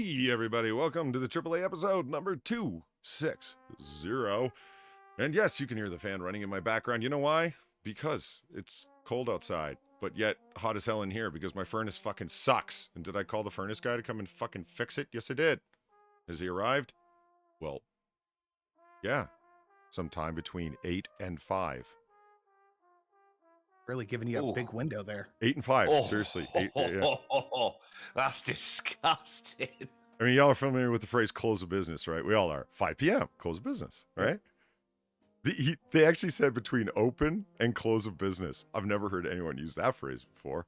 Hey, everybody. Welcome to the AAA episode number 260. And yes, you can hear the fan running in my background. You know why? Because it's cold outside, but yet hot as hell in here because my furnace fucking sucks. And did I call the furnace guy to come and fucking fix it? Yes, I did. Has he arrived? Well, yeah. Sometime between 8 and 5. Really giving you a big window there. 8 and 5, seriously. 8, yeah. That's disgusting. I mean, y'all are familiar with the phrase close of business, right? We all are. 5 p.m., close of business, right? They actually said between open and close of business. I've never heard anyone use that phrase before.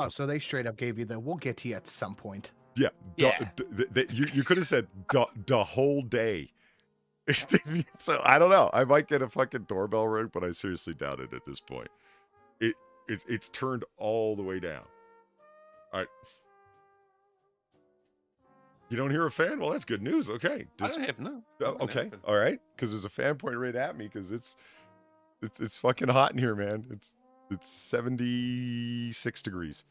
So they straight up gave you the, we'll get to you at some point. Yeah. You could have said the whole day. So I don't know. I might get a fucking doorbell ring, but I seriously doubt it at this point. It's turned all the way down. All right. You don't hear a fan? Well, that's good news. Okay. I don't have no. Okay. All right. Because there's a fan pointing right at me because it's fucking hot in here, man. It's 76 degrees.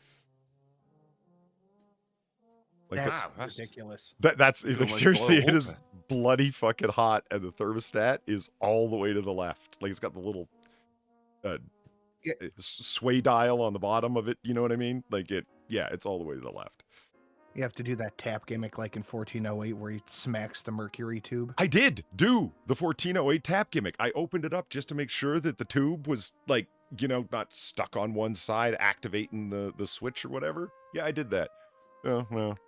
Like That's ridiculous. That's like, seriously, it is over. bloody fucking hot, and the thermostat is all the way to the left. Like it's got the little sway dial on the bottom of it. You know what I mean? Like it's all the way to the left. You have to do that tap gimmick like in 1408 where he smacks the mercury tube. I did do the 1408 tap gimmick. I opened it up just to make sure that the tube was like, not stuck on one side, activating the switch or whatever. Yeah, I did that. Oh, well,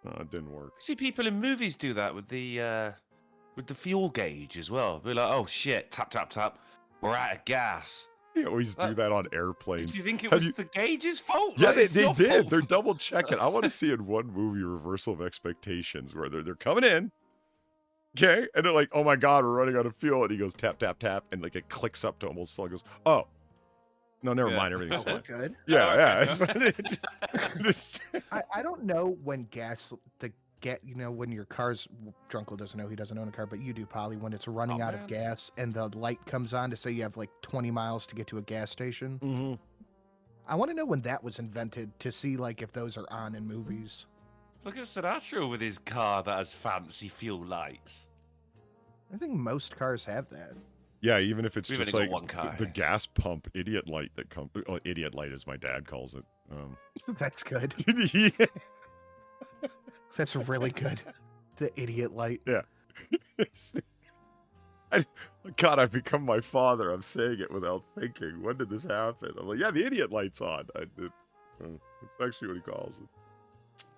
no, it didn't work. See people in movies do that with the fuel gauge as well. Be like, oh shit, tap tap tap, we're out of gas. They always do that on airplanes. Do you think it was the gauge's fault? Yeah, Like, they your did. fault. They're double checking. I want to see in one movie Reversal of Expectations where they're coming in, okay, and they're like, oh my god, we're running out of fuel, and he goes tap tap tap, and like it clicks up to almost full. Goes, oh, no, never mind, everything's fine. Good. Yeah. It's just, I don't know when when your car's, Drunkle doesn't know, he doesn't own a car, but you do, Polly, when it's running out of gas and the light comes on to say you have like 20 miles to get to a gas station. Mm-hmm. I want to know when that was invented to see like if those are on in movies. Look at Sinatra with his car that has fancy fuel lights. I think most cars have that. Yeah, even if it's We've just only like got one car. the gas pump idiot light that comes. Oh, idiot light, as my dad calls it. That's good. Yeah. That's really good. The idiot light. Yeah. God, I've become my father. I'm saying it without thinking. When did this happen? I'm like, yeah, the idiot light's on. It's actually what he calls it.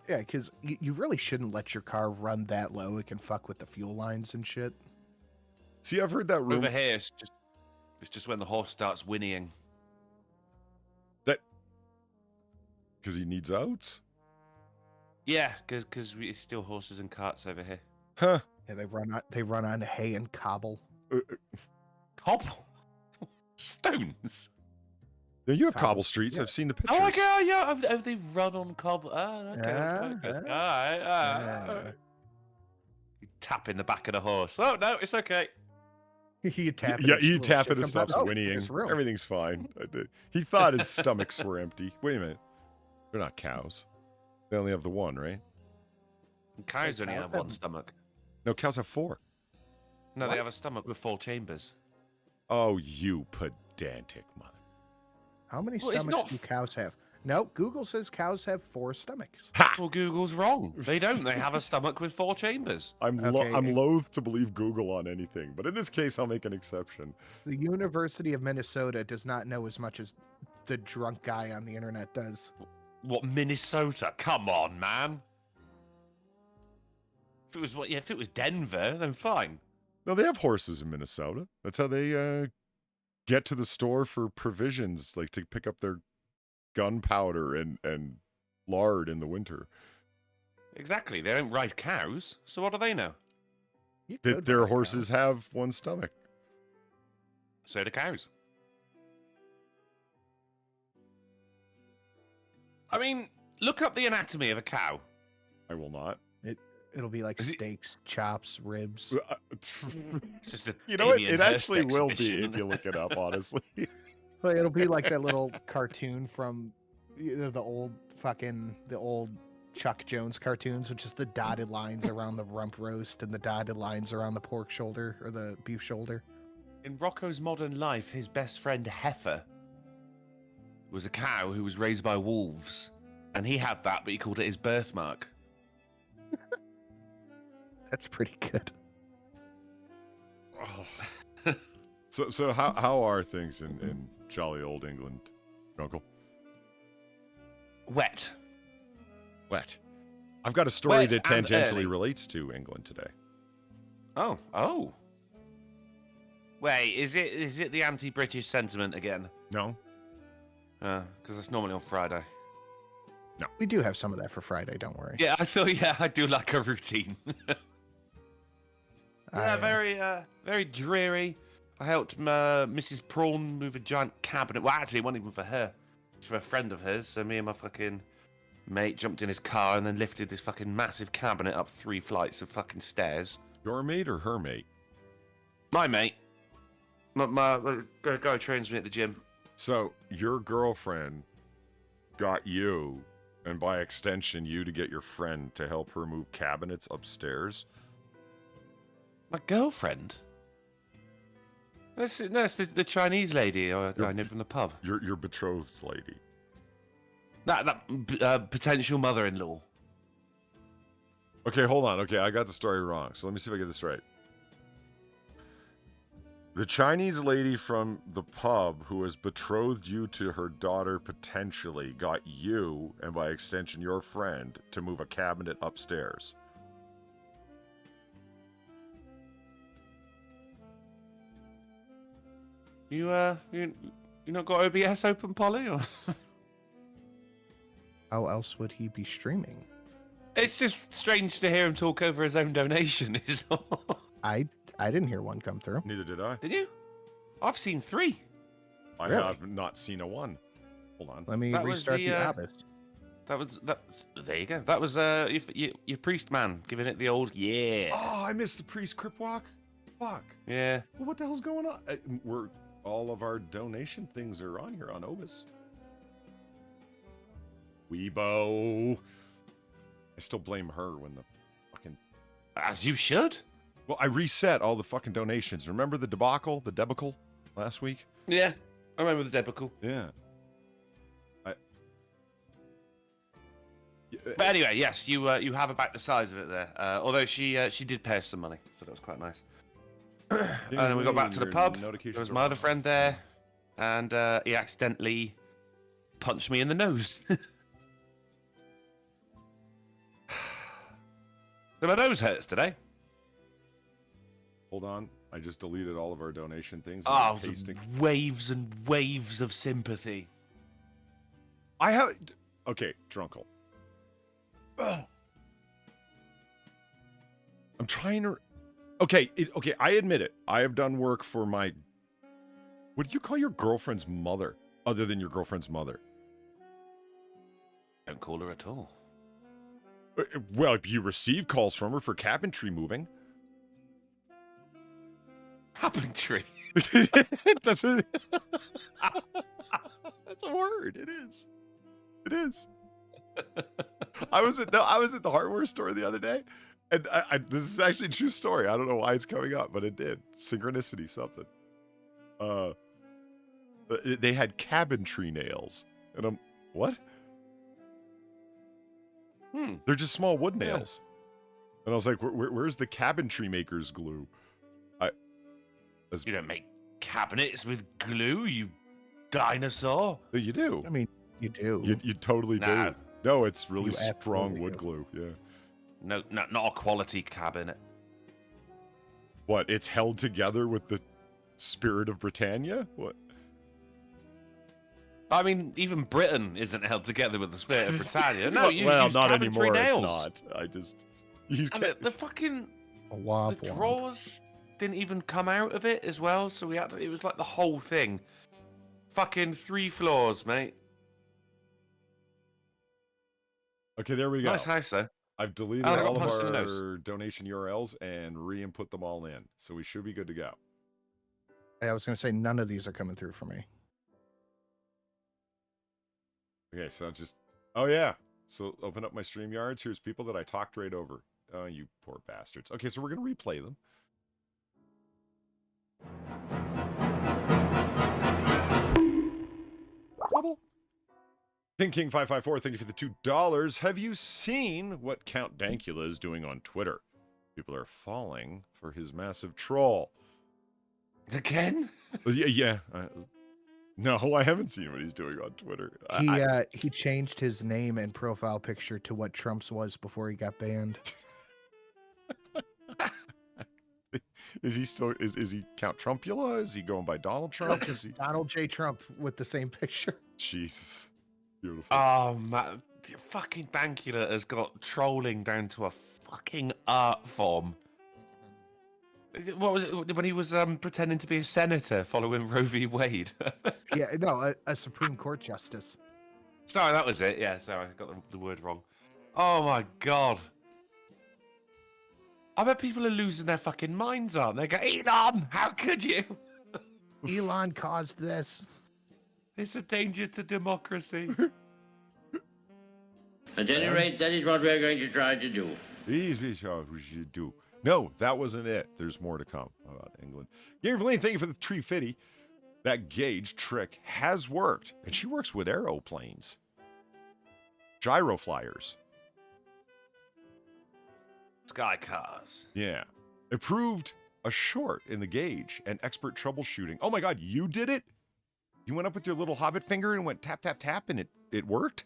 Yeah, because you really shouldn't let your car run that low. It can fuck with the fuel lines and shit. See, I've heard that rumor. Over here, it's just when the horse starts whinnying. That because he needs outs. Yeah, because it's still horses and carts over here. Huh. Yeah, they run on hay and cobble. Cobble? Stones? Yeah, you have Cobble. cobble streets. Yeah. I've seen the pictures. Oh my god, yeah. Have they run on cobble? Oh, okay, that's quite good. Yeah. All right. You tap in the back of the horse. Oh, no, it's okay. You tap it. Yeah, and you little tap shit it, it comes out. stops Oh, whinnying. there's room. Everything's fine. He thought his stomachs were empty. Wait a minute. They're not cows. They only have the one, right? Cows only cows have one have- stomach. No, cows have 4. No, What? they have a stomach with 4 chambers. Oh, you pedantic mother. How many Well, it's stomachs not do cows have? No, Google says cows have 4 stomachs. Ha! Well, Google's wrong. They don't. They have a stomach with 4 chambers. I'm Okay. loath to believe Google on anything, but in this case, I'll make an exception. The University of Minnesota does not know as much as the drunk guy on the internet does. What, Minnesota? Come on, man. If it was Denver, then fine. No, they have horses in Minnesota. That's how they get to the store for provisions, like to pick up their gunpowder and lard in the winter. Exactly. They don't ride cows, so what do they know? You That could their ride horses have one stomach. So do cows. I mean, look up the anatomy of a cow. I will not. cows. It'll be like Is it- steaks, chops, ribs. It's just a You know what? Damien It Hirst actually will be exhibition. if you look it up, honestly. It'll be like that little cartoon from the old Chuck Jones cartoons, which is the dotted lines around the rump roast and the dotted lines around the pork shoulder or the beef shoulder. In Rocco's Modern Life, his best friend Heifer was a cow who was raised by wolves, and he had that, but he called it his birthmark. That's pretty good. Oh. So how are things in jolly old England, Uncle? Wet. Wet. I've got a story Wet that and tangentially early. relates to England today. Oh. Wait, is it the anti-British sentiment again? No? Because that's normally on Friday. We do have some of that for Friday, don't worry. Yeah, I do like a routine. Yeah, I- very dreary. I helped Mrs. Prawn move a giant cabinet. Well, actually, it wasn't even for her. It's for a friend of hers. So me and my fucking mate jumped in his car and then lifted this fucking massive cabinet up 3 flights of fucking stairs. Your mate or her mate? My mate. My guy who trains me at the gym. So your girlfriend got you, and by extension, you to get your friend to help her move cabinets upstairs? My girlfriend? That's the Chinese lady I know from the pub. Your betrothed lady. That potential mother-in-law. Okay, hold on. Okay, I got the story wrong. So let me see if I get this right. The Chinese lady from the pub who has betrothed you to her daughter potentially got you, and by extension your friend, to move a cabinet upstairs. You not got OBS open, Polly? Or? How else would he be streaming? It's just strange to hear him talk over his own donation. Is all. I didn't hear one come through. Neither did I. Did you? I've seen 3. I Really? have not seen a one. Hold on. Let me That was restart the, the Abbas. There you go. That was your priest man giving it the old yeah. Oh, I missed the priest Crip walk. Fuck. Yeah. Well, what the hell's going on? All of our donation things are on here on Obis. Weebo. I still blame her when the fucking... As you should. Well, I reset all the fucking donations. Remember the debacle last week? Yeah. I remember the debacle. Yeah. But anyway, yes, you have about the size of it there. Although she did pay us some money, so that was quite nice. And then we got back to the pub. There was my other friend there, and he accidentally punched me in the nose. So my nose hurts today. Hold on. I just deleted all of our donation things. Oh, waves and waves of sympathy. I have... Okay, Drunkle. Ugh. I'm trying to... Okay, okay, I admit it. I have done work for my... What do you call your girlfriend's mother, other than your girlfriend's mother? Don't call her at all. Well, you receive calls from her for cabinetry moving. Cabinetry. That's a... That's a word. It is. It is. I was at the hardware store the other day, and this is actually a true story. I don't know why it's coming up, but it did. Synchronicity, something. They had cabinetry nails, and I'm what? They're just small wood nails, and I was like, "Where's the cabinetry maker's glue?" You don't make cabinets with glue, you dinosaur. You do. I mean, you do. You totally do. No, it's really strong wood do. glue. Yeah. No, not a quality cabinet. What? It's held together with the spirit of Britannia? What? I mean, even Britain isn't held together with the spirit of Britannia. No, you well, use not cabinetry anymore. nails. It's not. I just use. And the fucking Womp the womp. drawers didn't even come out of it as well, so we had to. It was like the whole thing. Fucking 3 floors, mate. Okay, there we go. Nice house though. I've deleted I got all of punched in the our donation URLs and re-input them all in, so we should be good to go. I was going to say none of these are coming through for me. Okay, so just... Oh, yeah. So open up my StreamYards. Here's people that I talked right over. Oh, you poor bastards. Okay, so we're going to replay them. Double. King 554, thank you for the $2. Have you seen what Count Dankula is doing on Twitter? People are falling for his massive troll. Again? Yeah. No, I haven't seen what he's doing on Twitter. He changed his name and profile picture to what Trump's was before he got banned. Is he still is he Count Trumpula? Is he going by Donald Trump? Just Donald J. Trump with the same picture. Jesus. Beautiful. Oh man, fucking Dankula has got trolling down to a fucking art form. What was it when he was pretending to be a senator following Roe v. Wade? Yeah, no, a Supreme Court justice. Sorry, that was it. Yeah, sorry, I got the word wrong. Oh my god. I bet people are losing their fucking minds, aren't they? Go, Elon, how could you? Elon caused this. It's a danger to democracy. At any rate, that is what we're going to try to do. These we should do. No, that wasn't it. There's more to come about England. Gamer Verlaine, thank you for the tree fitty. That gauge trick has worked, and she works with aeroplanes. Gyro flyers. Sky cars. Yeah. It proved a short in the gauge and expert troubleshooting. Oh my god, you did it? You went up with your little hobbit finger and went tap, tap, tap, and it worked?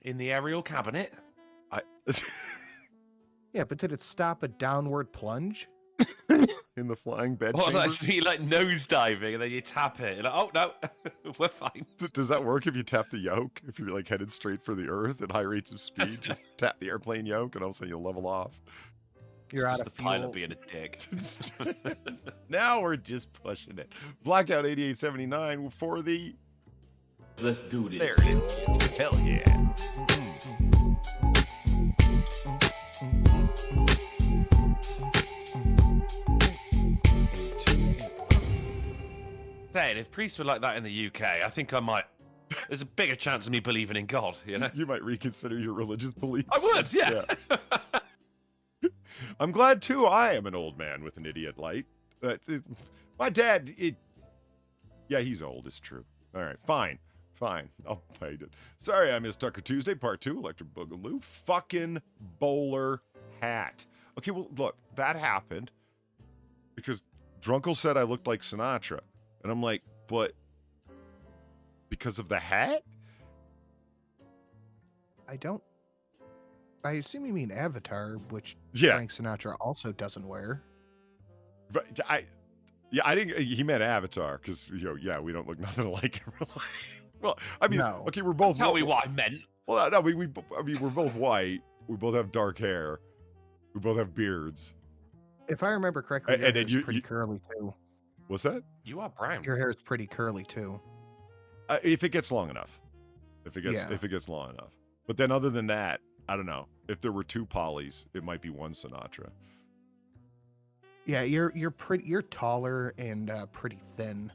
In the aerial cabinet? Yeah, but did it stop a downward plunge? In the flying bed Well, chamber? like, so you like nose diving and then you tap it. You're like, oh no, we're fine. Does that work if you tap the yoke? If you're like headed straight for the earth at high rates of speed, just tap the airplane yoke and all of a sudden you'll level off. You're out Just of the pilot fuel. being a dick. Now we're just pushing it. Blackout 8879 for the... Let's do this. There it is. Hell yeah. Saying, if priests were like that in the UK, I think I might. There's a bigger chance of me believing in God, you know? You might reconsider your religious beliefs. I would, yeah. I'm glad, too, I am an old man with an idiot light. My dad, yeah, he's old, it's true. All right, fine. I'll pay it. Sorry I missed Tucker Tuesday, part 2, Electric Boogaloo. Fucking bowler hat. Okay, well, look, that happened because Drunkle said I looked like Sinatra. And I'm like, but because of the hat? I assume you mean Avatar, which Yeah. Frank Sinatra also doesn't wear. But I didn't. He meant Avatar because we don't look nothing alike in real life. Well, I mean, No. okay, we're both. Tell me what I meant. Well, no, we're both white. We both have dark hair. We both have beards. If I remember correctly, your And hair then is pretty curly too. What's that? You are brown. Your hair is pretty curly too. If it gets long enough. If it Yeah. gets long enough. But then, other than that, I don't know. If there were two Pollys, it might be one Sinatra. Yeah, you're taller and pretty thin.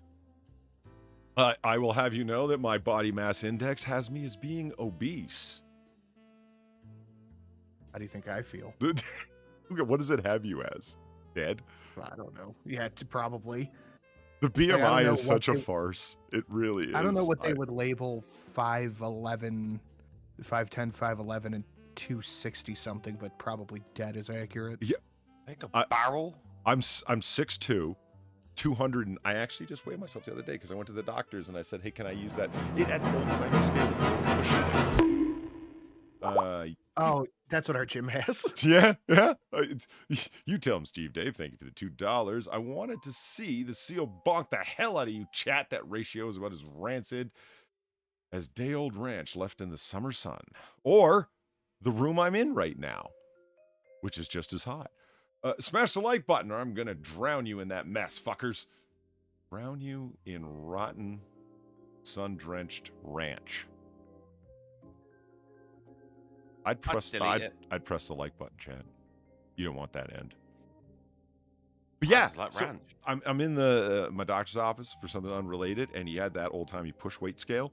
I will have you know that my body mass index has me as being obese. How do you think I feel? What does it have you as? Dead? I don't know. Yeah, probably. The I don't BMI know is what such a they- farce. It really is. I don't know what they would label 5'11", 5'10", 5'11", and 260 something, but probably dead is accurate. I think a barrel. I'm 6'2", 200, and I actually just weighed myself the other day because I went to the doctors and I said, hey, can I use that? It at the old timey scale. Oh, that's what our gym has. Yeah. You tell him, Steve Dave. Thank you for the $2. I wanted to see the seal bonk the hell out of you, chat. That ratio is about as rancid as day old ranch left in the summer sun, or the room I'm in right now, which is just as hot. Smash the like button, or I'm gonna drown you in that mess, fuckers. Drown you in rotten, sun-drenched ranch. I'd press the like button, Chad. You don't want that end. But yeah, Like so ranch. I'm in my doctor's office for something unrelated, and he had that old timey push weight scale,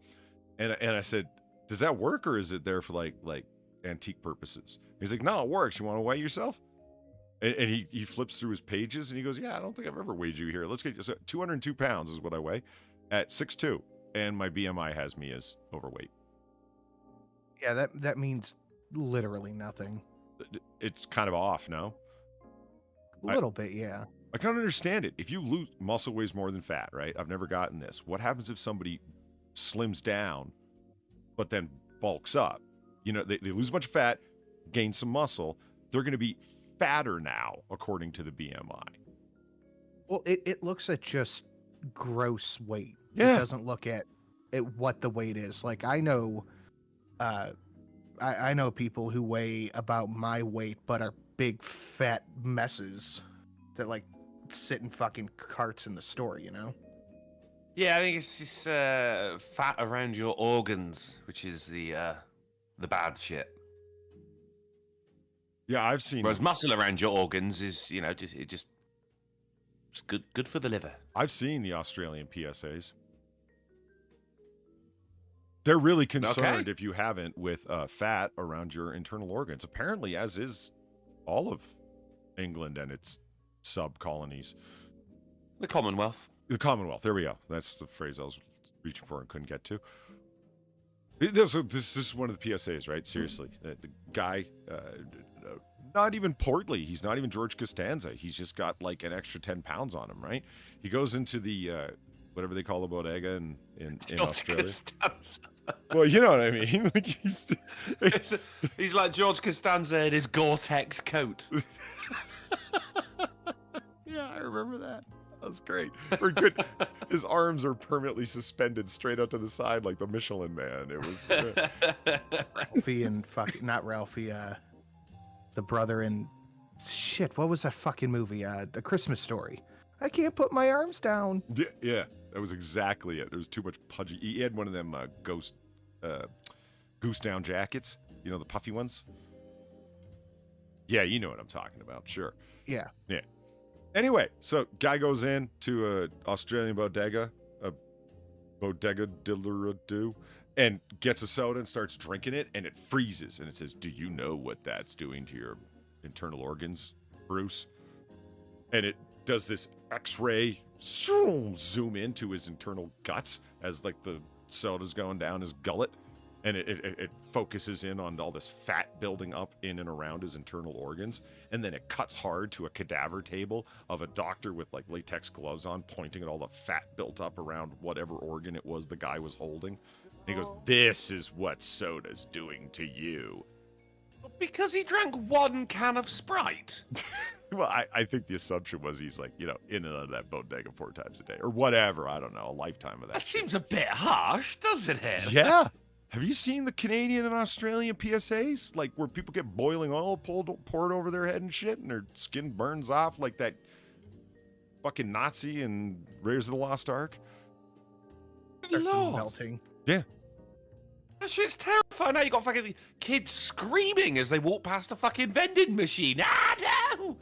and I said, does that work, or is it there for like antique purposes? He's like, no, it works. You want to weigh yourself? And he flips through his pages and he goes, yeah, I don't think I've ever weighed you here. Let's get you. So 202 pounds is what I weigh at 6'2", and my BMI has me as overweight. Yeah, that means literally nothing. It's kind of off, no? A little bit, yeah. I can't understand it. If you lose muscle weighs more than fat, right? I've never gotten this. What happens if somebody slims down, but then bulks up? You know, they lose a bunch of fat, gain some muscle. They're going to be fatter now, according to the BMI. Well, it looks at just gross weight. Yeah. It doesn't look at what the weight is. Like, I know, I know people who weigh about my weight, but are big fat messes that like sit in fucking carts in the store, you know? Yeah, I think it's just fat around your organs, which is the bad shit. Yeah, I've seen. Whereas muscle around your organs is, you know, just good for the liver. I've seen the Australian PSAs. They're really concerned, if you haven't, with fat around your internal organs. Apparently, as is all of England and its sub-colonies. The Commonwealth. The Commonwealth. There we go. That's the phrase I was reaching for and couldn't get to. So this is one of the PSAs, right? Seriously. The guy, not even portly. He's not even George Costanza. He's just got like an extra 10 pounds on him, right? He goes into the, whatever they call a bodega in Australia. Costanza. Well, you know what I mean. Like he's like George Costanza in his Gore-Tex coat. Yeah, I remember that. That was great. Or good. His arms are permanently suspended straight out to the side like the Michelin Man. It was Ralphie and not Ralphie, the brother in shit. What was that fucking movie? The Christmas Story. I can't put my arms down. Yeah. That was exactly it. There was too much pudgy. He had one of them goose down jackets. You know, the puffy ones? Yeah, you know what I'm talking about. Sure. Yeah. Yeah. Anyway, so guy goes in to a Australian bodega, a bodega dilleroo, and gets a soda and starts drinking it, and it freezes. And it says, do you know what that's doing to your internal organs, Bruce? And it does this X-ray zoom into his internal guts as like the soda's going down his gullet, and it focuses in on all this fat building up in and around his internal organs, and then it cuts hard to a cadaver table of a doctor with like latex gloves on, pointing at all the fat built up around whatever organ it was the guy was holding. And he goes, this is what soda's doing to you. Because he drank one can of Sprite. Well, I think the assumption was he's like, you know, in and out of that bodega 4 times a day or whatever. I don't know, a lifetime of that. That seems a bit harsh, doesn't it? Yeah. Have you seen the Canadian and Australian PSAs? Like where people get boiling oil poured over their head and shit, and their skin burns off like that fucking Nazi in Raiders of the Lost Ark? Melting. Yeah. That shit's terrifying. Now you got fucking kids screaming as they walk past a fucking vending machine. Ah, no!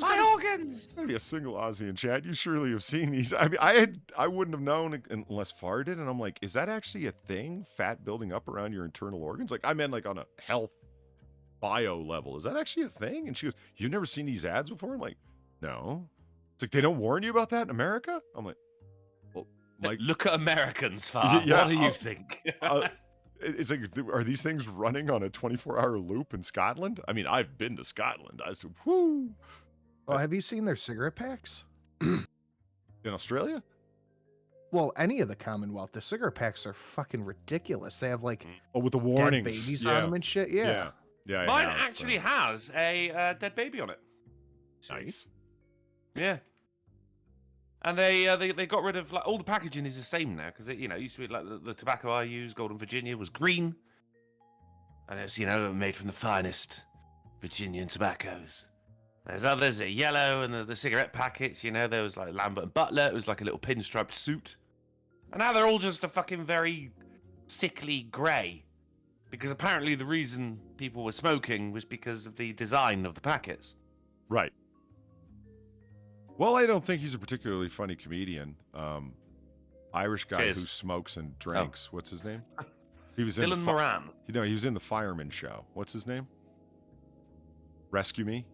My organs! There's gotta be a single Aussie in chat. You surely have seen these. I mean, I wouldn't have known unless Far did, and I'm like, is that actually a thing? Fat building up around your internal organs? Like, I meant like on a health bio level. Is that actually a thing? And she goes, you've never seen these ads before? I'm like, no. It's like, they don't warn you about that in America? I'm like, well, like, look at Americans, Far. Yeah, what do you think? It's like, are these things running on a 24-hour loop in Scotland? I mean, I've been to Scotland. I was to, whoo. Well, have you seen their cigarette packs? In Australia? Well, any of the Commonwealth, the cigarette packs are fucking ridiculous. They have like with the dead warnings. babies on them and shit. Yeah. Mine actually has a dead baby on it. Nice. Yeah. And they got rid of like all the packaging is the same now because it used to be like the tobacco I used, Golden Virginia, was green, and it's made from the finest Virginian tobaccos. There's others that are yellow, and the cigarette packets, there was like Lambert and Butler. It was like a little pinstriped suit, and now they're all just a fucking very sickly grey, because apparently the reason people were smoking was because of the design of the packets. Right. Well, I don't think he's a particularly funny comedian. Irish guy who smokes and drinks. What's his name? He was in Dylan Moran. he was in the Fireman show. What's his name? Rescue Me.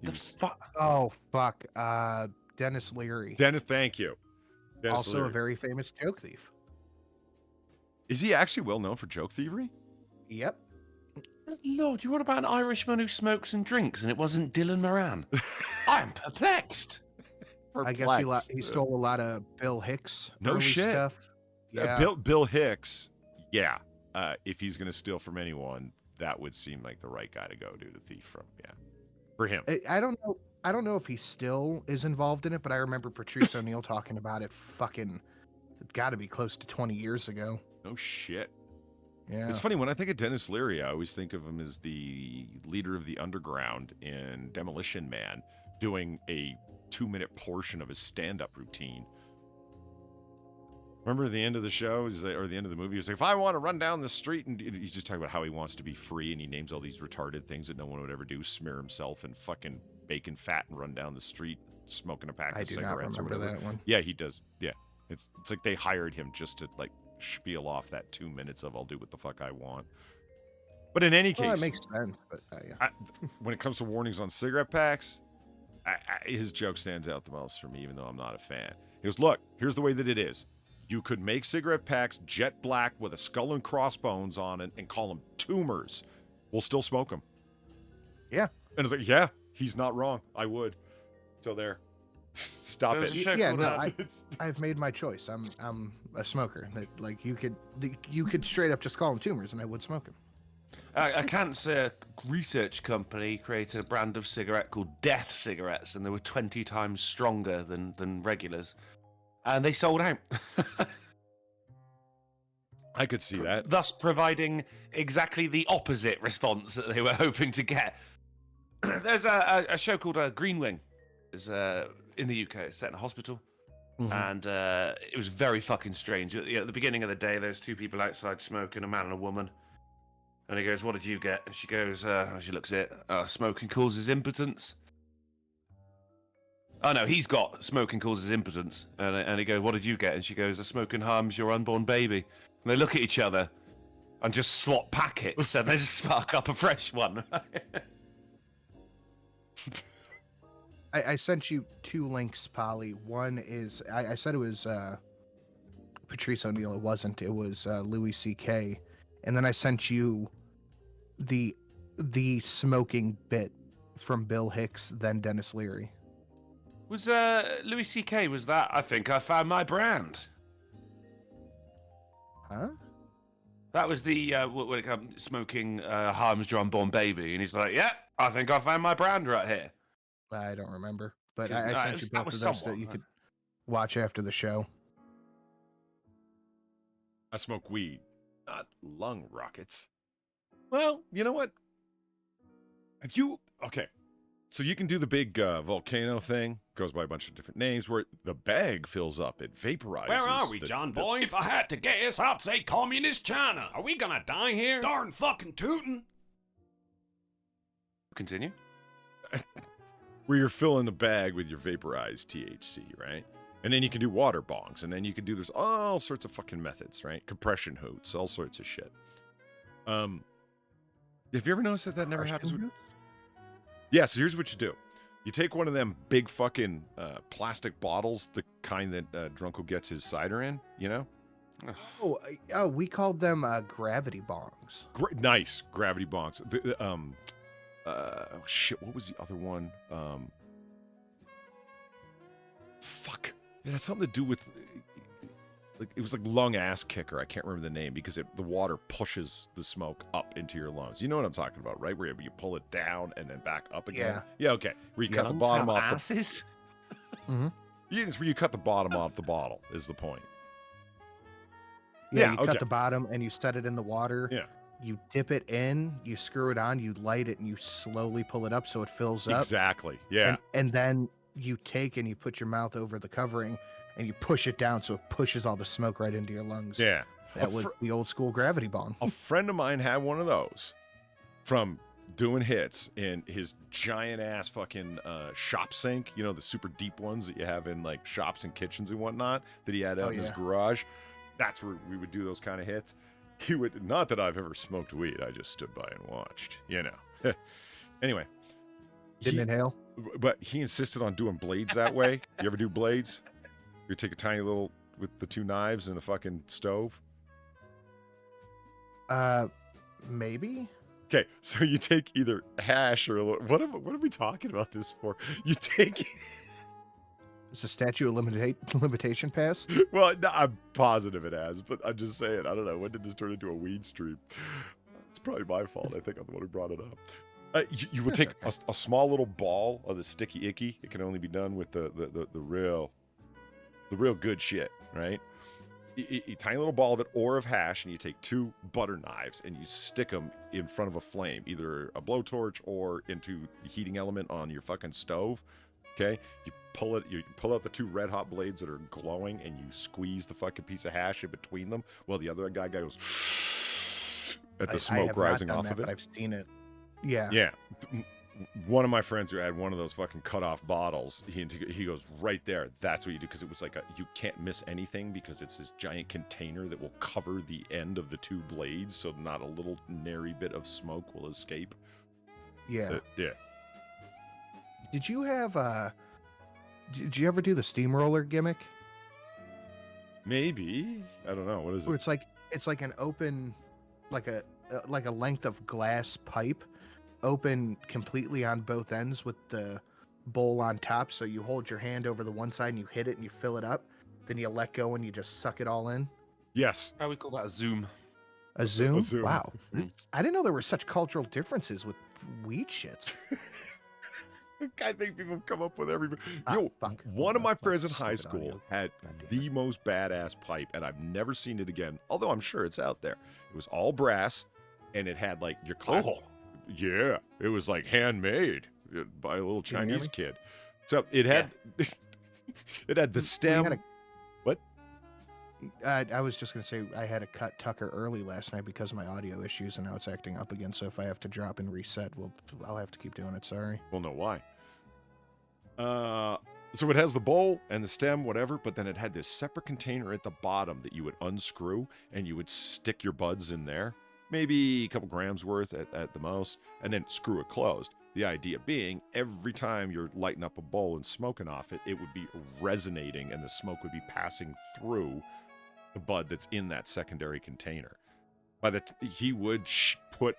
Oh fuck. Dennis Leary. Dennis, thank you. Dennis Also Leary. a very famous joke thief. Is he actually well known for joke thievery? Yep. Lord, you what about an Irishman who smokes and drinks and it wasn't Dylan Moran? I'm perplexed. I guess he stole a lot of Bill Hicks. No early shit. Stuff. Yeah. Bill Hicks. Yeah. If he's going to steal from anyone, that would seem like the right guy to go to thief from. Yeah. For him. I don't know. I don't know if he still is involved in it, but I remember Patrice O'Neill talking about it. Fucking, it's got to be close to 20 years ago. No shit. Yeah. It's funny when I think of Dennis Leary, I always think of him as the leader of the underground in Demolition Man, doing a 2-minute portion of his stand-up routine. Remember the end of the show, or the end of the movie, he's like, if I want to run down the street, and he's just talking about how he wants to be free, and he names all these retarded things that no one would ever do, smear himself in fucking bacon fat and run down the street smoking a pack of cigarettes or whatever. That one. Yeah, he does. Yeah. It's like they hired him just to like spiel off that 2 minutes of I'll do what the fuck I want. But in any case, Well, it makes sense. But yeah. when it comes to warnings on cigarette packs, his joke stands out the most for me, even though I'm not a fan. He goes, look, here's the way that it is. You could make cigarette packs jet black with a skull and crossbones on it and call them tumors. We'll still smoke them. Yeah. And it's like, yeah, he's not wrong. I would. So there. Stop There's it. a show Yeah, called, no, I've made my choice. I'm a smoker. That like you could straight up just call them tumors, and I would smoke them. a cancer research company created a brand of cigarette called Death Cigarettes, and they were 20 times stronger than regulars. And they sold out. I could see that. Thus providing exactly the opposite response that they were hoping to get. There's a show called Green Wing. It's in the UK. It's set in a hospital. Mm-hmm. And it was very fucking strange. At the beginning of the day, there's two people outside smoking, a man and a woman. And he goes, what did you get? And she goes, she looks at it, smoking causes impotence. Oh no, he's got smoking causes impotence. And he goes, what did you get? And she goes, smoking harms your unborn baby. And they look at each other and just swap packets and they just spark up a fresh one. I sent you 2 links, Polly. One is I said it was Patrice O'Neill. It wasn't. It was Louis C.K. And then I sent you the smoking bit from Bill Hicks, then Dennis Leary. Was Louis C.K. was that? I think I found my brand. Huh? That was the when it comes smoking harms your unborn baby, and he's like, "Yeah, I think I found my brand right here." I don't remember, but 'Cause, I sent you that both was of those someone, that you huh? could watch after the show. I smoke weed, not lung rockets. Well, you know what? Okay, so you can do the big volcano thing. Goes by a bunch of different names. Where the bag fills up, it vaporizes. Where are we, John boy? If I had to guess, I'd say communist China. Are we gonna die here? Darn fucking tootin'. Continue. Where you're filling the bag with your vaporized THC, right? And then you can do water bongs, and then you can do there's all sorts of fucking methods, right? Compression hoots, all sorts of shit. Have you ever noticed that never happens? Yeah, so here's what you do. You take one of them big fucking plastic bottles, the kind that Drunkle gets his cider in, you know? Oh, we called them gravity bongs. Nice, gravity bongs. Shit, what was the other one? Fuck. It had something to do with, like, it was like lung ass kicker. I can't remember the name because the water pushes the smoke up into your lungs. You know what I'm talking about, right? Where you pull it down and then back up again. Yeah, okay. Where you cut the bottom off asses? Mm-hmm. It's where you cut the bottom off the bottle is the point. Yeah, you cut the bottom and you set it in the water. Yeah. You dip it in, you screw it on, you light it, and you slowly pull it up so it fills up. Exactly. Yeah. And then you take and you put your mouth over the covering and you push it down so it pushes all the smoke right into your lungs. Yeah. That was the old school gravity bong. A friend of mine had one of those from doing hits in his giant ass fucking shop sink, you know, the super deep ones that you have in like shops and kitchens and whatnot that he had out in his garage. That's where we would do those kind of hits. he would, not that I've ever smoked weed, I just stood by and watched, you know. Anyway. Didn't inhale? But he insisted on doing blades that way. You ever do blades? You take a tiny little, with the 2 knives and a fucking stove? Maybe? Okay, so you take either hash or a little, what are we talking about this for? You take... Is the statute of limitation passed? Well, no, I'm positive it has, but I'm just saying, I don't know. When did this turn into a weed stream? It's probably my fault. I think I'm the one who brought it up. You would take a small little ball of the sticky icky. It can only be done with the real good shit, right? A tiny little ball of it or of hash, and you take 2 butter knives and you stick them in front of a flame, either a blowtorch or into the heating element on your fucking stove. Okay, you pull out the 2 red hot blades that are glowing, and you squeeze the fucking piece of hash in between them, while the other guy goes at the smoke rising off of it. But I've seen it. Yeah. Yeah. One of my friends who had one of those fucking cut-off bottles, he goes, right there, that's what you do, because it was like you can't miss anything, because it's this giant container that will cover the end of the 2 blades, so not a little nary bit of smoke will escape. Yeah. Yeah. Did you have did you ever do the steamroller gimmick? Maybe. I don't know. What is it? Where it's like an open, like a length of glass pipe, open completely on both ends with the bowl on top. So you hold your hand over the one side and you hit it and you fill it up. Then you let go and you just suck it all in. Yes. How we call that a zoom? A zoom? A zoom. Wow. I didn't know there were such cultural differences with weed shits. I think people have come up with every... Fuck. One of my friends in high Stupid school audio. had the most badass pipe, and I've never seen it again, although I'm sure it's out there. It was all brass, and it had, like, your class... Oh. Yeah, it was, like, handmade by a little Can you hear Chinese me? kid. So it had... It had the stem... What? I was just going to say I had to cut Tucker early last night because of my audio issues, and now it's acting up again. So if I have to drop and reset, I'll have to keep doing it. Sorry. Well, no, why? So it has the bowl and the stem, whatever, but then it had this separate container at the bottom that you would unscrew, and you would stick your buds in there, maybe a couple grams worth at the most, and then screw it closed. The idea being, every time you're lighting up a bowl and smoking off it, it would be resonating, and the smoke would be passing through the bud that's in that secondary container. He would put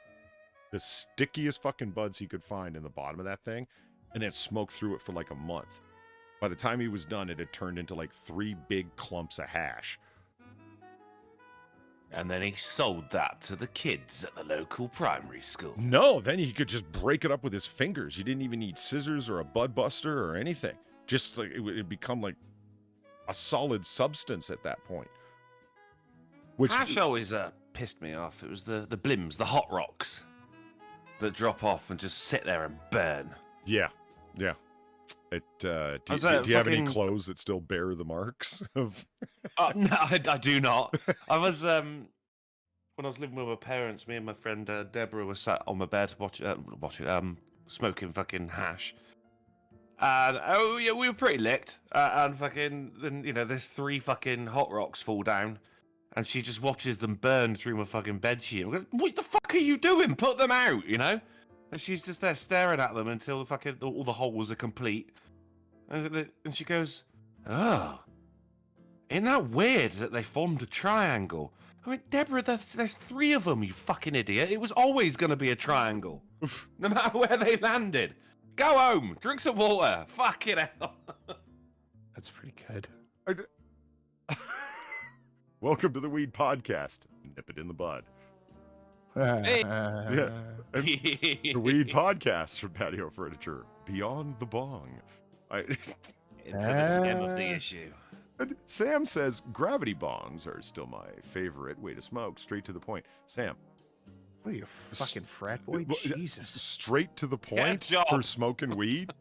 the stickiest fucking buds he could find in the bottom of that thing, and then smoke through it for like a month. By the time he was done, it had turned into like 3 big clumps of hash. And then he sold that to the kids at the local primary school. No, then he could just break it up with his fingers. You didn't even need scissors or a bud buster or anything. Just like it'd become like a solid substance at that point. Which Hash always pissed me off. It was the blims, the hot rocks that drop off and just sit there and burn. Yeah. Do you have any clothes that still bear the marks of? No, I do not. I was when I was living with my parents. Me and my friend Deborah were sat on my bed smoking fucking hash. And yeah, we were pretty licked. And fucking then there's 3 fucking hot rocks fall down, and she just watches them burn through my fucking bedsheet. I'm going, what the fuck are you doing? Put them out, And she's just there staring at them until all the holes are complete. And she goes, "Oh, isn't that weird that they formed a triangle?" I went, "Deborah, there's 3 of them, you fucking idiot. It was always going to be a triangle, no matter where they landed. Go home, drink some water. Fucking hell." That's pretty good. Welcome to the Weed Podcast. Nip it in the bud. Hey. Yeah. The Weed Podcast from Patio Furniture. Beyond the bong. Into the stem of the issue. And Sam says gravity bongs are still my favorite way to smoke. Straight to the point. Sam. What are you, fucking frat boy? Jesus. Straight to the point for smoking weed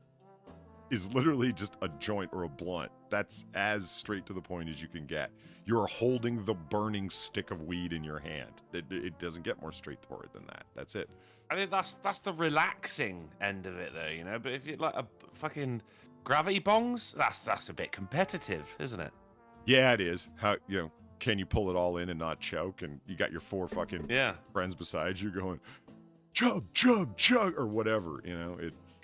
is literally just a joint or a blunt. That's as straight to the point as you can get. You're holding the burning stick of weed in your hand. It doesn't get more straightforward than that. That's it. I mean, that's the relaxing end of it, though, But if you like a fucking gravity bongs, that's a bit competitive, isn't it? Yeah, it is. How can you pull it all in and not choke? And you got your 4 fucking friends beside you going, chug, chug, chug, or whatever, you know.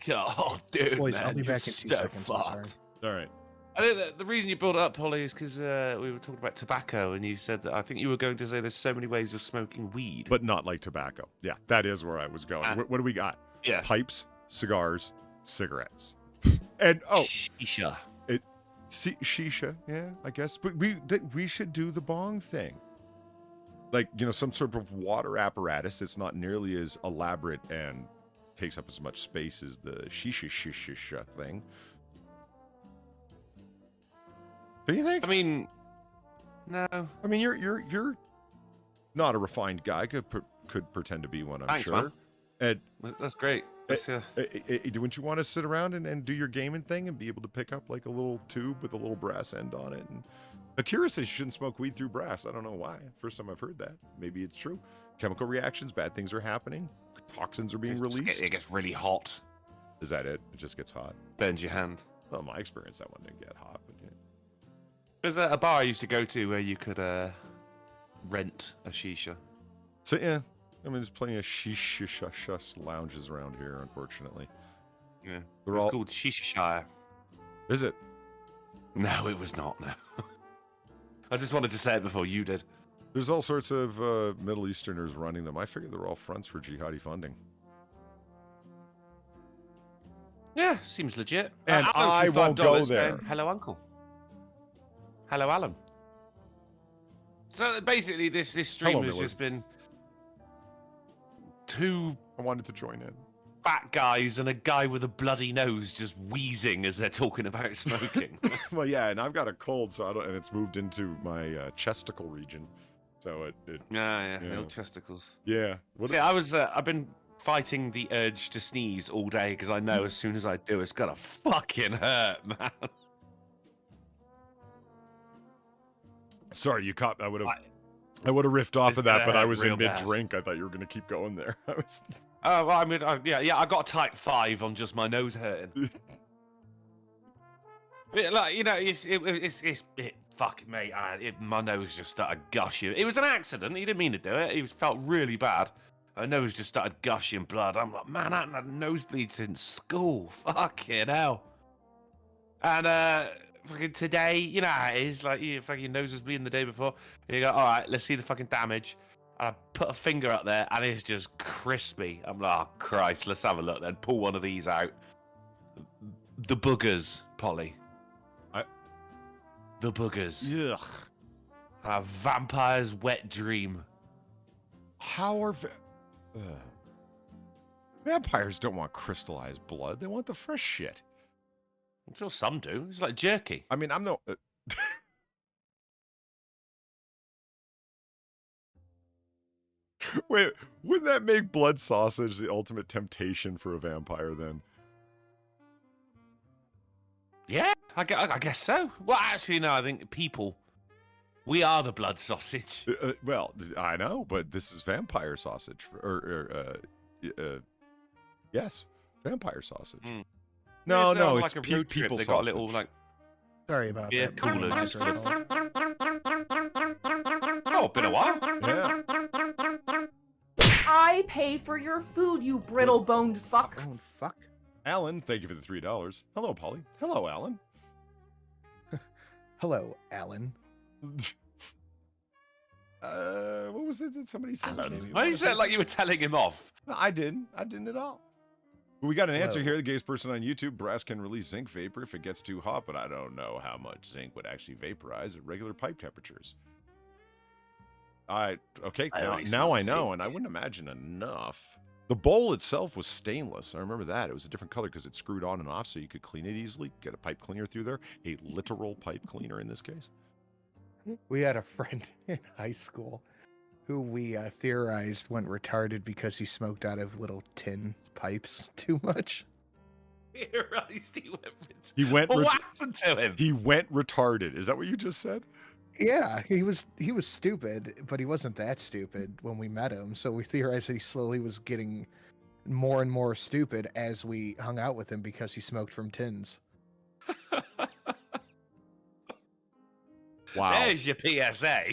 Oh, dude, Boys, man, I'll be back in 2 seconds. I'm sorry. fucked. All right. I think that the reason you brought it up, Polly, is because we were talking about tobacco, and you said that I think you were going to say there's so many ways of smoking weed. But not like tobacco. Yeah, that is where I was going. What do we got? Yeah. Pipes, cigars, cigarettes. And, Shisha. Shisha, yeah, I guess. But we should do the bong thing. Like, you know, some sort of water apparatus that's not nearly as elaborate and takes up as much space as the shisha thing. Do you think? I mean, no. I mean, you're not a refined guy. Could pretend to be one, I'm Thanks, sure. man. And that's great. wouldn't you want to sit around and do your gaming thing and be able to pick up like a little tube with a little brass end on it? And Akira says you shouldn't smoke weed through brass. I don't know why. First time I've heard that. Maybe it's true. Chemical reactions, bad things are happening. Toxins are being released. It gets really hot. Is that it? It just gets hot. Burns your hand. Well, in my experience, that one didn't get hot. But yeah. There's a bar I used to go to where you could rent a shisha. So yeah, I mean, there's plenty of shisha lounges around here, unfortunately. Yeah, They're it's all called Shisha Shire. Is it? No, it was not. No. I just wanted to say it before you did. There's all sorts of Middle Easterners running them. I figured they're all fronts for jihadi funding. Yeah, seems legit. And I won't go there. Hello, Uncle. Hello, Alan. So basically, this stream has just been 2 I wanted to join in. fat guys and a guy with a bloody nose just wheezing as they're talking about smoking. Well, yeah, and I've got a cold, so and it's moved into my chesticle region, so it yeah, little chesticles. Yeah. I've been fighting the urge to sneeze all day because I know as soon as I do, it's gonna fucking hurt, man. Sorry, you caught. I would have riffed off of that, but I was in mid-drink. I thought you were going to keep going there. I was. Oh, well, I mean, yeah, I got a type 5 on just my nose hurting. Like, you know, fuck mate, my nose just started gushing. It was an accident. He didn't mean to do it. He felt really bad. My nose just started gushing blood. I'm like, man, I hadn't had nosebleeds since school. Fucking hell. And fucking today, you know how it is. Like, your fucking nose was bleeding the day before. And you go, all right, let's see the fucking damage. And I put a finger up there, and it's just crispy. I'm like, oh, Christ, let's have a look then. Pull one of these out. The boogers, Polly. The boogers. Ugh. A vampire's wet dream. How are vampires don't want crystallized blood? They want the fresh shit. I'm sure some do. It's like jerky. I mean, I'm no. Wait, wouldn't that make blood sausage the ultimate temptation for a vampire then? Yeah, I guess so. Well, actually, no, I think we are the blood sausage. Well, I know, but this is vampire sausage. Yes, vampire sausage. Mm. No, like it's a road trip. people They sausage. got a little, like, Sorry about beer that. cooler. Just oh, been a while. Yeah. I pay for your food, you brittle-boned fuck. Oh, fuck. Alan, thank you for the $3. Hello, Polly. Hello, Alan. Hello, Alan. What was it that somebody said? Alan. Why you said like you were telling him off? No, I didn't at all. We got an answer Whoa. here. The gayest person on YouTube. Brass can release zinc vapor if it gets too hot, but I don't know how much zinc would actually vaporize at regular pipe temperatures. Okay, now I know, and I wouldn't imagine enough. The bowl itself was stainless. I remember that. It was a different color because it screwed on and off so you could clean it easily. Get a pipe cleaner through there. A literal pipe cleaner in this case. We had a friend in high school who we theorized went retarded because he smoked out of little tin pipes too much. He went. What happened to him? He went retarded. Is that what you just said? Yeah, he was stupid, but he wasn't that stupid when we met him. So we theorized that he slowly was getting more and more stupid as we hung out with him because he smoked from tins. Wow. There's your PSA.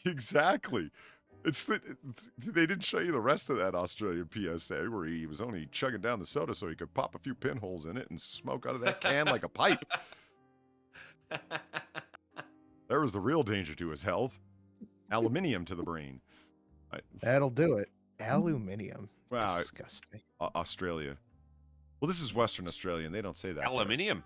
Exactly. They didn't show you the rest of that Australian PSA where he was only chugging down the soda so he could pop a few pinholes in it and smoke out of that can like a pipe. There was the real danger to his health. Aluminium to the brain. That'll do it. Aluminium. Wow. Disgusting. Australia. Well, this is Western Australia, and they don't say that. there. Aluminium.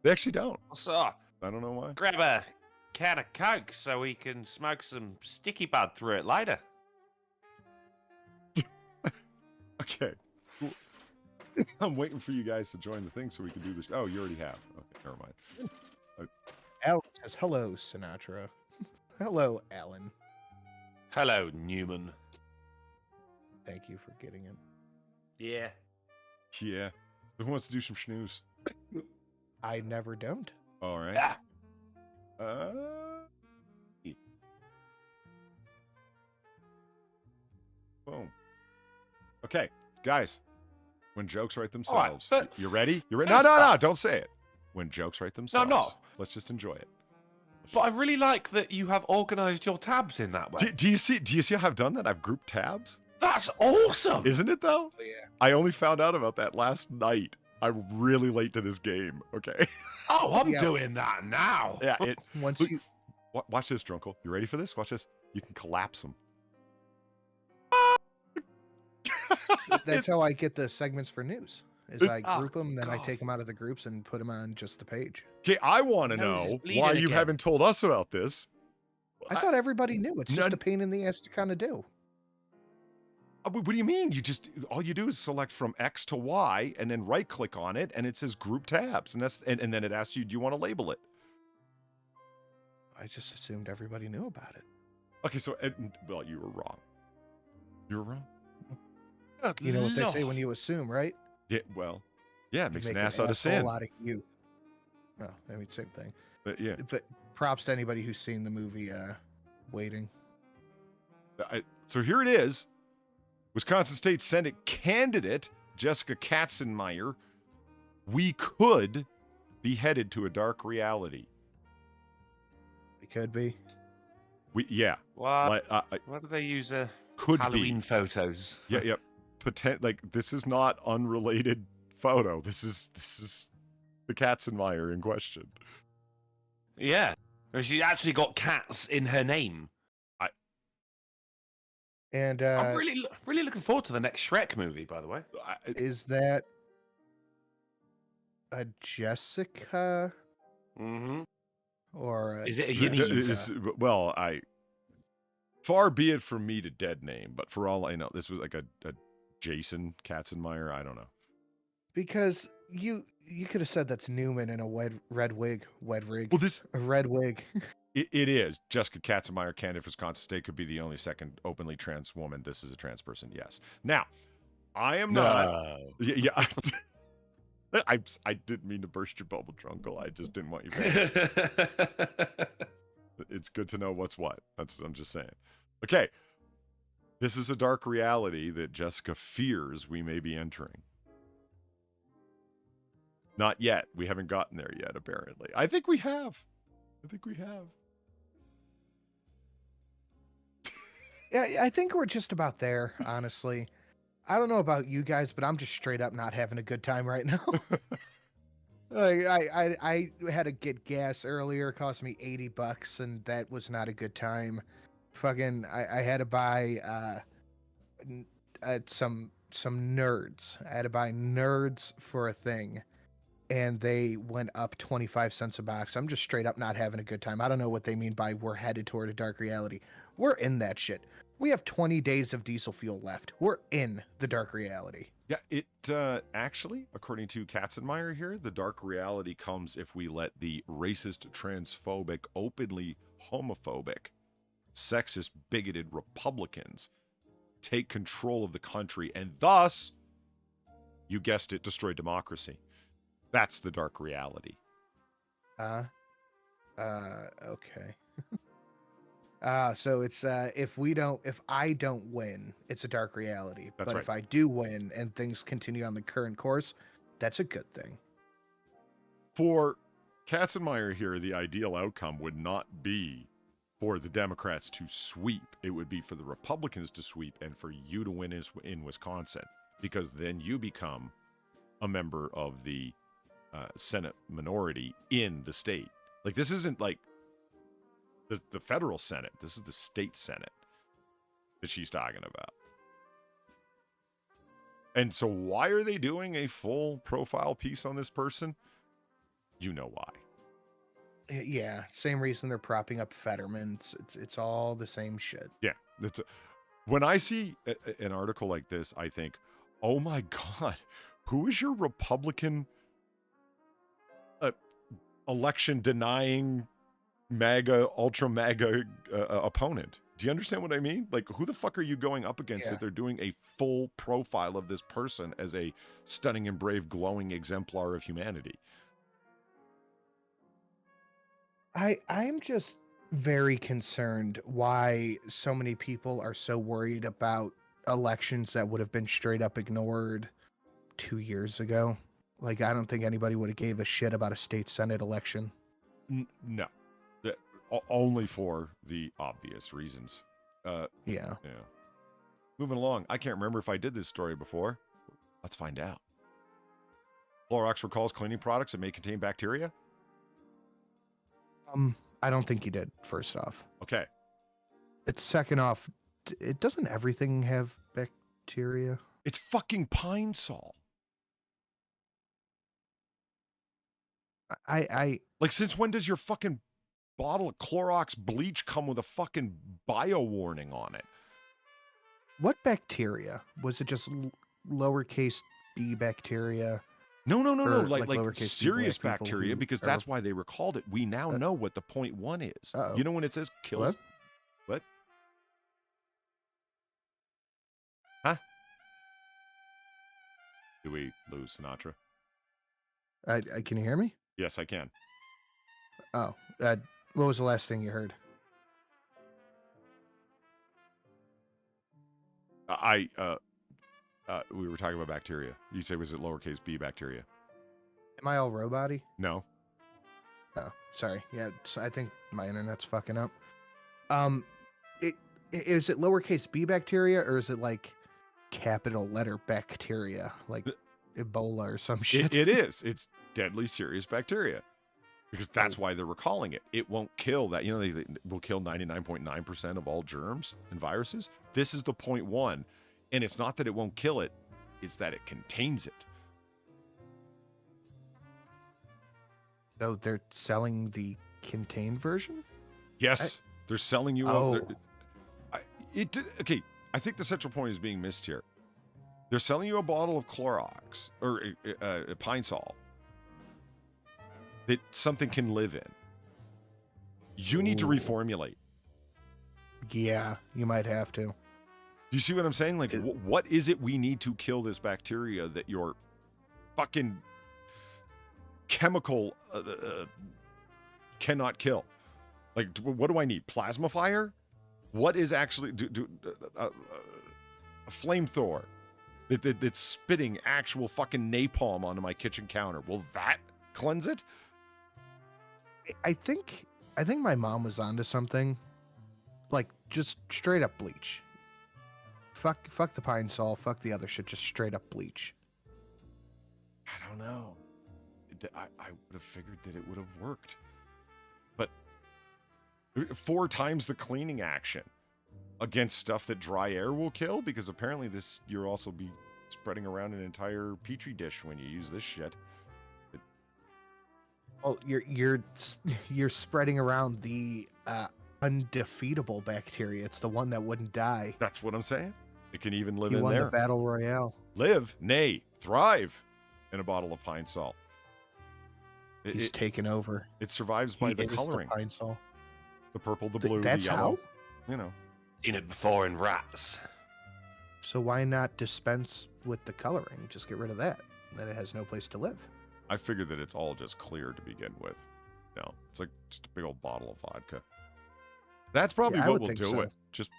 They actually don't. So, I don't know why. grab a can of Coke so we can smoke some sticky bud through it later. Okay. Cool. I'm waiting for you guys to join the thing so we can do this. Oh, you already have. Okay, never mind. Alan says, hello, Sinatra. Hello, Alan. Hello, Newman. Thank you for getting it. Yeah. Yeah. Who wants to do some snooze? I never don't. All right. Ah. Boom. Okay, guys. When jokes write right, themselves, but- you ready? You ready? First No, up- don't say it. When jokes write themselves, no. let's just enjoy it. But I really like that you have organised your tabs in that way. Do you see how I've done that? I've grouped tabs. That's awesome. Isn't it though? Oh, yeah. I only found out about that last night. I'm really late to this game. Okay. Oh, I'm Yeah. doing that now. Yeah. It. Once Look- you Watch this, Drunkle. You ready for this? Watch this. You can collapse them. that's how I get the segments for news. Is I Oh, group them, then I God. take them out of the groups and put them on just the page. Okay, I want to Nose is know bleeding why you again. haven't told us about this. I thought everybody knew. It's just None- a pain in the ass to kind of do. What do you mean? All you do is select from X to Y and then right click on it and it says group tabs and then it asks you, do you want to label it? I just assumed everybody knew about it. Okay, so well, you were wrong. You were wrong. You know what they say when you assume, right? Yeah, well, yeah, it You makes make an ass out of sin. Out of you. Well, I mean, same thing. But yeah, But props to anybody who's seen the movie Waiting. so here it is. Wisconsin State Senate candidate Jessica Katzenmeier. We could be headed to a dark reality. It could be. Yeah, What? like, Why do they use could Halloween be. photos? Yeah. Like this is not unrelated photo. This is the Katzenmeier in question. Yeah. She actually got cats in her name. And I'm really looking forward to the next Shrek movie, by the way. is that a Jessica Mm-hmm. or Is it a Th- Yeneva? well, far be it from me to dead name, but for all I know, this was like a Jason Katzenmeier. I don't know. because you could have said that's Newman in a red wig. Well, A red wig. it is. Jessica Katzenmeier, candidate for Wisconsin State, could be the only second openly trans woman. This is a trans person. Yes. Now, I am not. No. Yeah. I didn't mean to burst your bubble, Drunkle. I just didn't want you to. It's good to know what's what. I'm just saying. Okay. This is a dark reality that Jessica fears we may be entering. Not yet. We haven't gotten there yet, apparently. I think we have. Yeah, I think we're just about there, honestly. I don't know about you guys, but I'm just straight up not having a good time right now. Like, I had to get gas earlier, it cost me $80, and that was not a good time. Fucking, I had to buy some nerds. I had to buy nerds for a thing, and they went up 25 cents a box. I'm just straight up not having a good time. I don't know what they mean by we're headed toward a dark reality. We're in that shit. We have 20 days of diesel fuel left. We're in the dark reality. Yeah, it actually, according to Katzenmeier here, the dark reality comes if we let the racist, transphobic, openly homophobic, sexist, bigoted Republicans take control of the country and thus, you guessed it, destroy democracy. That's the dark reality. Okay. So it's if I don't win, it's a dark reality. That's but right. if I do win and things continue on the current course, that's a good thing. For Katzenmeier here, the ideal outcome would not be for the Democrats to sweep. It would be for the Republicans to sweep and for you to win in Wisconsin, because then you become a member of the Senate minority in the state. Like, this isn't like the federal Senate. This is the state Senate that she's talking about. And so why are they doing a full profile piece on this person? You know why. Yeah, same reason they're propping up Fetterman. It's all the same shit. Yeah. When I see an article like this, I think, oh my God, who is your Republican election denying MAGA, ultra MAGA opponent? Do you understand what I mean? Like, who the fuck are you going up against that they're doing a full profile of this person as a stunning and brave, glowing exemplar of humanity? I'm just very concerned why so many people are so worried about elections that would have been straight up ignored 2 years ago. Like, I don't think anybody would have gave a shit about a state Senate election. No. Only for the obvious reasons. Yeah. Moving along. I can't remember if I did this story before. Let's find out. Clorox recalls cleaning products that may contain bacteria. I don't think you did, first off. Okay. It's second off, it doesn't everything have bacteria? It's fucking Pine Sol. I like, since when does your fucking bottle of Clorox bleach come with a fucking bio warning on it? What bacteria? Was it just lowercase b bacteria? No. Like serious serious bacteria, because that's why they recalled it. We now know what the 0.1 is. Uh-oh. You know when it says kills? What? Huh? Do we lose Sinatra? Can you hear me? Yes, I can. Oh, what was the last thing you heard? We were talking about bacteria. You say, was it lowercase b bacteria? Am I all robot-y? No. Oh, sorry. Yeah, I think my internet's fucking up. Is it lowercase b bacteria, or is it like capital letter bacteria, like Ebola or some shit? It is. It's deadly serious bacteria, because that's why they're recalling it. It won't kill that. You know, they will kill 99.9% of all germs and viruses. This is the 0.1, and it's not that it won't kill it; it's that it contains it. So they're selling the contained version? Yes, they're selling you. Oh. Okay, I think the central point is being missed here. They're selling you a bottle of Clorox or Pine Sol that something can live in. You need to reformulate. Yeah, you might have to. Do you see what I'm saying? Like, what is it we need to kill this bacteria that your fucking chemical cannot kill? Like, what do I need? Plasma fire? What is actually a flamethrower that's spitting actual fucking napalm onto my kitchen counter? Will that cleanse it? I think my mom was onto something. Like, just straight up bleach. Fuck the Pine Sol, fuck the other shit, just straight up bleach. I don't know. I would have figured that it would have worked. But 4 times the cleaning action against stuff that dry air will kill, because apparently you'll also be spreading around an entire petri dish when you use this shit. Well, you're spreading around the undefeatable bacteria. It's the one that wouldn't die. That's what I'm saying. It can even live you in won there. The battle royale. Live, nay, thrive in a bottle of Pine Sol. He's taken over. It survives by the coloring. The Pine Sol. The purple, the blue, that's the yellow. How? You know. Seen it before in rats. So why not dispense with the coloring? Just get rid of that. Then it has no place to live. I figured that it's all just clear to begin with. No, it's like just a big old bottle of vodka. That's probably what will do it. Just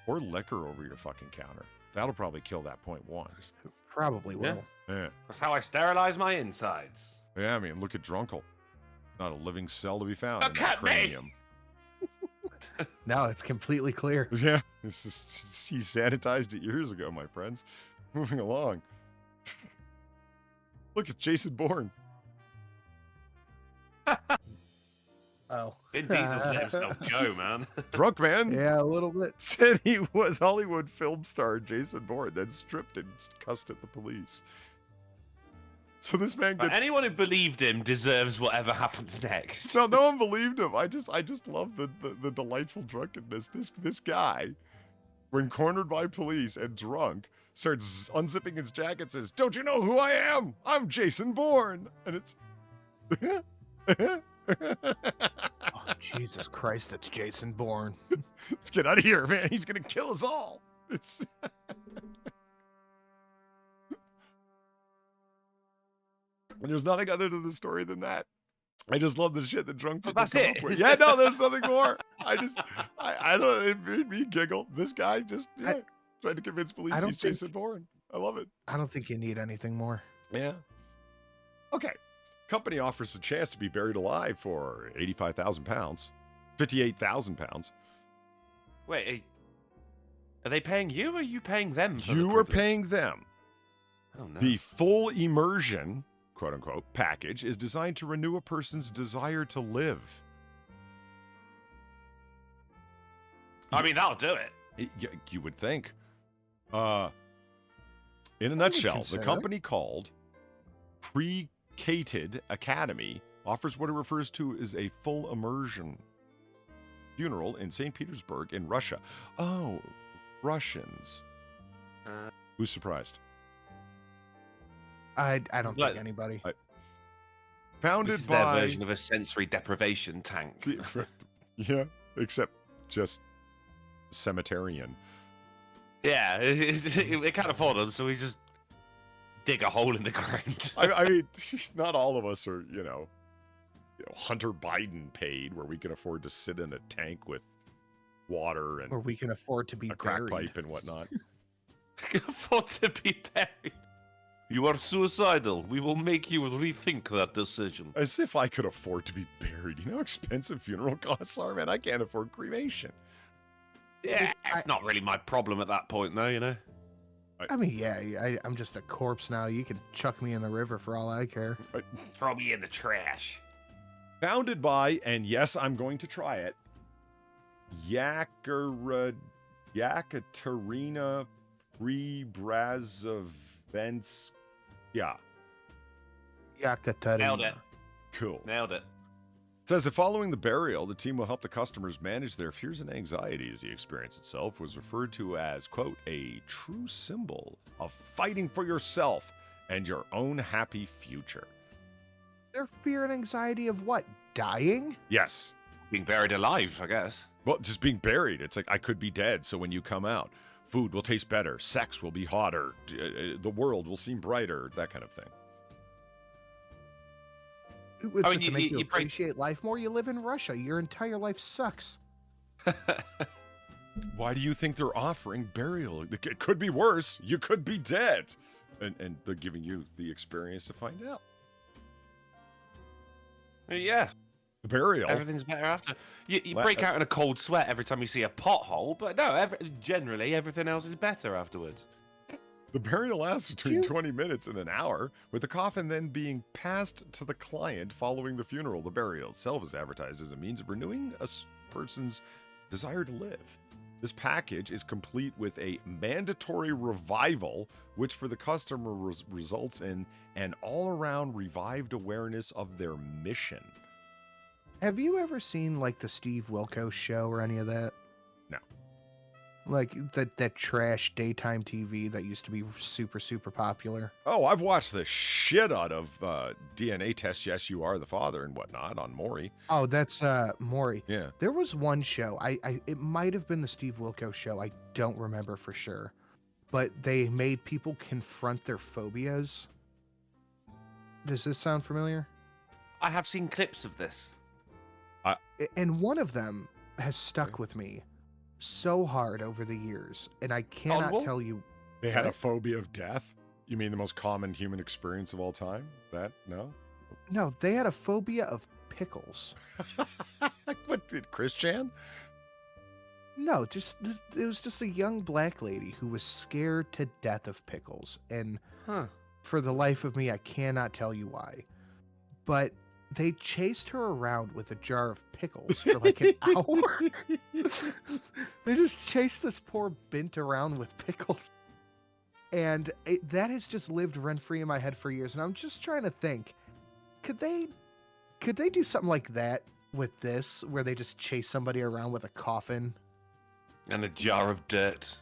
pour liquor over your fucking counter. That'll probably kill that 0.1. Probably will. Yeah. That's how I sterilize my insides. Yeah, I mean, look at Drunkle. Not a living cell to be found in Look that at me! cranium. No, it's completely clear. Yeah, he sanitized it years ago, my friends. Moving along. Look, it's Jason Bourne. Oh. Vin Diesel's let himself go, man. Drunk man. Yeah, a little bit. Said he was Hollywood film star Jason Bourne, then stripped and cussed at the police. So this man But gets... anyone who believed him deserves whatever happens next. No one believed him. I just love the delightful drunkenness. This guy, when cornered by police and drunk, starts unzipping his jacket and says, "Don't you know who I am? I'm Jason Bourne." And it's... Oh, Jesus Christ, that's Jason Bourne. Let's get out of here, man. He's going to kill us all. It's... And there's nothing other to the story than that. I just love the shit that drunk people That's come it. up with. Yeah, no, there's nothing more. I don't, it made me giggle. This guy just tried to convince police he's Jason Bourne. I love it. I don't think you need anything more. Yeah. Okay. Company offers a chance to be buried alive for 85,000 pounds, 58,000 pounds. Wait, are they paying you or are you paying them? For You the are privilege? paying them. Oh, no. The full immersion, quote unquote, package is designed to renew a person's desire to live. I mean, that'll do it. You would think. In a nutshell, the consider company called Pre-Cated Academy offers what it refers to as a full immersion funeral in St. Petersburg in Russia. Oh, Russians. Who's surprised? I don't Like- think anybody. Founded This is their by... version of a sensory deprivation tank. Yeah, except just cemeterian. Yeah, they can't afford them, so we just dig a hole in the ground. I mean, not all of us are, Hunter Biden paid, where we can afford to sit in a tank with water and Or we can afford to be a crack buried. pipe and whatnot. Can afford to be buried. You are suicidal. We will make you rethink that decision. As if I could afford to be buried. You know how expensive funeral costs are, man? I can't afford cremation. Yeah, it's not really my problem at that point, though, you know? I mean, yeah, I'm just a corpse now. You can chuck me in the river for all I care. Throw me in the trash. Founded by, and yes, I'm going to try it, Yekaterina Preobrazhenskaya. Yakatarina. Nailed it. Cool. Nailed it. Says that following the burial, the team will help the customers manage their fears and anxieties. The experience itself was referred to as, quote, a true symbol of fighting for yourself and your own happy future. Their fear and anxiety of what? Dying? Yes. Being buried alive, I guess. Well, just being buried. It's like, I could be dead, so when you come out, food will taste better, sex will be hotter, the world will seem brighter, that kind of thing. It's I mean, to make you you break- appreciate life more. You live in Russia. Your entire life sucks. Why do you think they're offering burial? It could be worse. You could be dead. And they're giving you the experience to find out. Yeah, The burial. everything's better after. You Well, break out in a cold sweat every time you see a pothole, but no, generally everything else is better afterwards. The burial lasts between You- 20 minutes and an hour, with the coffin then being passed to the client following the funeral. The burial itself is advertised as a means of renewing a person's desire to live. This package is complete with a mandatory revival, which for the customer results in an all-around revived awareness of their mission. Have you ever seen like the Steve Wilkos show or any of that? No. Like that trash daytime TV that used to be super, super popular. Oh, I've watched the shit out of DNA Test, Yes, You Are the Father and whatnot on Maury. Oh, that's Maury. Yeah. There was one show. It might have been the Steve Wilkos show. I don't remember for sure. But they made people confront their phobias. Does this sound familiar? I have seen clips of this. And one of them has stuck with me so hard over the years, and I cannot Oddball? tell you. They had a What? phobia of death? You mean the most common human experience of all time? That? No? No, they had a phobia of pickles. What did Christian? No, it was just a young black lady who was scared to death of pickles, and for the life of me, I cannot tell you why. But they chased her around with a jar of pickles for like an hour. They just chased this poor bint around with pickles. And that has just lived rent-free in my head for years. And I'm just trying to think, could they do something like that with this, where they just chase somebody around with a coffin? And a jar of dirt.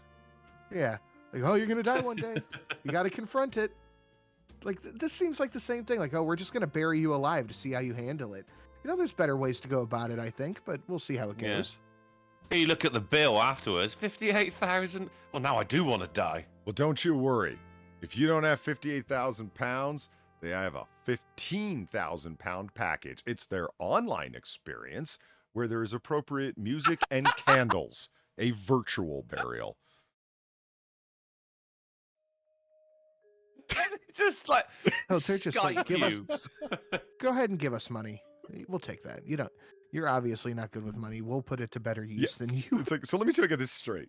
Yeah. Like, oh, you're going to die one day. You got to confront it. Like, this seems like the same thing. Like, oh, we're just going to bury you alive to see how you handle it. You know, there's better ways to go about it, I think, but we'll see how it goes. Yeah. You look at the bill afterwards, 58,000. Well, now I do want to die. Well, don't you worry. If you don't have 58,000 pounds, they have a 15,000 pound package. It's their online experience where there is appropriate music and candles. A virtual burial. Just like, Oh, they're just like, Skype go ahead and give us money. We'll take that. You're obviously not good with money. We'll put it to better use than you. It's like, so let me see if I get this straight.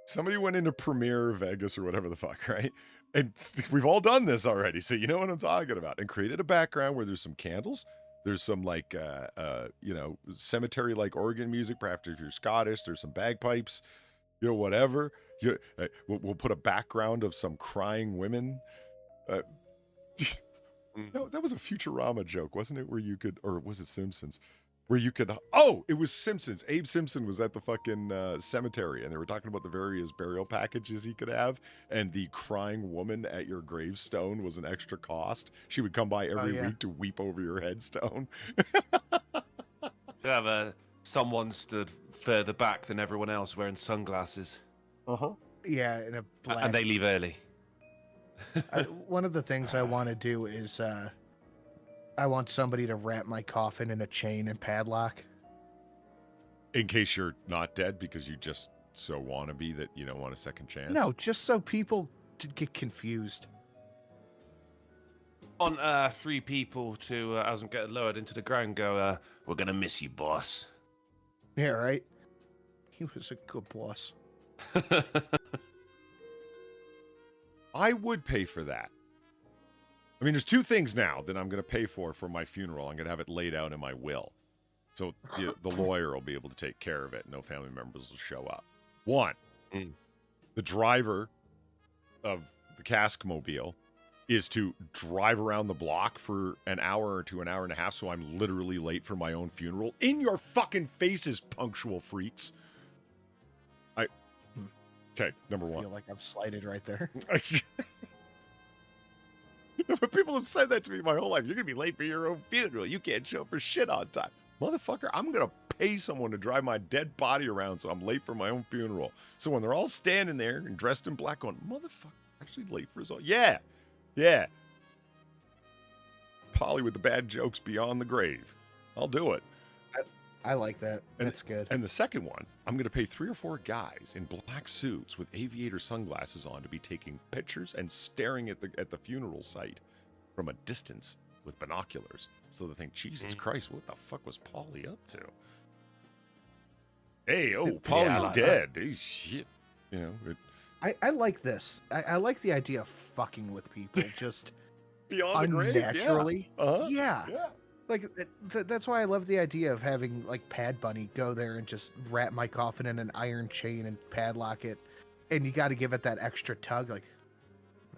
Somebody went into Premiere Vegas or whatever the fuck, right? And we've all done this already, so you know what I'm talking about. And created a background where there's some candles. There's some like, cemetery-like organ music. Perhaps if you're Scottish, there's some bagpipes, whatever. We'll put a background of some crying women. That was a Futurama joke, wasn't it? Where you could, or was it Simpsons? Where you could, it was Simpsons. Abe Simpson was at the fucking cemetery, and they were talking about the various burial packages he could have, and the crying woman at your gravestone was an extra cost. She would come by every week to weep over your headstone. You have someone stood further back than everyone else wearing sunglasses. Yeah, in a black... And they leave early. One of the things I want to do is I want somebody to wrap my coffin in a chain and padlock. In case you're not dead because you just so want to be that you don't want a second chance? No, just so people get confused. On 3 people to, as I'm getting lowered into the ground, go, we're going to miss you, boss. Yeah, right? He was a good boss. I would pay for that. I mean, there's 2 things now that I'm going to pay for my funeral. I'm going to have it laid out in my will. So the lawyer will be able to take care of it. No family members will show up. 1, the driver of the cask mobile is to drive around the block for an hour to an hour and a half, so I'm literally late for my own funeral. In your fucking faces, punctual freaks. Okay, number 1. I feel like I'm slighted right there. But people have said that to me my whole life. You're going to be late for your own funeral. You can't show up for shit on time. Motherfucker, I'm going to pay someone to drive my dead body around so I'm late for my own funeral. So when they're all standing there and dressed in black going, motherfucker, actually late for his own. Yeah. Polly with the bad jokes beyond the grave. I'll do it. I like that. That's good. And the second one, I'm going to pay 3 or 4 guys in black suits with aviator sunglasses on to be taking pictures and staring at the funeral site from a distance with binoculars. So they think, Jesus Christ, what the fuck was Polly up to? Hey, Polly's dead. Hey, shit. I like this. I like the idea of fucking with people just beyond the grave. Unnaturally. Yeah. Like, that's why I love the idea of having, like, Pad Bunny go there and just wrap my coffin in an iron chain and padlock it. And you got to give it that extra tug, like,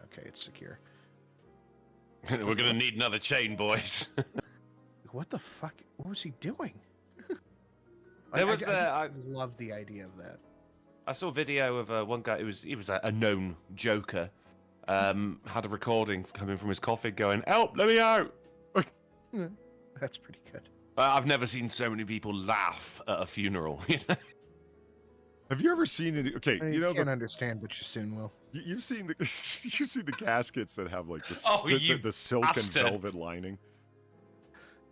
okay, it's secure. We're going to need another chain, boys. What the fuck? What was he doing? There was, I love the idea of that. I saw a video of one guy, he was a known joker, had a recording coming from his coffin going, help, let me out. That's pretty good. I've never seen so many people laugh at a funeral. Have you ever seen it? Okay, you can't understand, but you soon will. You've seen the caskets that have like the silk bastard. and velvet lining.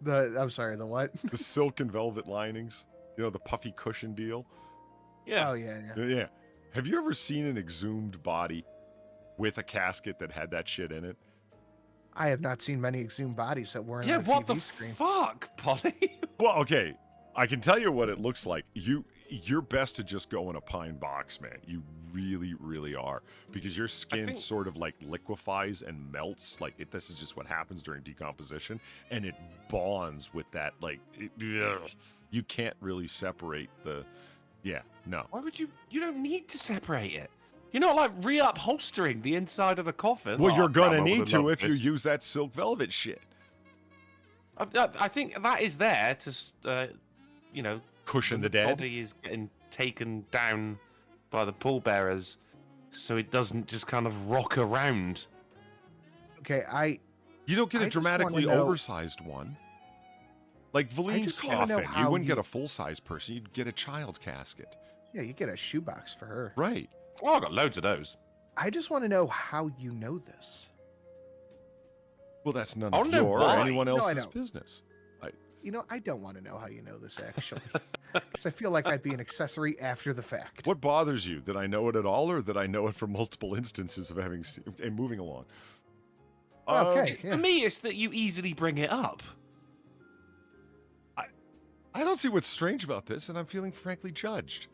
I'm sorry, the what? The silk and velvet linings. The puffy cushion deal. Yeah. Oh yeah. Yeah. Have you ever seen an exhumed body with a casket that had that shit in it? I have not seen many exhumed bodies that weren't Yeah, on a what TV the screen. fuck, Polly? Well, okay. I can tell you what it looks like. You're best to just go in a pine box, man. You really, really are. Because your skin sort of like liquefies and melts. Like this is just what happens during decomposition. And it bonds with that. Like, you can't really separate the... Yeah, no. Why would you... You don't need to separate it. You're not like reupholstering the inside of the coffin. Well, you're going to I need would've to loved if you this. use that silk velvet shit. I think that is there to, Cushion the when dead. body is getting taken down by the pallbearers, so it doesn't just kind of rock around. Okay, You don't get a I just wanna dramatically know- oversized one. Like Valine's just wanna know coffin, you how wouldn't get you- a full-size person. You'd get a child's casket. yeah, you get a shoebox for her. Right. Oh, I've got loads of those. I just want to know how you know this. Well, that's none I of wanna know your or why. anyone No, I else's don't. business. You know, I don't want to know how you know this, actually. Because I feel like I'd be an accessory after the fact. What bothers you? That I know it at all, or that I know it from multiple instances of having seen and moving along? Okay. For me, it's that you easily bring it up. I don't see what's strange about this, and I'm feeling frankly judged.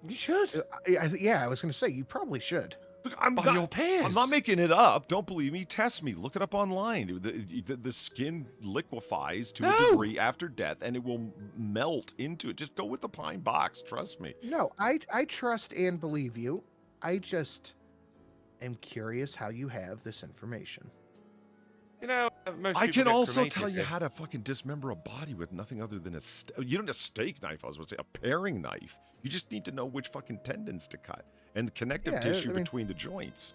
You should. Yeah, I was going to say, you probably should. Look, I'm By not, your peers. I'm not making it up. Don't believe me. Test me. Look it up online. The skin liquefies to a No. degree after death, and it will melt into it. Just go with the pine box. Trust me. No, I trust and believe you. I just am curious how you have this information. Most I people can get also cremated tell you here. how to fucking dismember a body with nothing other than you don't need a steak knife. I was going to say a paring knife. You just need to know which fucking tendons to cut and the connective Yeah, tissue I mean- between the joints.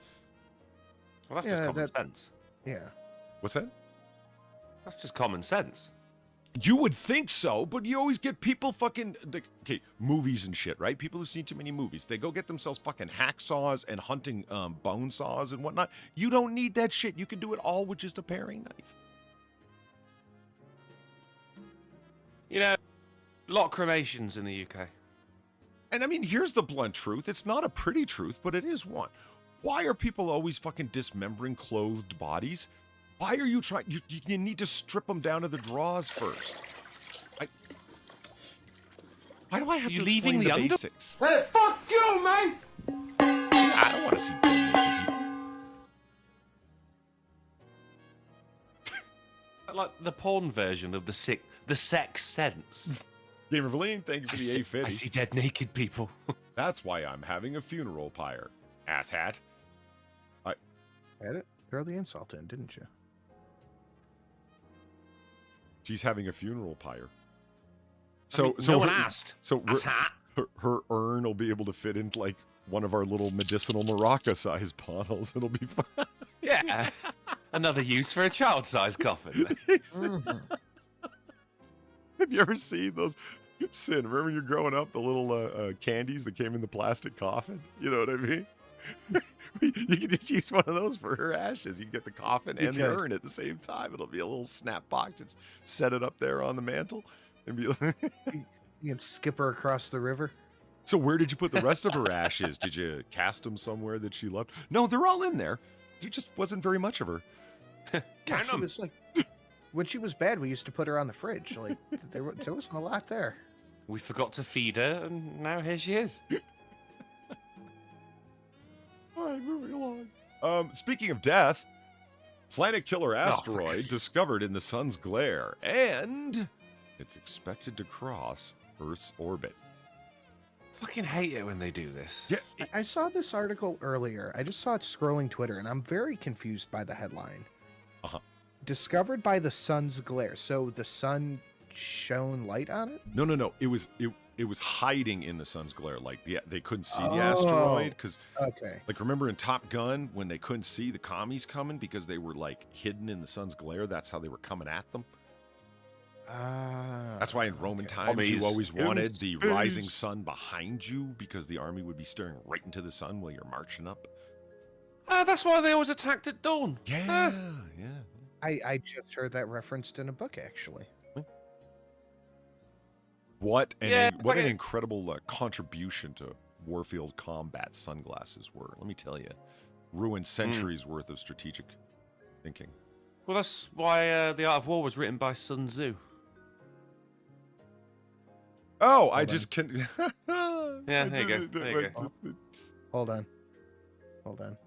Well, that's just Yeah, common that- sense. Yeah. What's that? That's just common sense. You would think so, but you always get people fucking okay, movies and shit, right? People who've seen too many movies, they go get themselves fucking hacksaws and hunting bone saws and whatnot. You don't need that shit. You can do it all with just a paring knife. A lot of cremations in the UK. And I mean, here's the blunt truth. It's not a pretty truth, but it is one. Why are people always fucking dismembering clothed bodies? Why are you trying? You need to strip them down to the draws first. Why do I have You to leaving explain the the under- basics? Hey, fuck you, man! I don't want to see dead naked people. Like the porn version of the sex sense. Gamer Valine, thank you for the I A50. see dead naked people. That's why I'm having a funeral pyre. Asshat. Had it? Throw the insult in, didn't you? She's having a funeral pyre. No one asked. So Asshat. her urn will be able to fit into like one of our little medicinal maraca-sized bottles. It'll be fun. Yeah. Another use for a child-sized coffin. Mhm. Have you ever seen those? Sin, remember you growing up, the little candies that came in the plastic coffin? You know what I mean? You can just use one of those for her ashes. You can get the coffin You and the could. urn at the same time. It'll be a little snap box. Just set it up there on the mantle. And be like... You can skip her across the river. So where did you put the rest of her ashes? Did you cast them somewhere that she loved? No, they're all in there. There just wasn't very much of her. Yeah, Count she 'em. was like, when she was bad, we used to put her on the fridge. Like there wasn't a lot there. We forgot to feed her, and now here she is. All right, moving along. Speaking of death, planet killer asteroid discovered in the sun's glare, and it's expected to cross Earth's orbit. Fucking hate it when they do this. Yeah, I saw this article earlier. I just saw it scrolling Twitter, and I'm very confused by the headline. Uh-huh. Discovered by the sun's glare. So the sun shone light on it? no. It was hiding in the sun's glare. Like they couldn't see the Oh. asteroid because, Okay. like, remember in Top Gun when they couldn't see the commies coming because they were like hidden in the sun's glare. That's how they were coming at them. Ah. That's why in Roman okay. times you Commies always in wanted the space. rising sun behind you because the army would be staring right into the sun while you're marching up. That's why they always attacked at dawn. Yeah. I just heard that referenced in a book, actually. What an Yeah, what an okay. incredible contribution to warfield combat sunglasses were. Let me tell you, ruined centuries worth of strategic thinking. Well, that's why The Art of War was written by Sun Tzu. Oh, I just can. Yeah, there you go. There you go. Hold on. Hold on.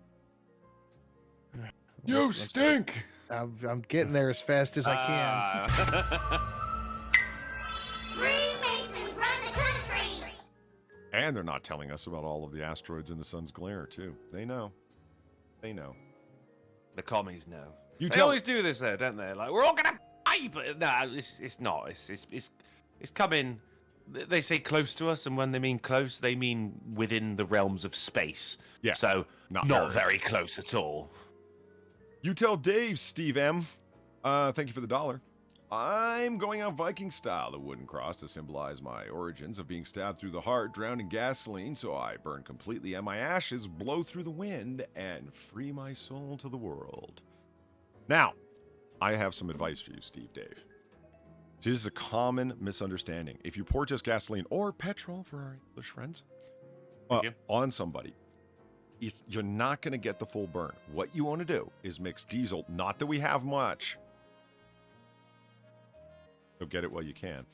You stink! I'm getting there as fast as I can. Freemasons run the country! And they're not telling us about all of the asteroids in the sun's glare, too. They know. They know. The commies know. You They always do this, though, don't they? Like, we're all gonna die, but no, it's not. It's coming. They say close to us, and when they mean close, they mean within the realms of space. Yeah. So Not not very. very close at all. You tell Dave, Steve M. Thank you for the $1. I'm going out Viking style, the wooden cross to symbolize my origins of being stabbed through the heart, drowned in gasoline, so I burn completely, and my ashes blow through the wind and free my soul to the world. Now, I have some advice for you, Steve Dave. See, this is a common misunderstanding. If you pour just gasoline or petrol for our English friends on somebody, you're not going to get the full burn. What you want to do is mix diesel, not that we have much. So get it while you can.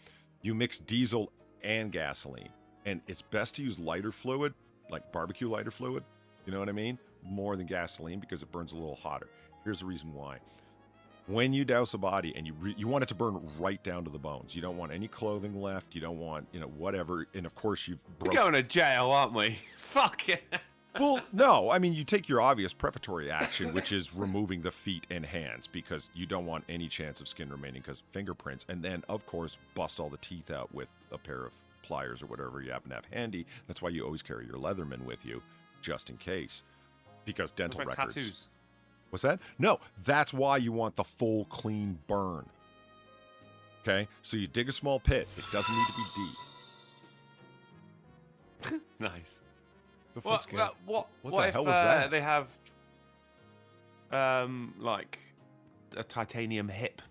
You mix diesel and gasoline, and it's best to use lighter fluid, like barbecue lighter fluid. You know what I mean? More than gasoline because it burns a little hotter. Here's the reason why. When you douse a body and you want it to burn right down to the bones. You don't want any clothing left. You don't want, whatever. And of course you've We're going to jail, aren't we? Fuck it. Well, no. I mean, you take your obvious preparatory action, which is removing the feet and hands, because you don't want any chance of skin remaining because fingerprints. And then, of course, bust all the teeth out with a pair of pliers or whatever you happen to have handy. That's why you always carry your Leatherman with you, just in case. Because dental What about records. tattoos? What's that? No, that's why you want the full, clean burn. Okay? So you dig a small pit. It doesn't need to be deep. Nice. That's good. What the if hell was that? They have, like, a titanium hip?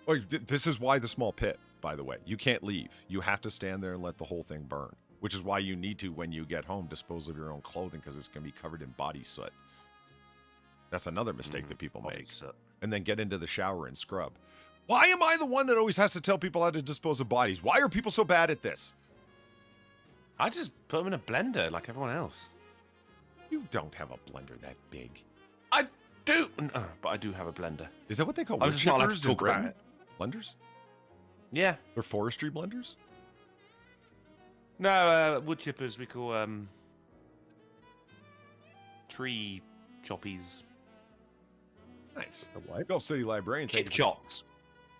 Oh, this is why the small pit, by the way. You can't leave. You have to stand there and let the whole thing burn, which is why you need to, when you get home, dispose of your own clothing because it's going to be covered in body soot. That's another mistake that people make. Soot. And then get into the shower and scrub. Why am I the one that always has to tell people how to dispose of bodies? Why are people so bad at this? I just put them in a blender like everyone else. You don't have a blender that big. I do, but I do have a blender. Is that what they call I'm wood just not allowed to chippers in talk about Britain? it. Blenders? Yeah. They're forestry blenders? No, wood chippers we call tree choppies. Nice. The what? Gulf City Librarian. Chip chops.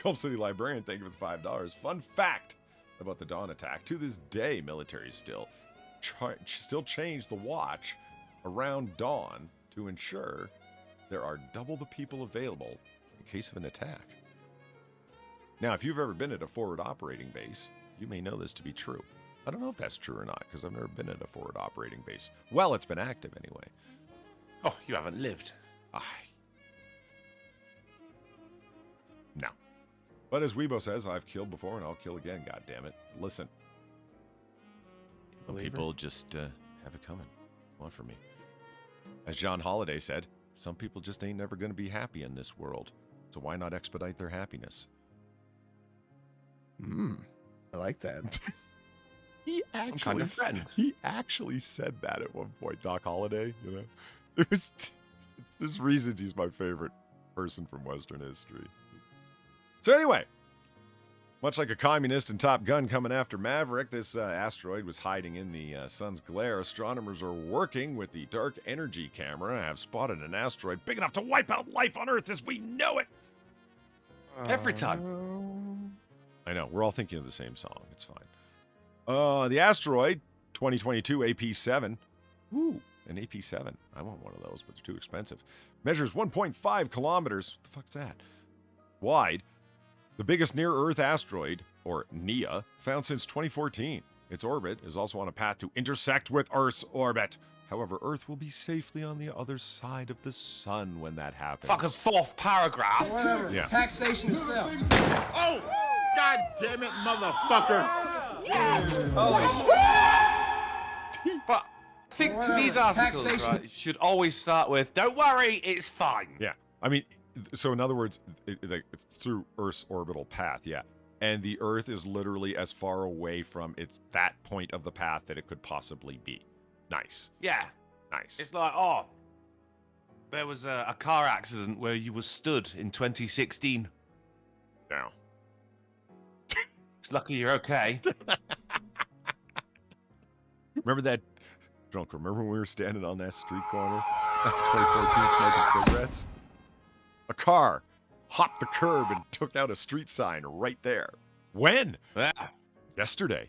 Gulf City Librarian, thank you for the $5. Fun fact about the Dawn attack. To this day, militaries still change the watch around dawn to ensure there are double the people available in case of an attack. Now, if you've ever been at a forward operating base, you may know this to be true. I don't know if that's true or not, because I've never been at a forward operating base. Well, it's been active anyway. Oh, you haven't lived. No. But as Weibo says, I've killed before and I'll kill again, goddammit. Listen. People just have it coming. Want for me. As John Holiday said, some people just ain't never going to be happy in this world. So why not expedite their happiness? I like that. He actually said that at one point, Doc Holliday, There's reasons he's my favorite person from Western history. So anyway, much like a communist in Top Gun coming after Maverick, this asteroid was hiding in the sun's glare. Astronomers are working with the dark energy camera and have spotted an asteroid big enough to wipe out life on Earth as we know it. Every time. I know, we're all thinking of the same song. It's fine. The asteroid, 2022 AP7. Ooh, an AP7. I want one of those, but they're too expensive. Measures 1.5 kilometers. What the fuck's that? Wide. The biggest near-Earth asteroid, or NEA, found since 2014. Its orbit is also on a path to intersect with Earth's orbit. However, Earth will be safely on the other side of the sun when that happens. Fucking fourth paragraph. Whatever. Yeah. Taxation is theft. Oh! God damn it, motherfucker! But I think these articles right, should always start with, don't worry, it's fine. Yeah. I mean, so in other words, it's through Earth's orbital path, yeah. And the Earth is literally as far away from that point of the path that it could possibly be. Nice. Yeah. Nice. It's like, there was a car accident where you were stood in 2016. Now. It's lucky you're okay. Remember that, drunk, remember when we were standing on that street corner? 2014 smoking cigarettes? A car hopped the curb and took out a street sign right there. When? Yeah. Yesterday.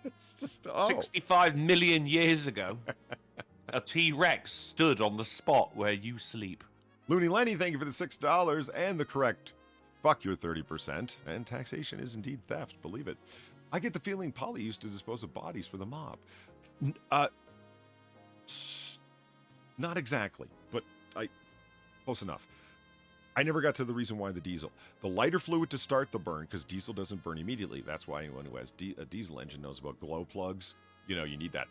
It's just, 65 million years ago, a T-Rex stood on the spot where you sleep. Looney Lenny, thank you for the $6 and the correct fuck your 30%. And taxation is indeed theft, believe it. I get the feeling Polly used to dispose of bodies for the mob. Not exactly, but close enough. I never got to the reason why the diesel. The lighter fluid to start the burn, because diesel doesn't burn immediately. That's why anyone who has a diesel engine knows about glow plugs. You know, you need that.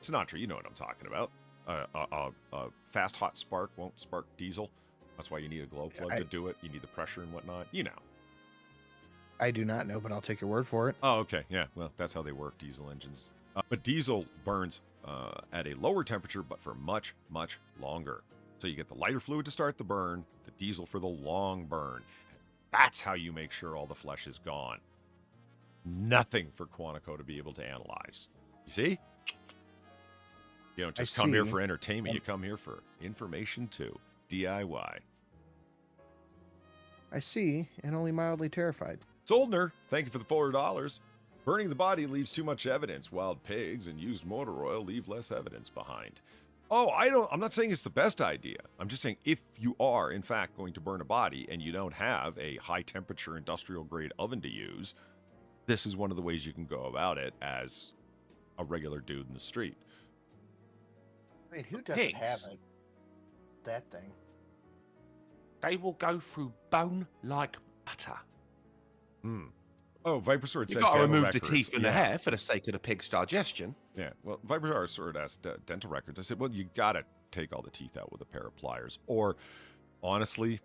Sinatra, you know what I'm talking about. A fast hot spark won't spark diesel. That's why you need a glow plug to do it. You need the pressure and whatnot. You know. I do not know, but I'll take your word for it. Oh, okay. Yeah, well, that's how they work, diesel engines. But diesel burns at a lower temperature, but for much, much longer. So you get the lighter fluid to start the burn, the diesel for the long burn. That's how you make sure all the flesh is gone. Nothing for Quantico to be able to analyze. You see? You don't just come here for entertainment. You come here for information too. DIY. I see, and only mildly terrified. Zoldner, thank you for the $4. Burning the body leaves too much evidence. Wild pigs and used motor oil leave less evidence behind. Oh, I'm not saying it's the best idea. I'm just saying if you are, in fact, going to burn a body and you don't have a high-temperature industrial-grade oven to use, this is one of the ways you can go about it as a regular dude in the street. I mean, who doesn't have that thing? They will go through bone like butter. Oh, Viper Sword said you've got to remove records. The teeth and the hair for the sake of the pig's digestion. Yeah, well, Viper Sword asked dental records. I said, well, you got to take all the teeth out with a pair of pliers. Or, honestly,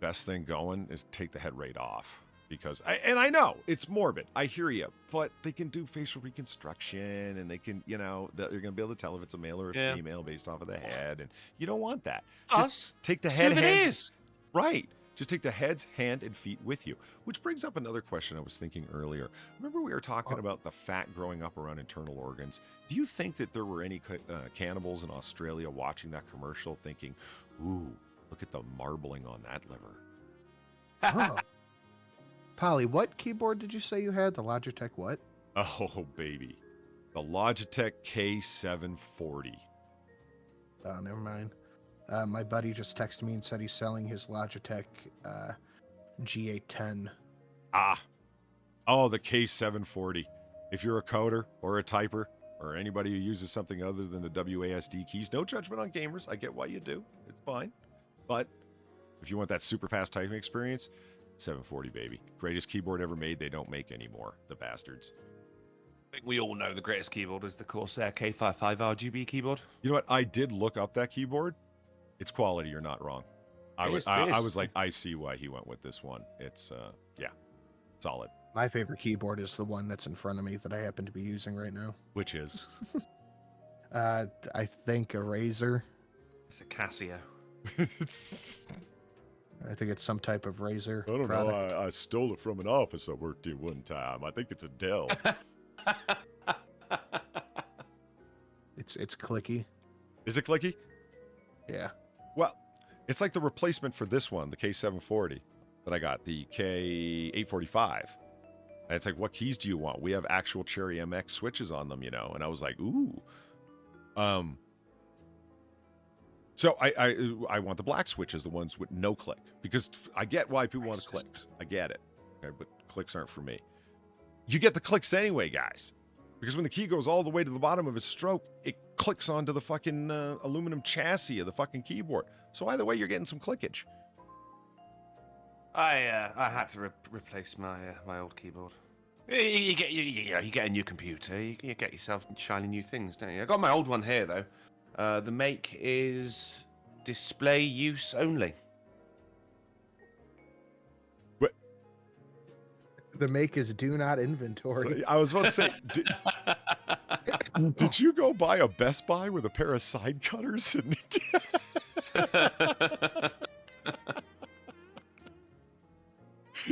best thing going is take the head right off. Because, I know, it's morbid. I hear you. But they can do facial reconstruction, and they can, you're going to be able to tell if it's a male or a female based off of the head. And you don't want that. Just take the head, hands. Right. Just take the heads, hand, and feet with you. Which brings up another question I was thinking earlier. Remember we were talking about the fat growing up around internal organs? Do you think that there were any cannibals in Australia watching that commercial thinking, ooh, look at the marbling on that liver? Oh. Polly, what keyboard did you say you had? The Logitech what? Oh, baby. The Logitech K740. Oh, never mind. My buddy just texted me and said he's selling his Logitech G810. Oh, the K740. If you're a coder or a typer or anybody who uses something other than the WASD keys, no judgment on gamers. I get why you do. It's fine. But if you want that super fast typing experience, 740, baby. Greatest keyboard ever made. They don't make anymore. The bastards. I think we all know the greatest keyboard is the Corsair K55 RGB keyboard. You know what? I did look up that keyboard. It's quality, you're not wrong. I was like, I see why he went with this one. It's solid. My favorite keyboard is the one that's in front of me that I happen to be using right now. Which is? I think a Razer. It's a Casio. I think it's some type of Razer. I don't product. know. I stole it from an office I worked in one time. I think it's a Dell. It's clicky. Is it clicky? Yeah. Well, it's like the replacement for this one, the K740 that I got, the K845. And it's like, what keys do you want? We have actual Cherry MX switches on them, And I was like, ooh. So I want the black switches, the ones with no click, because I get why people want clicks. I get it. Okay, but clicks aren't for me. You get the clicks anyway, guys. Because when the key goes all the way to the bottom of his stroke, it clicks onto the fucking aluminum chassis of the fucking keyboard. So either way, you're getting some clickage. I had to replace my old keyboard. You get a new computer, you get yourself shiny new things, don't you? I got my old one here though. The make is display use only. What? The make is do not inventory. I was about to say, did you go buy a Best Buy with a pair of side cutters? And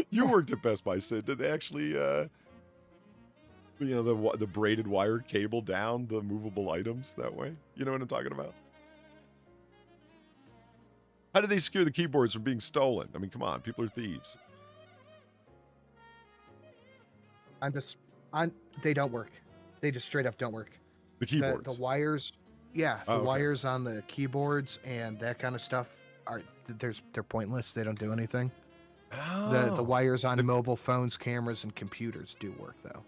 you worked at Best Buy, Sid. Did they actually, the braided wire cable down the movable items that way? You know what I'm talking about? How did they secure the keyboards from being stolen? I mean, come on, people are thieves. They don't work. They just straight up don't work. The keyboards. The wires, wires on the keyboards and that kind of stuff they're pointless. They don't do anything. Oh. The wires on mobile phones, cameras, and computers do work though.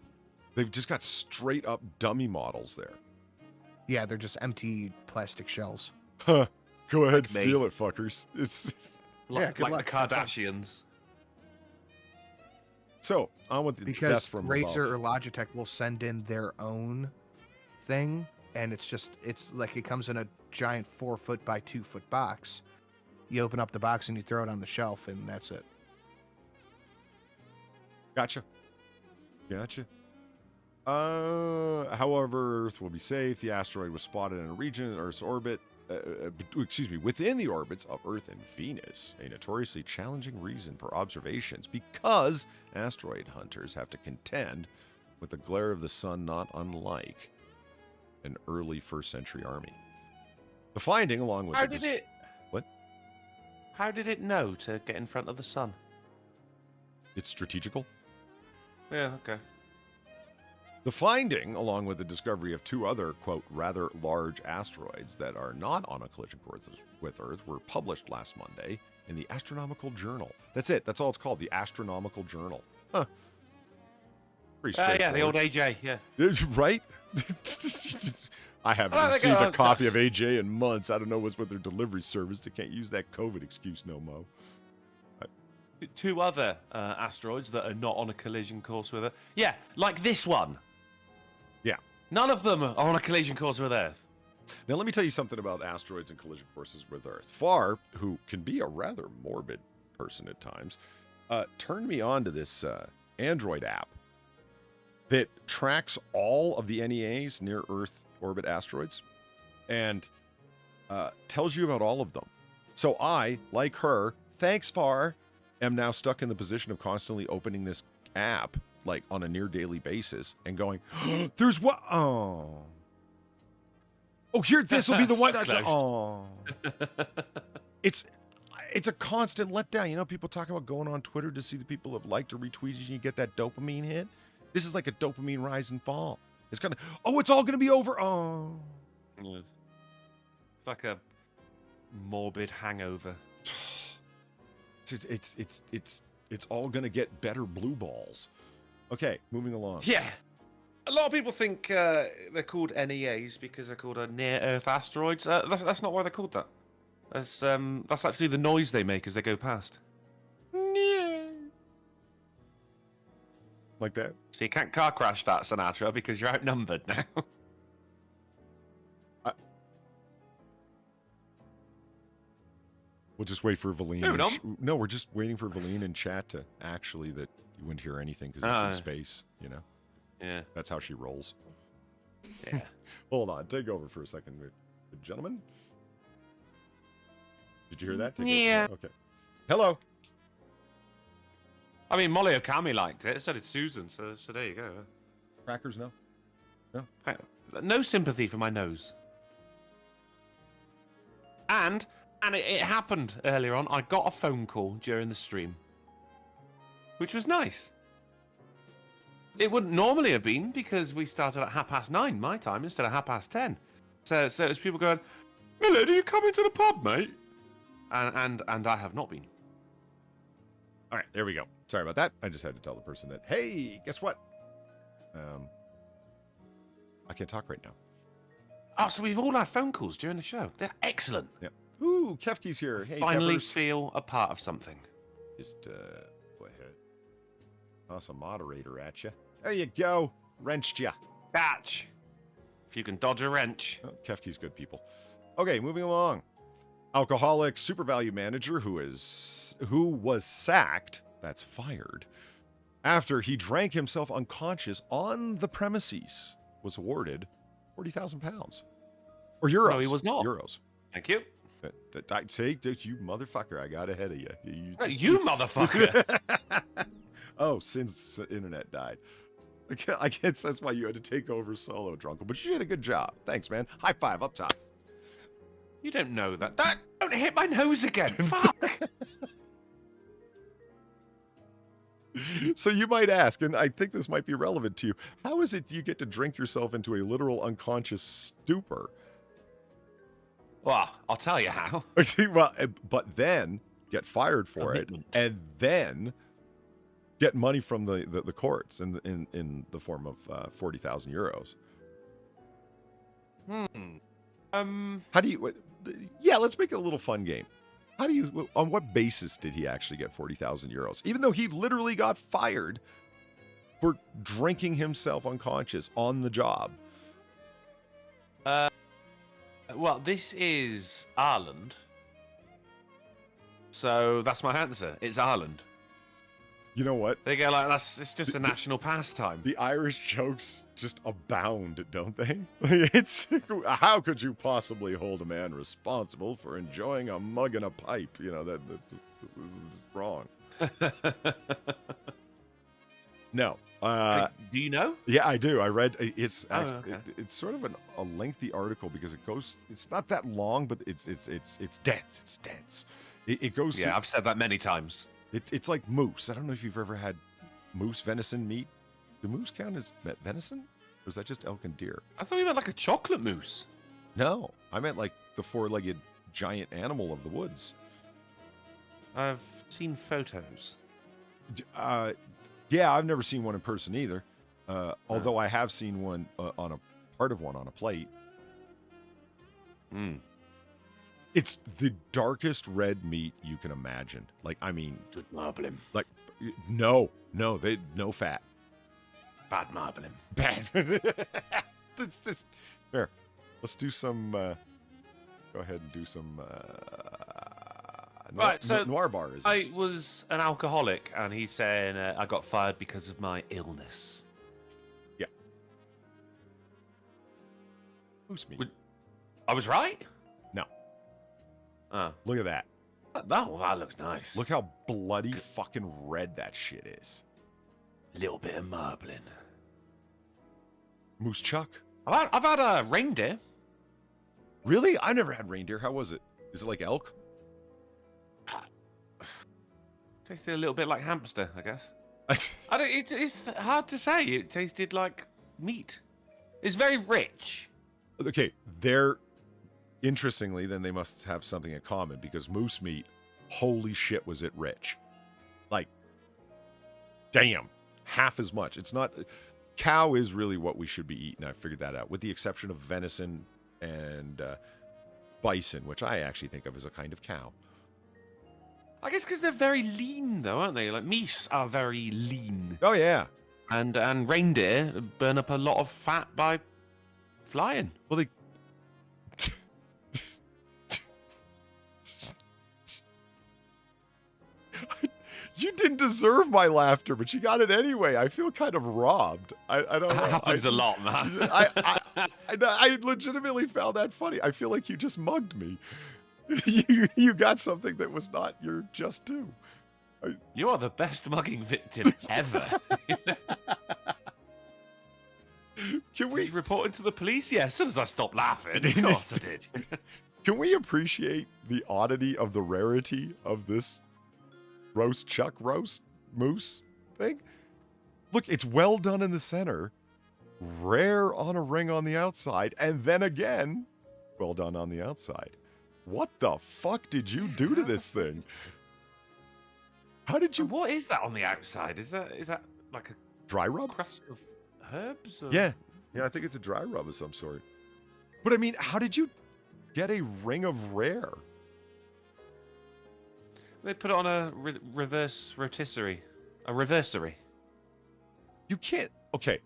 They've just got straight up dummy models there. Yeah, they're just empty plastic shells. Huh. Go ahead, Like steal it, fuckers. It's Like good the luck. Kardashians. so on with the death Because from Razer above. or Logitech will send in their own thing, and it's like it comes in a giant 4-foot by 2-foot box. You open up the box and you throw it on the shelf, and that's it. Gotcha. However, Earth will be safe. The asteroid was spotted in a region in Earth's orbit. Within the orbits of Earth and Venus, a notoriously challenging reason for observations because asteroid hunters have to contend with the glare of the sun, not unlike an early first century army. The finding, along with What? How did it know to get in front of the sun? It's strategical. Yeah, okay. The finding, along with the discovery of 2 other, quote, rather large asteroids that are not on a collision course with Earth, were published last Monday in the Astronomical Journal. That's it. That's all it's called, the Astronomical Journal. Huh. Pretty straightforward. Yeah, the old AJ, yeah. Right? I haven't received a copy of AJ in months. I don't know what's with their delivery service. They can't use that COVID excuse no mo. 2 other asteroids that are not on a collision course with Earth. Yeah, like this one. Yeah. None of them are on a collision course with Earth. Now, let me tell you something about asteroids and collision courses with Earth. Far, who can be a rather morbid person at times, turned me on to this Android app that tracks all of the NEAs near Earth orbit asteroids and tells you about all of them. So I, like her, thanks Far, am now stuck in the position of constantly opening this app like on a near daily basis and going, there's what? Oh, here, this will be the one. Oh, it's a constant letdown. You know, people talking about going on Twitter to see the people have liked or retweeted and you get that dopamine hit. This is like a dopamine rise and fall. It's kind of, it's all going to be over. Oh, it's like a morbid hangover. It's all going to get better blue balls. Okay, moving along. Yeah. A lot of people think they're called NEAs because they're called near-Earth asteroids. That's not why they're called that. That's actually the noise they make as they go past. Like that? So you can't car crash that, Sinatra, because you're outnumbered now. We'll just wait for Valine. No, no, we're just waiting for Valine in chat to actually that you wouldn't hear anything because it's in space, you know? Yeah. That's how she rolls. Yeah. Hold on. Take over for a second, gentlemen. Did you hear that? Yeah. Okay. Hello. I mean, Molly Okami liked it. So did Susan. So there you go. Crackers, no? No? No sympathy for my nose. And it happened earlier on. I got a phone call during the stream, which was nice. It wouldn't normally have been because we started at 9:30 my time instead of 10:30. So it was people going, "Miller, do you come into the pub, mate?" And I have not been. All right, there we go. Sorry about that. I just had to tell the person that, hey, guess what? I can't talk right now. Oh, so we've all had phone calls during the show. They're excellent. Yeah. Ooh, Kefki's here. Hey, Finally Keffers. feel a part of something. Just go ahead. Toss a moderator at you. There you go. Wrenched ya. Catch. If you can dodge a wrench. Oh, Kefki's good people. Okay, moving along. Alcoholic super value manager who was sacked, that's fired, after he drank himself unconscious on the premises, was awarded £40,000. Or euros. No, he was not. Euros. Thank you. I'd say, you motherfucker, I got ahead of you. You motherfucker. Oh, since the internet died. I guess that's why you had to take over solo, Drunkle, but you did a good job. Thanks, man. High five up top. You don't know that. Don't hit my nose again. Fuck. So you might ask, and I think this might be relevant to you, how is it you get to drink yourself into a literal unconscious stupor? Well, I'll tell you how. Well, but then get fired for it, and then get money from the courts in the form of 40,000 euros. How do you? Yeah, let's make it a little fun game. How do you? On what basis did he actually get 40,000 euros? Even though he literally got fired for drinking himself unconscious on the job. Well, this is Ireland, so that's my answer. It's Ireland. You know what? They go like it's just a national pastime. The Irish jokes just abound, don't they? It's how could you possibly hold a man responsible for enjoying a mug and a pipe? You know that is wrong. No. Do you know? Yeah, I do. I read it's actually, okay. it's sort of a lengthy article because it goes. It's not that long, but it's dense. It's dense. It goes. Yeah, I've said that many times. It's like moose. I don't know if you've ever had moose venison meat. Do moose count as venison? Or is that just elk and deer? I thought you meant like a chocolate moose. No, I meant like the four-legged giant animal of the woods. I've seen photos. Yeah, I've never seen one in person either. Although I have seen one on a plate. Hmm. It's the darkest red meat you can imagine. Like, I mean, Good marbling. like, no fat. Bad marbling. Bad. It's just here. Let's do some. Go ahead and do some. Right, so noir bar is. I was an alcoholic, and he's saying I got fired because of my illness. Yeah. Moose meat. I was right. No. Oh, Look at that. that looks nice. Look how bloody fucking red that shit is. Little bit of marbling. Moose chuck. I've had a reindeer. Really? I never had reindeer. How was it? Is it like elk? Tasted a little bit like hamster, I guess. It's hard to say. It tasted like meat. It's very rich. Okay, interestingly, then they must have something in common because moose meat, holy shit, was it rich. Like, damn, half as much. It's not, cow is really what we should be eating. I figured that out, with the exception of venison and bison, which I actually think of as a kind of cow. I guess because they're very lean, though, aren't they? Like meese are very lean, Oh, yeah. and reindeer burn up a lot of fat by flying. Well, they... You didn't deserve my laughter, but you got it anyway. I feel kind of robbed. I don't know. That happens a lot, man. I legitimately found that funny. I feel like you just mugged me. You got something that was not your just due. You are the best mugging victim ever. Can Did we you report it to the police? Yeah, as soon as I stopped laughing. Of course I did. can we appreciate the oddity of the rarity of this roast moose thing? Look, it's well done in the center, rare on a ring on the outside, and then again, well done on the outside. What the fuck did you do to this thing? How did you... What is that on the outside? Is that like a Dry rub? crust of herbs? Or... Yeah, I think it's a dry rub of some sort. But I mean, how did you get a ring of rare? They put it on a reverse rotisserie. A reversery. You can't... Okay,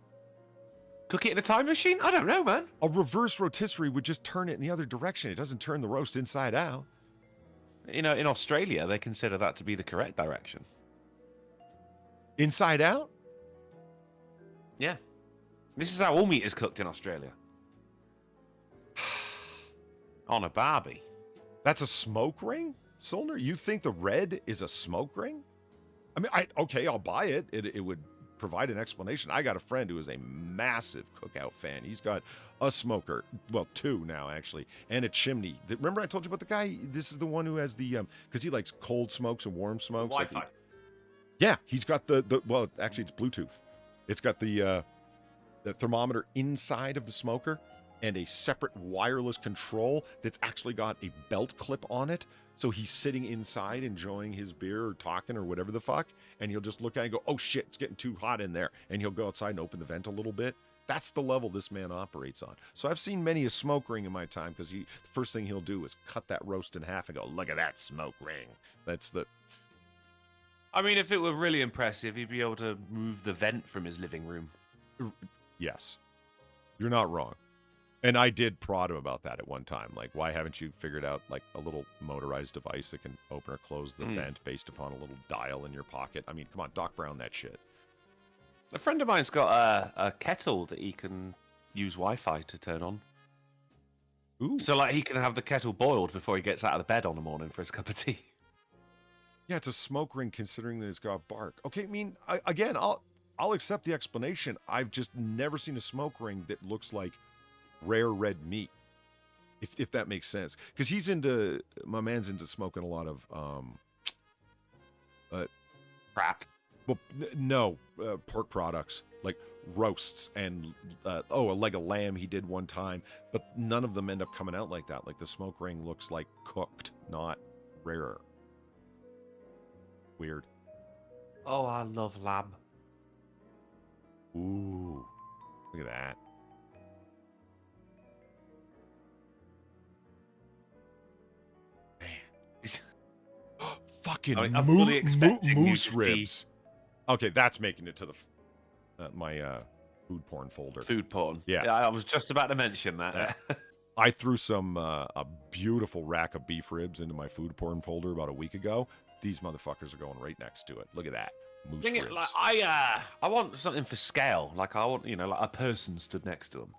Cook it in a time machine? I don't know, man. a reverse rotisserie would just turn it in the other direction. It doesn't turn the roast inside out. You know, in Australia, they consider that to be the correct direction. Inside out? Yeah. This is how all meat is cooked in Australia. On a barbie. That's a smoke ring? Solner, you think the red is a smoke ring? I mean, okay, I'll buy it. It would provide an explanation. I got a friend who is a massive cookout fan. He's got a smoker, well, 2 now actually, and a chimney. Remember I told you about the guy? This is the one who has the because he likes cold smokes and warm smokes. Wi-Fi. Yeah, he's got the well, actually it's Bluetooth. It's got the thermometer inside of the smoker and a separate wireless control that's actually got a belt clip on it. So he's sitting inside enjoying his beer or talking or whatever the fuck, and he'll just look at it and go, oh shit, it's getting too hot in there. And he'll go outside and open the vent a little bit. That's the level this man operates on. So I've seen many a smoke ring in my time because the first thing he'll do is cut that roast in half and go, look at that smoke ring. That's the... I mean, if it were really impressive, he'd be able to move the vent from his living room. Yes. You're not wrong. And I did prod him about that at one time. Like, why haven't you figured out, like, a little motorized device that can open or close the vent based upon a little dial in your pocket? I mean, come on, Doc Brown that shit. A friend of mine's got a kettle that he can use Wi-Fi to turn on. Ooh. So, like, he can have the kettle boiled before he gets out of the bed on the morning for his cup of tea. Yeah, it's a smoke ring considering that it's got bark. Okay, I mean, again, I'll accept the explanation. I've just never seen a smoke ring that looks like rare red meat, if that makes sense. Because my man's into smoking a lot of Crap. Well, no, pork products like roasts and a leg of lamb he did one time, but none of them end up coming out like that. Like the smoke ring looks like cooked, not rare. Weird. Oh, I love lamb. Ooh, look at that. Fucking I'm fully expecting you moose to ribs. see- Okay, that's making it to the my food porn folder. Food porn. Yeah. I was just about to mention that. Yeah. I threw some a beautiful rack of beef ribs into my food porn folder about a week ago. These motherfuckers are going right next to it. Look at that. Moose Thing ribs. it, like, I want something for scale. Like I want, like a person stood next to him.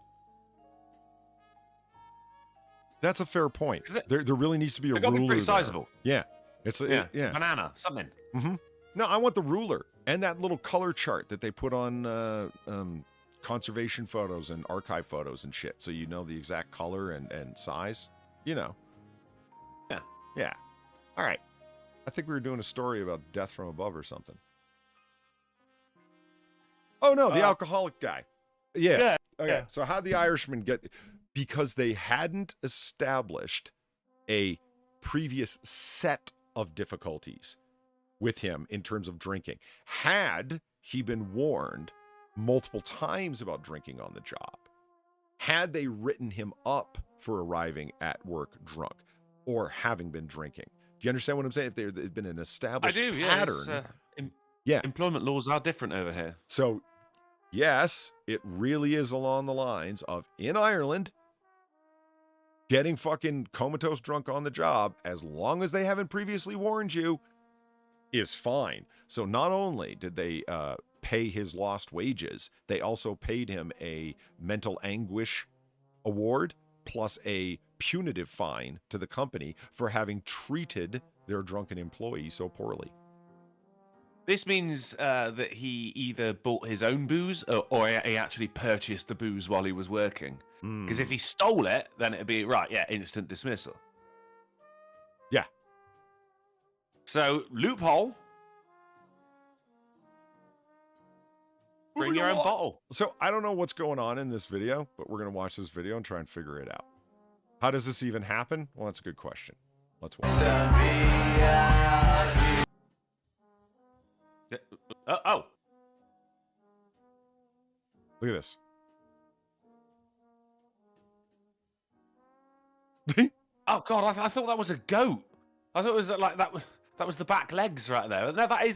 That's a fair point. There really needs to be a They've got to ruler. be pretty there. sizable. Yeah. It's yeah. Banana, something. Mm-hmm. No, I want the ruler and that little color chart that they put on conservation photos and archive photos and shit, so you know the exact color and size. You know. Yeah. Yeah. All right. I think we were doing a story about death from above or something. Oh no, the alcoholic guy. Yeah. Okay. Yeah. So how'd the Irishman get? Because they hadn't established a previous set of difficulties with him in terms of drinking. Had he been warned multiple times about drinking on the job, had they written him up for arriving at work drunk or having been drinking? Do you understand what I'm saying? If there had been an established pattern. Yeah. Employment laws are different over here. So, yes, it really is along the lines of, in Ireland, getting fucking comatose drunk on the job, as long as they haven't previously warned you, is fine. So not only did they pay his lost wages, they also paid him a mental anguish award plus a punitive fine to the company for having treated their drunken employee so poorly. This means that he either bought his own booze or he actually purchased the booze while he was working. Because if he stole it, then it'd be, right, yeah, instant dismissal. Yeah. So, loophole. Bring your own bottle. So I don't know what's going on in this video, but we're going to watch this video and try and figure it out. How does this even happen? Well, that's a good question. Let's watch. Oh. Look at this. Oh God! I thought that was a goat. I thought it was like that was the back legs right there. No, that is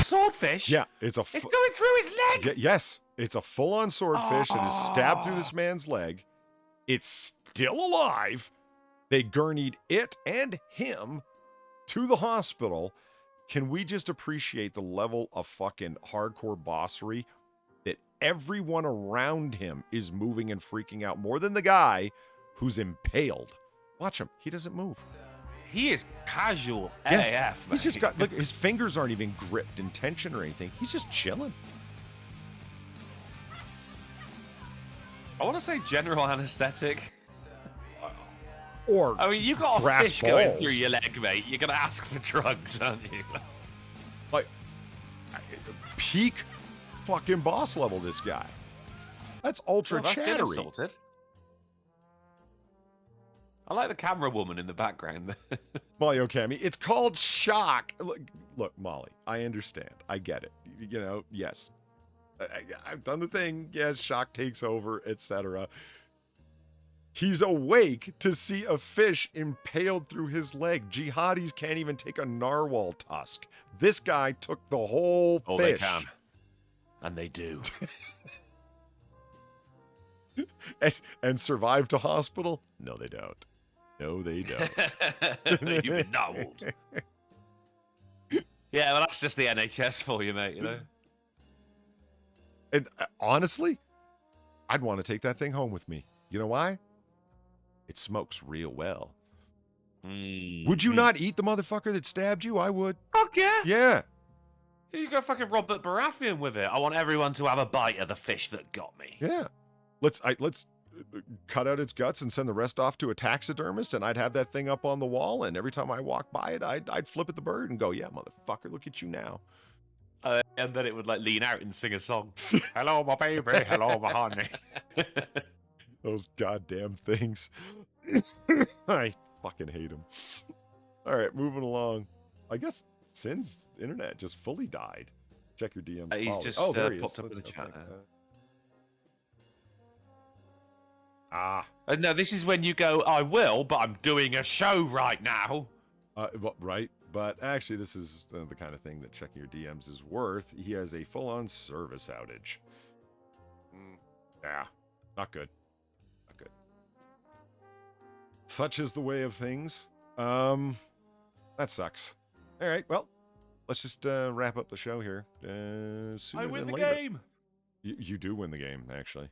swordfish? Yeah, It's going through his leg. yes, it's a full-on swordfish that is stabbed through this man's leg. It's still alive. They gurneyed it and him to the hospital. Can we just appreciate the level of fucking hardcore bossery that everyone around him is moving and freaking out more than the guy who's impaled? Watch him. He doesn't move. He is casual Yeah, AF, he's just got, look, his fingers aren't even gripped in tension or anything. He's just chilling. I want to say general anesthetic. Or I mean, you got a brass fish going balls. through your leg, mate. You're going to ask for drugs, aren't you? Like, peak fucking boss level, this guy. That's ultra That's getting chattery. assaulted. I like the camera woman in the background. Molly Okami, it's called shock. Look, Molly, I understand. I get it. You know, yes. I've done the thing. Yes, shock takes over, etc. He's awake to see a fish impaled through his leg. Jihadis can't even take a narwhal tusk. This guy took the whole Oh, fish. they can. And they do. and survive to hospital? No, they don't. No, they don't. You've been narwhaled. Yeah, well, that's just the NHS for you, mate, you know? And honestly, I'd want to take that thing home with me. You know why? It smokes real well. Would you not eat the motherfucker that stabbed you? I would. Fuck yeah! Yeah. You go fucking Robert Baratheon with it. I want everyone to have a bite of the fish that got me. Yeah. Let's cut out its guts and send the rest off to a taxidermist, and I'd have that thing up on the wall, and every time I walk by it, I'd flip at the bird and go, yeah, motherfucker, look at you now. And then it would like lean out and sing a song. Hello, my baby. Hello, my honey. Those goddamn things. I fucking hate them. All right, moving along. I guess Sin's internet just fully died. Check your DMs. He's just there he is. popped up in the chat. No, this is when you go, I will, but I'm doing a show right now. Right. But actually, this is the kind of thing that checking your DMs is worth. He has a full-on service outage. Yeah, not good. Not good. Such is the way of things. That sucks. All right, well, let's just wrap up the show here. I win the game. You do win the game, actually.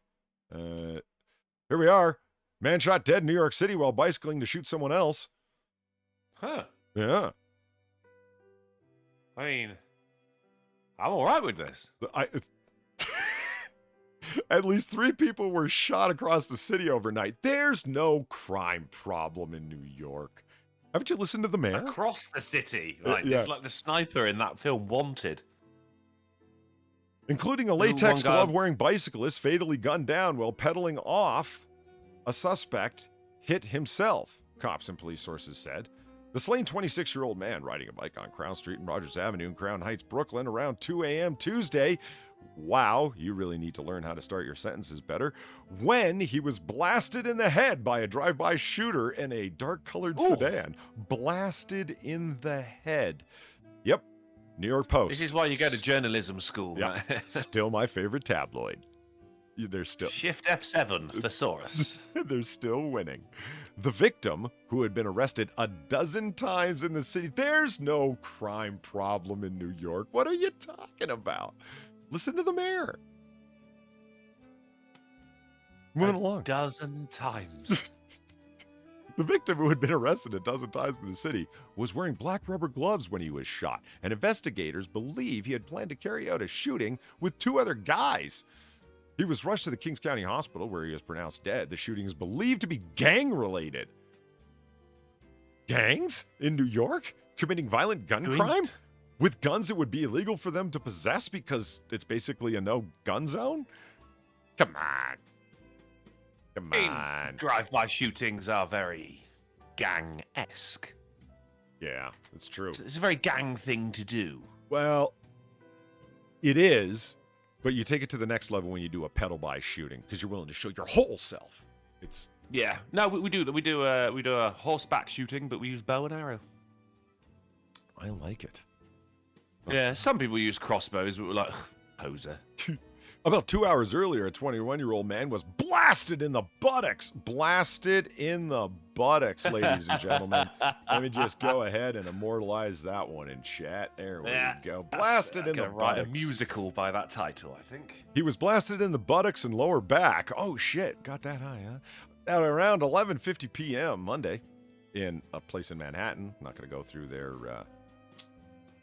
Here we are. Man shot dead in New York City while bicycling to shoot someone else. Huh. Yeah. I mean, I'm all right with this. At least 3 people were shot across the city overnight. There's no crime problem in New York. Haven't you listened to the mayor? Across the city. Like, yeah. It's like the sniper in that film, Wanted. Including a latex glove-wearing bicyclist fatally gunned down while pedaling off. A suspect hit himself, cops and police sources said. The slain 26-year-old man riding a bike on Crown Street and Rogers Avenue in Crown Heights, Brooklyn, around 2 a.m. Tuesday. Wow, you really need to learn how to start your sentences better. When he was blasted in the head by a drive-by shooter in a dark-colored sedan. Blasted in the head. Yep, New York Post. This is why you go to journalism school. Yeah, still my favorite tabloid. They're still Shift F7, thesaurus. They're still winning. The victim, who had been arrested a dozen times in the city. There's no crime problem in New York. What are you talking about? Listen to the mayor. Moving along. Dozen times. The victim, who had been arrested a dozen times in the city, was wearing black rubber gloves when he was shot, and investigators believe he had planned to carry out a shooting with 2 other guys. He was rushed to the Kings County Hospital, where he was pronounced dead. The shooting is believed to be gang-related. Gangs in New York committing violent gun crime? With guns it would be illegal for them to possess because it's basically a no-gun zone? Come on. Come on. Drive-by shootings are very gang-esque. Yeah, that's true. It's a very gang thing to do. Well, it is, but you take it to the next level when you do a pedal-by shooting because you're willing to show your whole self. It's no, we do that. We do a horseback shooting, but we use bow and arrow. I like it. Yeah, some people use crossbows, but we're like, poser. About 2 hours earlier, a 21-year-old man was blasted in the buttocks. Blasted in the buttocks, ladies and gentlemen. Let me just go ahead and immortalize that one in chat. There we go. Blasted in the Write buttocks. a musical by that title, I think. He was blasted in the buttocks and lower back. Oh, shit. Got that high, huh? At around 11:50 p.m. Monday in a place in Manhattan. I'm not going to go through their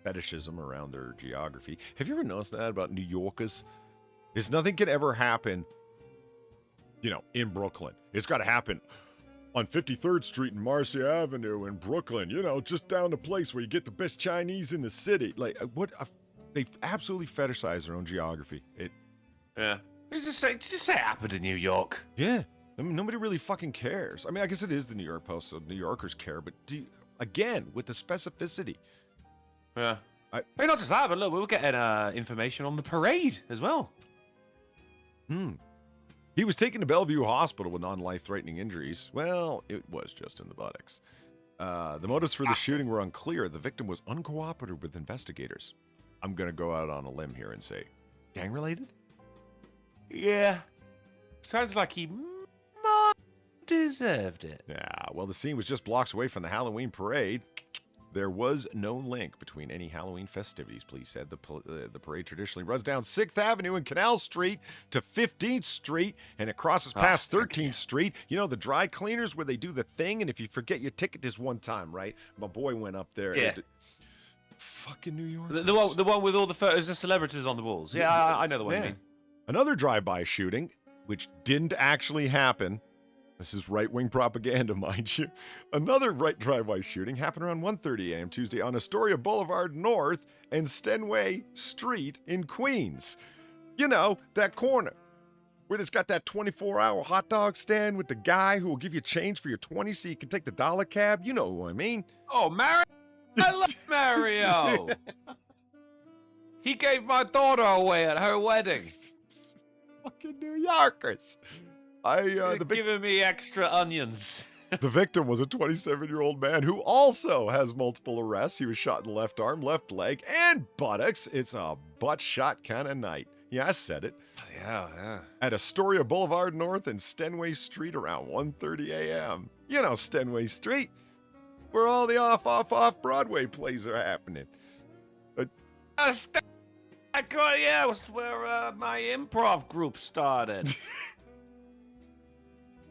fetishism around their geography. Have you ever noticed that about New Yorkers? Is nothing can ever happen, in Brooklyn. It's got to happen on 53rd Street and Marcy Avenue in Brooklyn, just down the place where you get the best Chinese in the city. Like, they absolutely fetishize their own geography. Yeah. Just say it happened in New York. Yeah. I mean, nobody really fucking cares. I mean, I guess it is the New York Post, so New Yorkers care, but again, with the specificity. Yeah. Hey, not just that, but look, we were getting information on the parade as well. He was taken to Bellevue Hospital with non-life-threatening injuries. Well, it was just in the buttocks. The motives for the shooting were unclear. The victim was uncooperative with investigators. I'm going to go out on a limb here and say, gang-related? Yeah. Sounds like he might deserved it. Yeah, well, the scene was just blocks away from the Halloween parade. There was no link between any Halloween festivities, police said. The parade traditionally runs down 6th Avenue and Canal Street to 15th Street, and it crosses past 13th Street. The dry cleaners where they do the thing, and if you forget your ticket this one time, right? My boy went up there. Yeah. Fucking New York. The one with all the photos of celebrities on the walls. Yeah, I know the one you mean. Another drive-by shooting, which didn't actually happen. This is right-wing propaganda, mind you. Another drive-by shooting happened around 1:30 a.m. Tuesday on Astoria Boulevard North and Stenway Street in Queens. That corner where it's got that 24-hour hot dog stand with the guy who will give you change for your 20 so you can take the dollar cab. You know who I mean. Oh, Mario! I love Mario! He gave my daughter away at her wedding. Fucking New Yorkers. Giving me extra onions. The victim was a 27-year-old man who also has multiple arrests. He was shot in the left arm, left leg, and buttocks. It's a butt shot kind of night. Yeah, I said it. Yeah. At Astoria Boulevard North and Stenway Street around 1:30 a.m. Stenway Street, where all the off Broadway plays are happening. Yeah, was where my improv group started.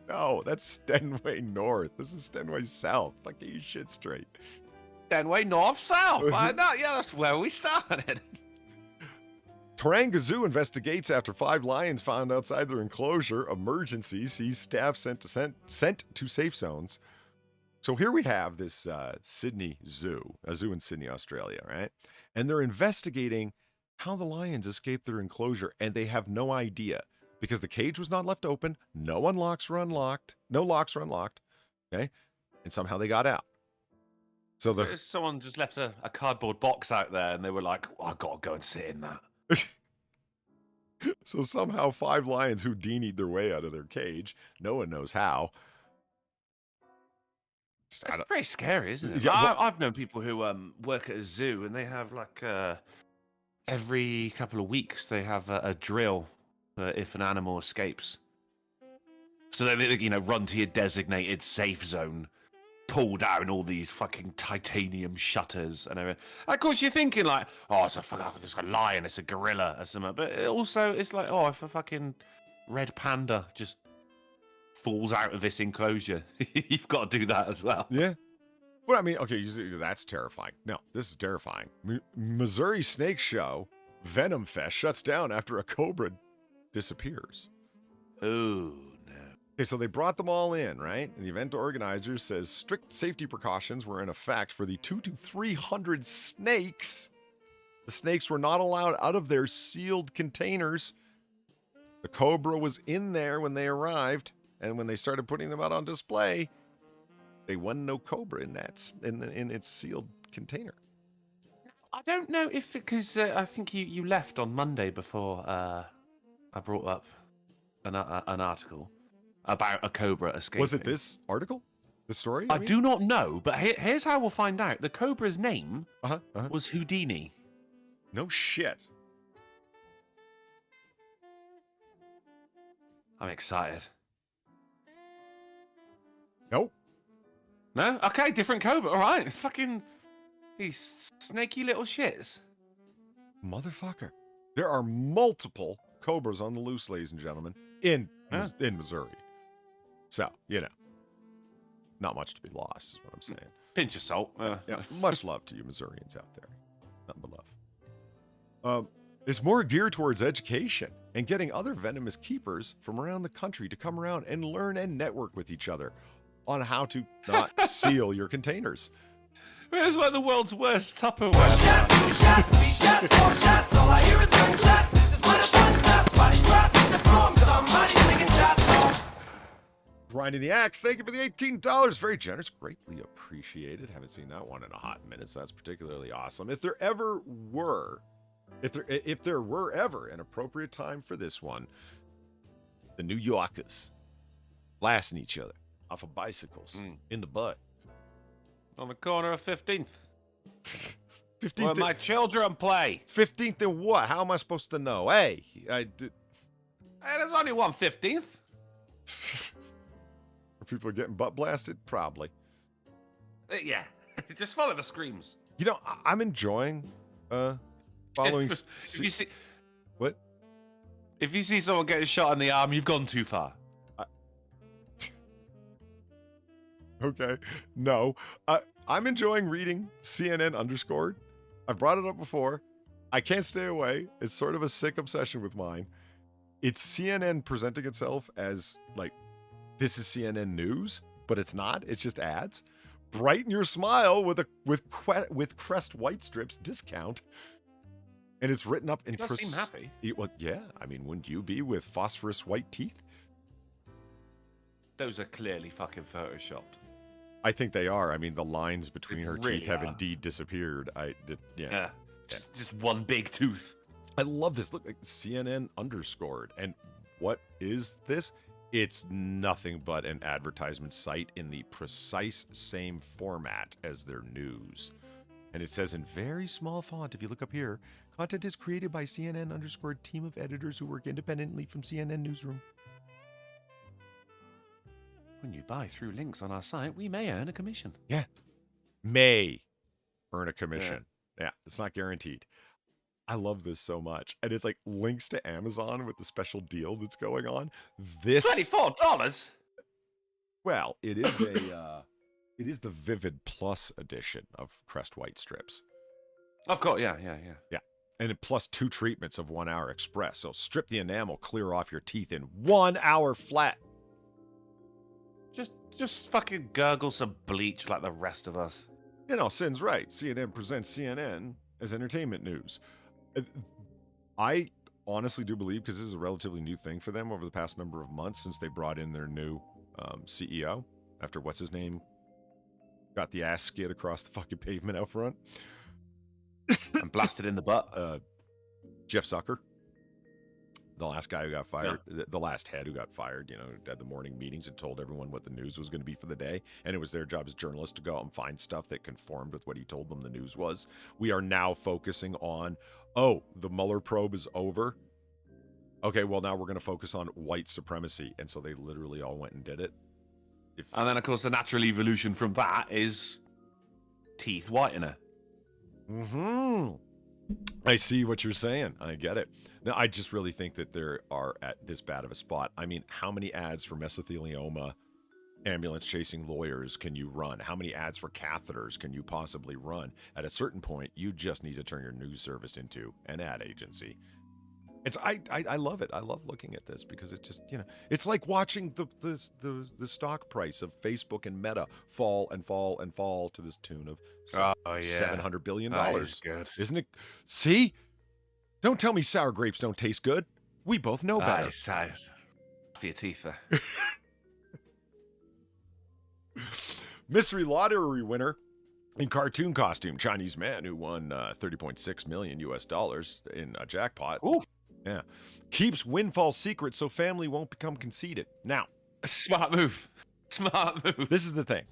No, that's Stenway North. This is Stenway South. Fuck, get your shit straight. Stenway North South. I know. Yeah, that's where we started. Taranga Zoo investigates after 5 lions found outside their enclosure. Emergency sees staff sent to safe zones. So here we have this Sydney Zoo, a zoo in Sydney, Australia, right? And they're investigating how the lions escaped their enclosure, and they have no idea because the cage was not left open. No locks were unlocked. Okay, and somehow they got out. So someone just left a cardboard box out there, and they were like, "I gotta go and sit in that." So somehow 5 lions Houdini'd their way out of their cage. No one knows how. It's pretty scary, isn't it? Yeah, I've known people who work at a zoo, and they have like every couple of weeks they have a drill for if an animal escapes. So they run to your designated safe zone, pull down all these fucking titanium shutters and everything. And of course, you're thinking like, oh, it's a lion, it's a gorilla or something. But it's like, oh, if a fucking red panda just falls out of this enclosure, you've got to do that as well. Yeah. Well, I mean, okay, that's terrifying. No, this is terrifying. Missouri Snake Show, Venom Fest, shuts down after a cobra disappears. Oh, no. Okay, so they brought them all in, right? And the event organizer says strict safety precautions were in effect for the 200 to 300 snakes. The snakes were not allowed out of their sealed containers. The cobra was in there when they arrived, and when they started putting them out on display, they wasn't no cobra in its sealed container. I don't know if because I think you left on Monday before I brought up an article about a cobra escaping. Was it this article? The story? I do not know, but here's how we'll find out. The cobra's name was Houdini. No shit. I'm excited. Nope. No? Okay, different cobra. All right. Fucking these snaky little shits. Motherfucker. There are multiple cobras on the loose, ladies and gentlemen, in Huh? in Missouri. So, not much to be lost is what I'm saying. Pinch of salt. Yeah, much love to you Missourians out there. Nothing but love. It's more geared towards education and getting other venomous keepers from around the country to come around and learn and network with each other on how to not seal your containers. It's like the world's worst Tupperware. Grinding the Axe, thank you for the $18. Very generous, greatly appreciated. Haven't seen that one in a hot minute, so that's particularly awesome. If there were ever an appropriate time for this one, the New Yorkers blasting each other off of bicycles in the butt. On the corner of 15th. 15th. Where my children play. 15th and what? How am I supposed to know? Hey, I did. Hey, there's only one 15th. Are people getting butt blasted? Probably. Yeah. Just follow the screams. I'm enjoying following. If you see, What? if you see someone getting shot in the arm, you've gone too far. Okay. No. I'm enjoying reading CNN underscored. I've brought it up before. I can't stay away. It's sort of a sick obsession with mine. It's CNN presenting itself as like, this is CNN news, but it's not. It's just ads. Brighten your smile with Crest White Strips discount. And it's written up in You seem happy. Well, yeah. I mean, wouldn't you be with phosphorus white teeth? Those are clearly fucking photoshopped. I think they are. I mean, the lines between They her really teeth have are. indeed disappeared. Yeah. Just one big tooth. I love this. Look, like CNN underscored. And what is this? It's nothing but an advertisement site in the precise same format as their news. And it says in very small font, if you look up here, content is created by CNN underscored team of editors who work independently from CNN newsroom. When you buy through links on our site, we may earn a commission. Yeah. May earn a commission. Yeah, it's not guaranteed. I love this so much. And it's like links to Amazon with the special deal that's going on. This $24? Well, it is the Vivid Plus edition of Crest White Strips. Of course, yeah. Yeah. And it plus 2 treatments of 1 hour express. So strip the enamel clear off your teeth in 1 hour flat. Just fucking gurgle some bleach like the rest of us. Sin's right. CNN presents CNN as entertainment news. I honestly do believe, because this is a relatively new thing for them over the past number of months since they brought in their new CEO after what's his name got the ass skid across the fucking pavement out front. And blasted in the butt. Jeff Zucker, the last guy who got fired, the last head who got fired, had the morning meetings and told everyone what the news was going to be for the day. And it was their job as journalists to go out and find stuff that conformed with what he told them the news was. We are now focusing on, the Mueller probe is over. Okay, well, now we're going to focus on white supremacy. And so they literally all went and did it. And then, of course, the natural evolution from that is teeth whitener. Mm-hmm. I see what you're saying. I get it. Now, I just really think that they are at this bad of a spot. I mean, how many ads for mesothelioma ambulance chasing lawyers can you run? How many ads for catheters can you possibly run? At a certain point, you just need to turn your news service into an ad agency. I love it. I love looking at this because it just, it's like watching the stock price of Facebook and Meta fall and fall and fall to this tune of $700 billion. Good. Isn't it? See? Don't tell me sour grapes don't taste good. We both know better. Nice. For your teeth there. Mystery lottery winner in cartoon costume, Chinese man who won $30.6 million in a jackpot. Ooh. Yeah. Keeps windfall secret so family won't become conceited. Now. Smart move. This is the thing.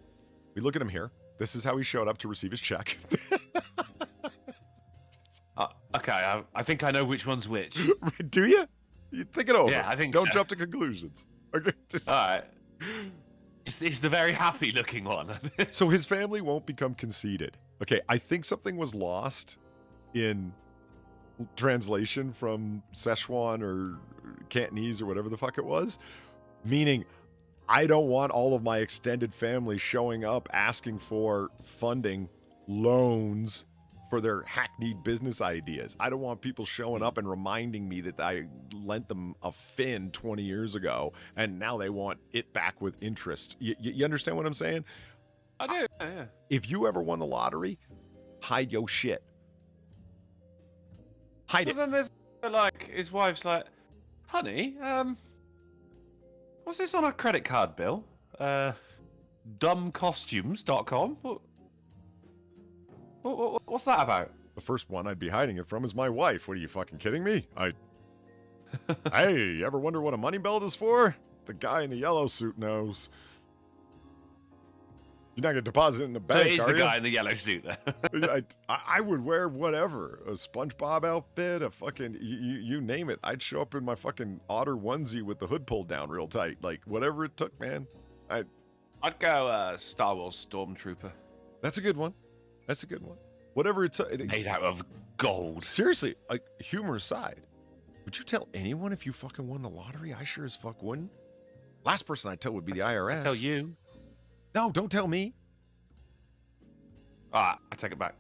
We look at him here. This is how he showed up to receive his check. Okay, Okay, I think I know which one's which. Do you? You think it over. Yeah, I think Don't so. jump to conclusions. Okay. All right. It's the very happy-looking one. So his family won't become conceited. Okay, I think something was lost in translation from Szechuan or Cantonese or whatever the fuck it was. Meaning, I don't want all of my extended family showing up asking for funding, loans for their hackneyed business ideas. I don't want people showing up and reminding me that I lent them a fin 20 years ago and now they want it back with interest. You understand what I'm saying? I do, yeah. If you ever won the lottery, hide your shit. Hide it. Well, then there's like his wife's like, honey, what's this on our credit card bill? Dumbcostumes.com? What's that about? The first one I'd be hiding it from is my wife. What are you fucking kidding me? Hey, you ever wonder what a money belt is for? The guy in the yellow suit knows. You're not gonna deposit it in the bank, So it is the are you? guy in the yellow suit there. I would wear whatever. A SpongeBob outfit, a fucking, you name it. I'd show up in my fucking Otter onesie with the hood pulled down real tight. Like, whatever it took, man. I'd go Star Wars Stormtrooper. That's a good one. That's a good one. Whatever it took. Made out of gold. Seriously, like, humor aside, would you tell anyone if you fucking won the lottery? I sure as fuck wouldn't. Last person I'd tell would be the IRS. I'd tell you. No, don't tell me. Alright, I take it back.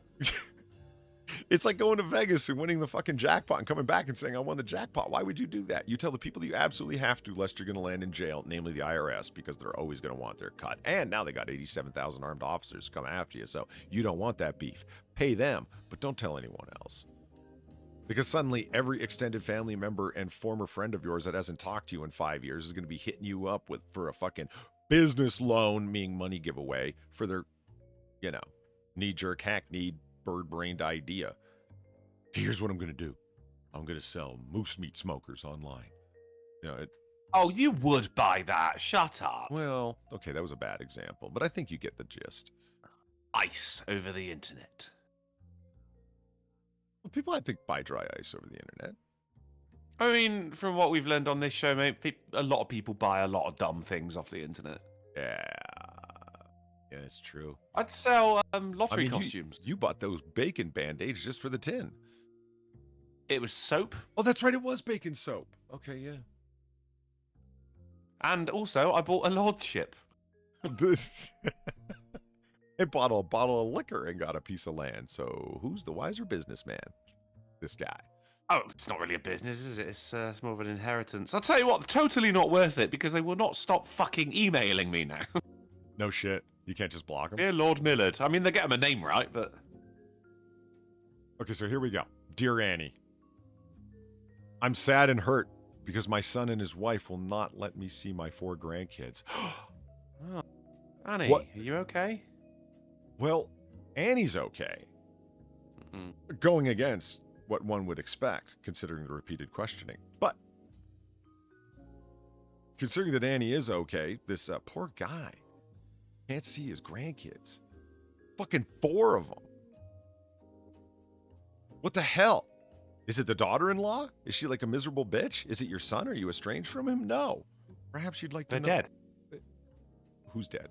It's like going to Vegas and winning the fucking jackpot and coming back and saying, I won the jackpot. Why would you do that? You tell the people that you absolutely have to, lest you're going to land in jail, namely the IRS, because they're always going to want their cut. And now they got 87,000 armed officers come after you, so you don't want that beef. Pay them, but don't tell anyone else. Because suddenly every extended family member and former friend of yours that hasn't talked to you in 5 years is going to be hitting you up for a fucking business loan, meaning money giveaway, for their, knee-jerk, hackneyed, bird-brained idea. Here's what I'm going to do. I'm going to sell moose meat smokers online. Oh, you would buy that. Shut up. Well, okay, that was a bad example, but I think you get the gist. Ice over the internet. Well, people, I think, buy dry ice over the internet. I mean, from what we've learned on this show, mate, a lot of people buy a lot of dumb things off the internet. Yeah, it's true. I'd sell lottery costumes. You bought those bacon band-aids just for the tin. It was soap. Oh, that's right, it was bacon soap. Okay, yeah. And also, I bought a lordship. I bought a bottle of liquor and got a piece of land. So who's the wiser businessman? This guy. Oh, it's not really a business, is it? It's more of an inheritance. I'll tell you what, totally not worth it, because they will not stop fucking emailing me now. No shit. You can't just block them? Dear Lord Millard. I mean, they get him a name right, but... Okay, so here we go. Dear Annie, I'm sad and hurt because my son and his wife will not let me see my 4 grandkids. Oh, Annie, What? Are you okay? Well, Annie's okay. Mm-mm. Going against what one would expect, considering the repeated questioning. But considering that Annie is okay, this poor guy can't see his grandkids. Fucking 4 of them. What the hell? Is it the daughter-in-law? Is she like a miserable bitch? Is it your son? Are you estranged from him? No. Perhaps you'd like to They're know. dead. Who's dead?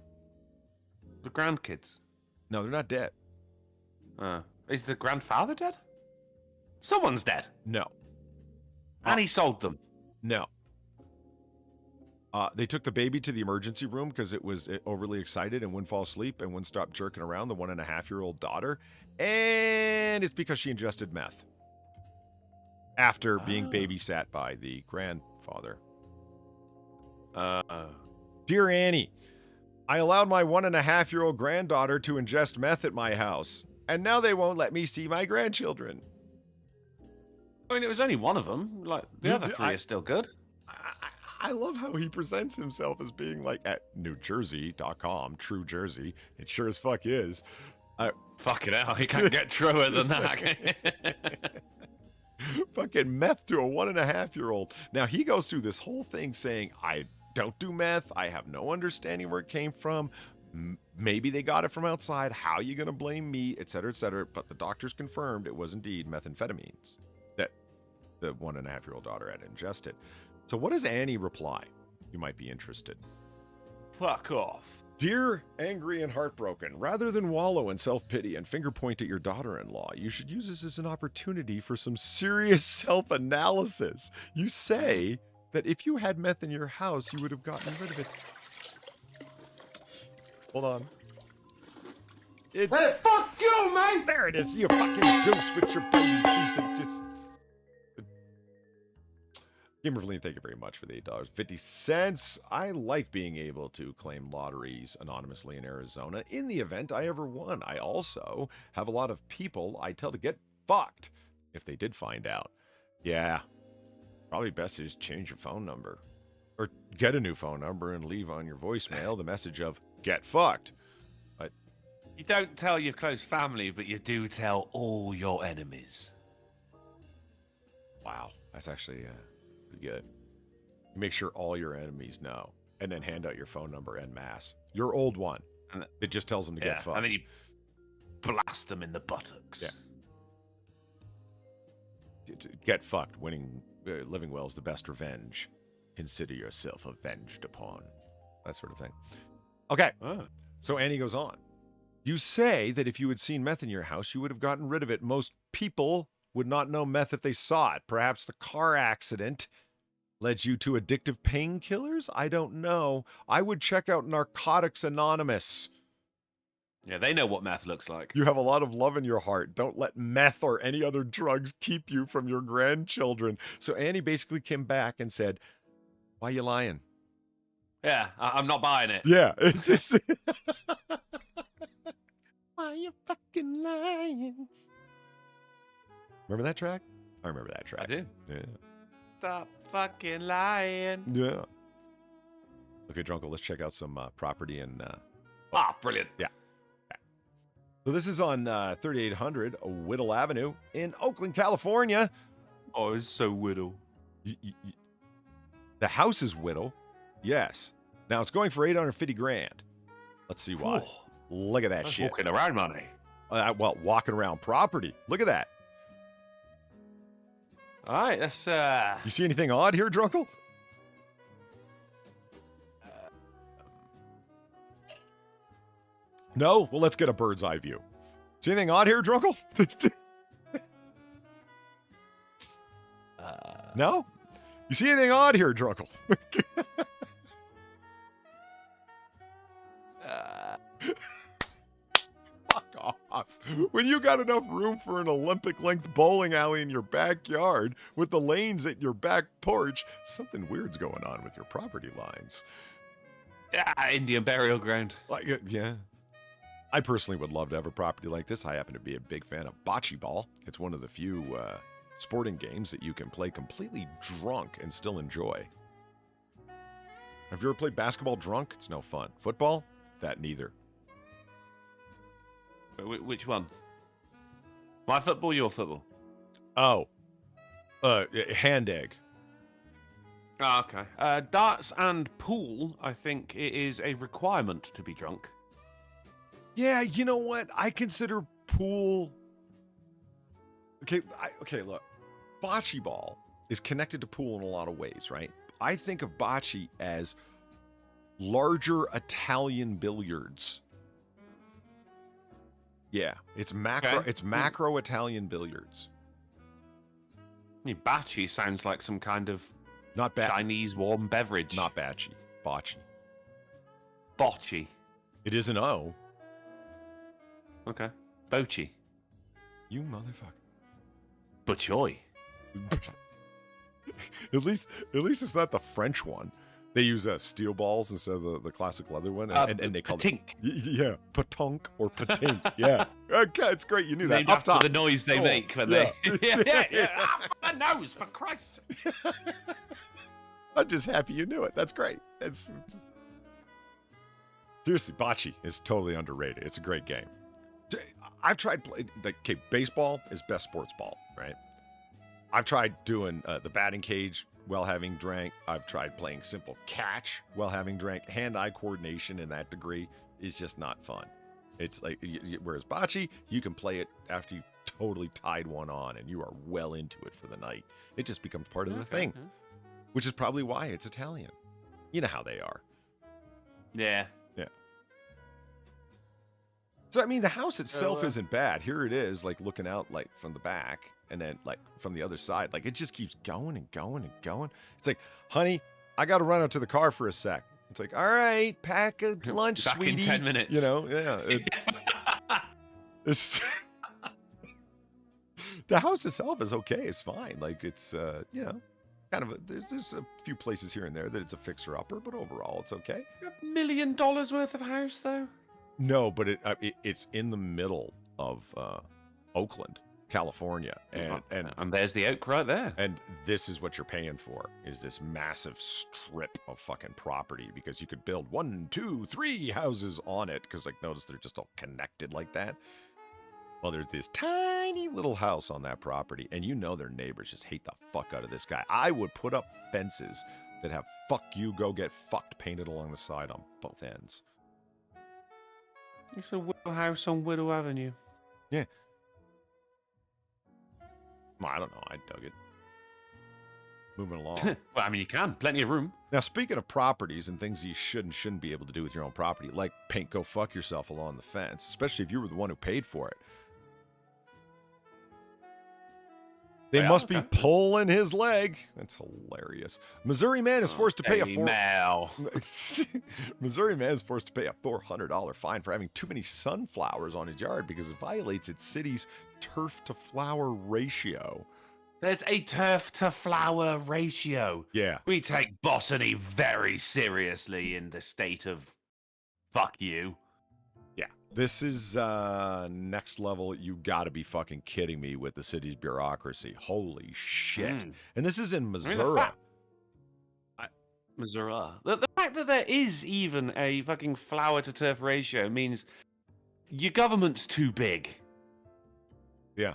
The grandkids. No, they're not dead. Is the grandfather dead? Someone's dead. No. And he sold them. No. They took the baby to the emergency room because it was overly excited and wouldn't fall asleep and wouldn't stop jerking around, the 1.5-year-old daughter. And it's because she ingested meth after being babysat by the grandfather. Dear Annie, I allowed my 1.5-year-old granddaughter to ingest meth at my house, and now they won't let me see my grandchildren. I mean, it was only one of them. Like, the other 3 are still good. I love how he presents himself as being like at NewJersey.com, True Jersey. It sure as fuck is. Fucking hell, he can't get truer than that. Fucking meth to a 1.5-year-old. Now, he goes through this whole thing saying, I don't do meth. I have no understanding where it came from. Maybe they got it from outside. How are you going to blame me, et cetera, et cetera. But the doctors confirmed it was indeed methamphetamines that the 1.5-year-old daughter had ingested. So what does Annie reply? You might be interested. Fuck off. Dear angry and heartbroken, rather than wallow in self-pity and finger point at your daughter-in-law, you should use this as an opportunity for some serious self-analysis. You say that if you had meth in your house, you would have gotten rid of it. Hold on. Hey, fuck you, man! There it is, you fucking goose with your baby teeth. And just... Gamerverline, thank you very much for the $8.50. I like being able to claim lotteries anonymously in Arizona in the event I ever won. I also have a lot of people I tell to get fucked if they did find out. Yeah, probably best to just change your phone number. Or get a new phone number and leave on your voicemail the message of, get fucked. You don't tell your close family, but you do tell all your enemies. Wow, that's actually... pretty good. You make sure all your enemies know, and then hand out your phone number en masse. Your old one. It just tells them to get fucked. And then you blast them in the buttocks. Yeah. Get fucked. Living well is the best revenge. Consider yourself avenged upon. That sort of thing. Okay. So Annie goes on. You say that if you had seen meth in your house, you would have gotten rid of it. Most people would not know meth if they saw it. Perhaps the car accident led you to addictive painkillers? I don't know. I would check out Narcotics Anonymous. Yeah, they know what meth looks like. You have a lot of love in your heart. Don't let meth or any other drugs keep you from your grandchildren. So Annie basically came back and said, why are you lying? Yeah, I'm not buying it. Yeah, it's just... Why are you fucking lying? Remember that track? I remember that track. I do. Yeah. Stop fucking lying. Yeah. Okay, Drunkle, let's check out some property in... Brilliant. Yeah. So this is on 3800 Whittle Avenue in Oakland, California. Oh, it's so Whittle. The house is Whittle. Yes. Now it's going for $850,000. Let's see why. Oh, look at that that's shit. walking around money. Well, walking around property. Look at that. All right, that's... You see anything odd here, Drunkle? No? Well, let's get a bird's eye view. See anything odd here, Drunkle? No? You see anything odd here, Drunkle? Fuck off. When you got enough room for an Olympic-length bowling alley in your backyard with the lanes at your back porch, something weird's going on with your property lines. Yeah, Indian burial ground. Yeah. I personally would love to have a property like this. I happen to be a big fan of bocce ball. It's one of the few sporting games that you can play completely drunk and still enjoy. Have you ever played basketball drunk? It's no fun. Football? That neither. Which one? My football, your football? Oh. Hand egg. Oh, okay. Darts and pool, I think it is a requirement to be drunk. Yeah, you know what? I consider pool... Okay, look. Bocce ball is connected to pool in a lot of ways, right? I think of bocce as larger Italian billiards. Yeah, it's macro. Okay. It's macro Italian billiards. Bocce sounds like some kind of Not bad. Chinese warm beverage. Not bocce. Bocce. Bocce. It is an O. Okay. Bocce. You motherfucker. Butchoy. At least it's not the French one. They use steel balls instead of the classic leather one, and they call Patink. it yeah, patonk or patink. Yeah, okay, it's great. You knew that. Named Up after top. the noise they make when they. Yeah. Ah, for the nose, for Christ's sake. I'm just happy you knew it. That's great. It's seriously, bocce is totally underrated. It's a great game. I've tried playing. Okay, baseball is best sports ball, right? I've tried doing the batting cage while having drank. I've tried playing simple catch while having drank. Hand-eye coordination in that degree. is just not fun. It's like, whereas bocce, you can play it after you totally tied one on and you are well into it for the night. It just becomes part of the thing, which is probably why it's Italian. You know how they are. Yeah. Yeah. So, I mean, the house itself isn't bad. Here it is, like, looking out, like, from the back and then, like, from the other side. Like, it just keeps going and going and going. It's like, honey, I got to run out to the car for a sec. It's like, all right, pack a lunch, Back sweetie. in 10 minutes. You know, yeah. It's the house itself is okay. It's fine. Like, it's, you know, kind of there's a few places here and there that it's a fixer-upper, but overall it's okay. $1 million worth of house, though? No, but it's in the middle of Oakland, California, and there's the oak right there. And this is what you're paying for, is this massive strip of fucking property, because you could build 1, 2, 3 houses on it, because, like, notice they're just all connected like that. Well, there's this tiny little house on that property, and you know their neighbors just hate the fuck out of this guy. I would put up fences that have "fuck you, go get fucked" painted along the side on both ends. It's a Whittle house on Whittle Avenue. Yeah. Well, I don't know. I dug it. Moving along. Well, I mean, you can. Plenty of room. Now, speaking of properties and things you should and shouldn't be able to do with your own property, like paint "go fuck yourself" along the fence, especially if you were the one who paid for it. They must be pulling his leg. That's hilarious. Missouri man is forced to pay Missouri man is forced to pay a $400 fine for having too many sunflowers on his yard because it violates its city's turf to flower ratio. There's a turf to flower ratio. Yeah. We take botany very seriously in the state of fuck you. Yeah. This is next level. You gotta be fucking kidding me with the city's bureaucracy. Holy shit. And this is in Missouri. Missouri. The fact that there is even a fucking flower to turf ratio means your government's too big. Yeah.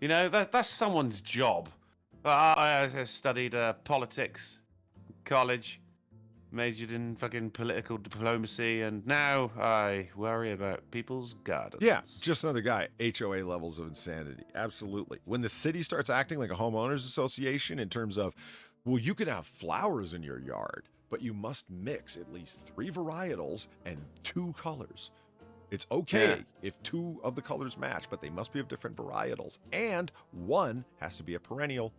You know, that's someone's job. I studied politics, college, majored in fucking political diplomacy, and now I worry about people's gardens. Yeah, just another guy. HOA levels of insanity. Absolutely. When the city starts acting like a homeowners association in terms of, well, you can have flowers in your yard, but you must mix at least 3 varietals and 2 colors. It's okay if 2 of the colors match, but they must be of different varietals. And 1 has to be a perennial.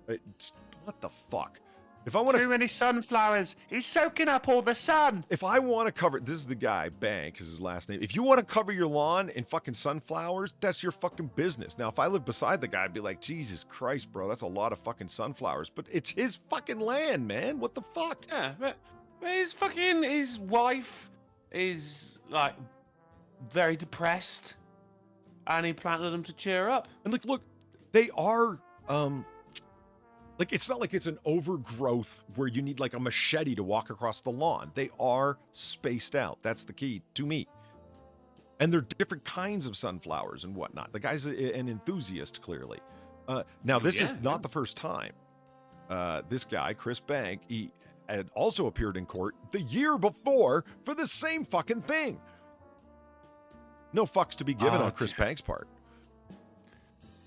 What the fuck? If I want too many sunflowers, he's soaking up all the sun. If I want to cover, this is the guy, Bonk is his last name. If you want to cover your lawn in fucking sunflowers, that's your fucking business. Now, if I lived beside the guy, I'd be like, Jesus Christ, bro, that's a lot of fucking sunflowers. But it's his fucking land, man. What the fuck? Yeah, but his wife is like very depressed, and he planted them to cheer up. And look, they are like, it's not like it's an overgrowth where you need like a machete to walk across the lawn. They are spaced out. That's the key to me. And they're different kinds of sunflowers and whatnot. The guy's an enthusiast, clearly. Now, this is not the first time. This guy, Chris Bonk, he had also appeared in court the year before for the same fucking thing. No fucks to be given on Chris Bonk's part.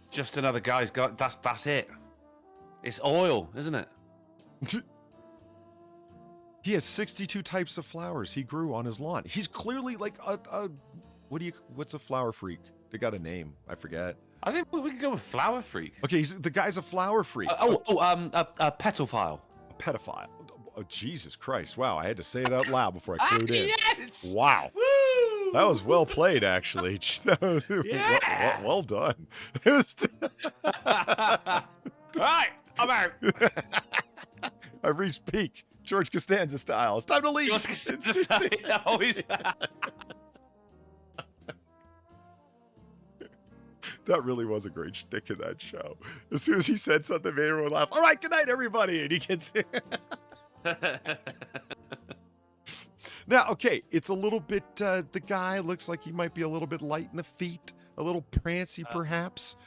Just another guy's got, that's it. It's oil, isn't it? He has 62 types of flowers he grew on his lawn. He's clearly like what's a flower freak? They got a name. I forget. I think we can go with flower freak. Okay, the guy's a flower freak. A pedophile. A pedophile. Oh, Jesus Christ. Wow, I had to say it out loud before I clued in. Yes! Wow. Woo! That was well played, actually. That was well done. It was All right, I'm out. I've reached peak George Costanza style. It's time to leave. George Costanza style. Always. That really was a great shtick in that show. As soon as he said something, made everyone laugh. All right, good night, everybody. And he gets Now, okay, it's a little bit, the guy looks like he might be a little bit light in the feet, a little prancy, perhaps,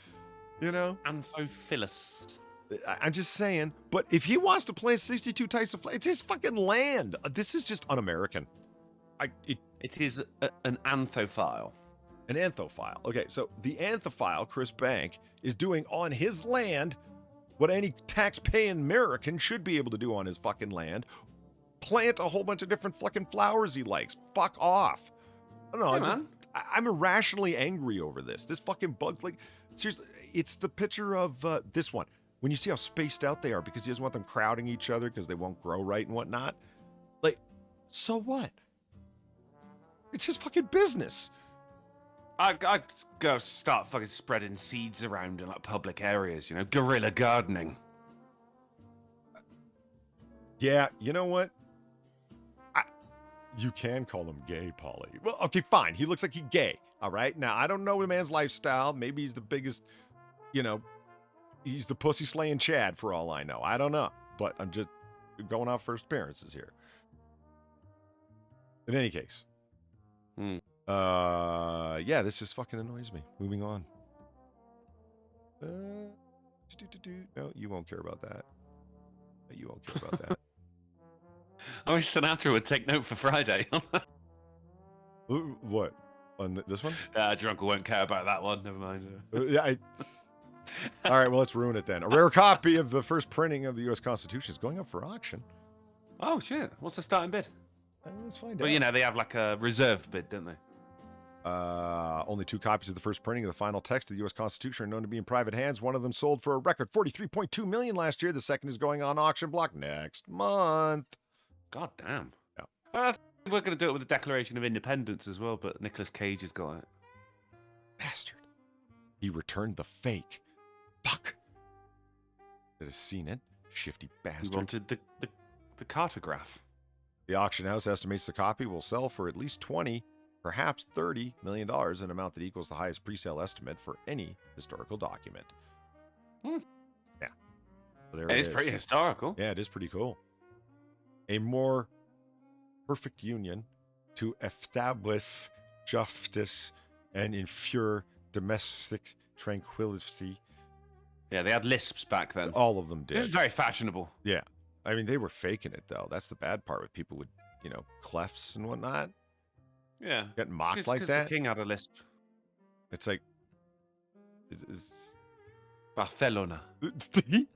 you know? Anthophilus. I'm just saying. But if he wants to plant 62 types of flags, it's his fucking land. This is just un-American. It is an anthophile. An anthophile. Okay, so the anthophile, Chris Bank, is doing on his land what any tax-paying American should be able to do on his fucking land. Plant a whole bunch of different fucking flowers he likes. Fuck off. I don't know. I'm irrationally angry over this. This fucking bug, like, seriously, it's the picture of this one. When you see how spaced out they are because he doesn't want them crowding each other because they won't grow right and whatnot. Like, so what? It's his fucking business. I'd go start fucking spreading seeds around in like public areas, guerrilla gardening. Yeah, you know what? You can call him gay, Polly. Well, okay, fine. He looks like he's gay, all right? Now, I don't know the man's lifestyle. Maybe he's the biggest, he's the pussy-slaying Chad for all I know. I don't know, but I'm just going off first appearances here. In any case. Yeah, this just fucking annoys me. Moving on. No, you won't care about that. You won't care about that. I wish Sinatra would take note for Friday. What? On this one? Drunkle won't care about that one. Never mind. Yeah. All right, well, let's ruin it then. A rare copy of the first printing of the U.S. Constitution is going up for auction. Oh, shit. What's the starting bid? Let's find out. Well, they have like a reserve bid, don't they? Only 2 copies of the first printing of the final text of the U.S. Constitution are known to be in private hands. One of them sold for a record $43.2 million last year. The second is going on auction block next month. God damn. Yeah. We're going to do it with the Declaration of Independence as well, but Nicolas Cage has got it. Bastard. He returned the fake. Fuck. Should have seen it. Shifty bastard. He wanted the cartograph. The auction house estimates the copy will sell for at least $20, perhaps $30 million, an amount that equals the highest pre-sale estimate for any historical document. Yeah. So there it is. It's pretty historical. Yeah, it is pretty cool. A more perfect union to establish justice and ensure domestic tranquility. Yeah, they had lisps back then. All of them did. It was very fashionable. Yeah. I mean, they were faking it, though. That's the bad part with people with, clefts and whatnot. Yeah. Getting mocked like that. The king had a lisp. It's like... Barcelona. It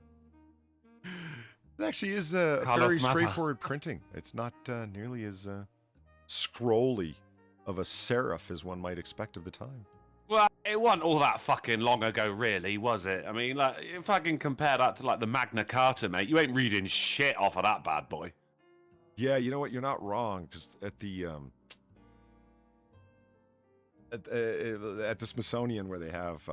actually is a very straightforward printing. It's not nearly as scrolly of a serif as one might expect of the time. Well, it wasn't all that fucking long ago, really, was it? I mean, like, if I can compare that to, like, the Magna Carta, mate, you ain't reading shit off of that bad boy. Yeah, you know what? You're not wrong, because at the Smithsonian, where they have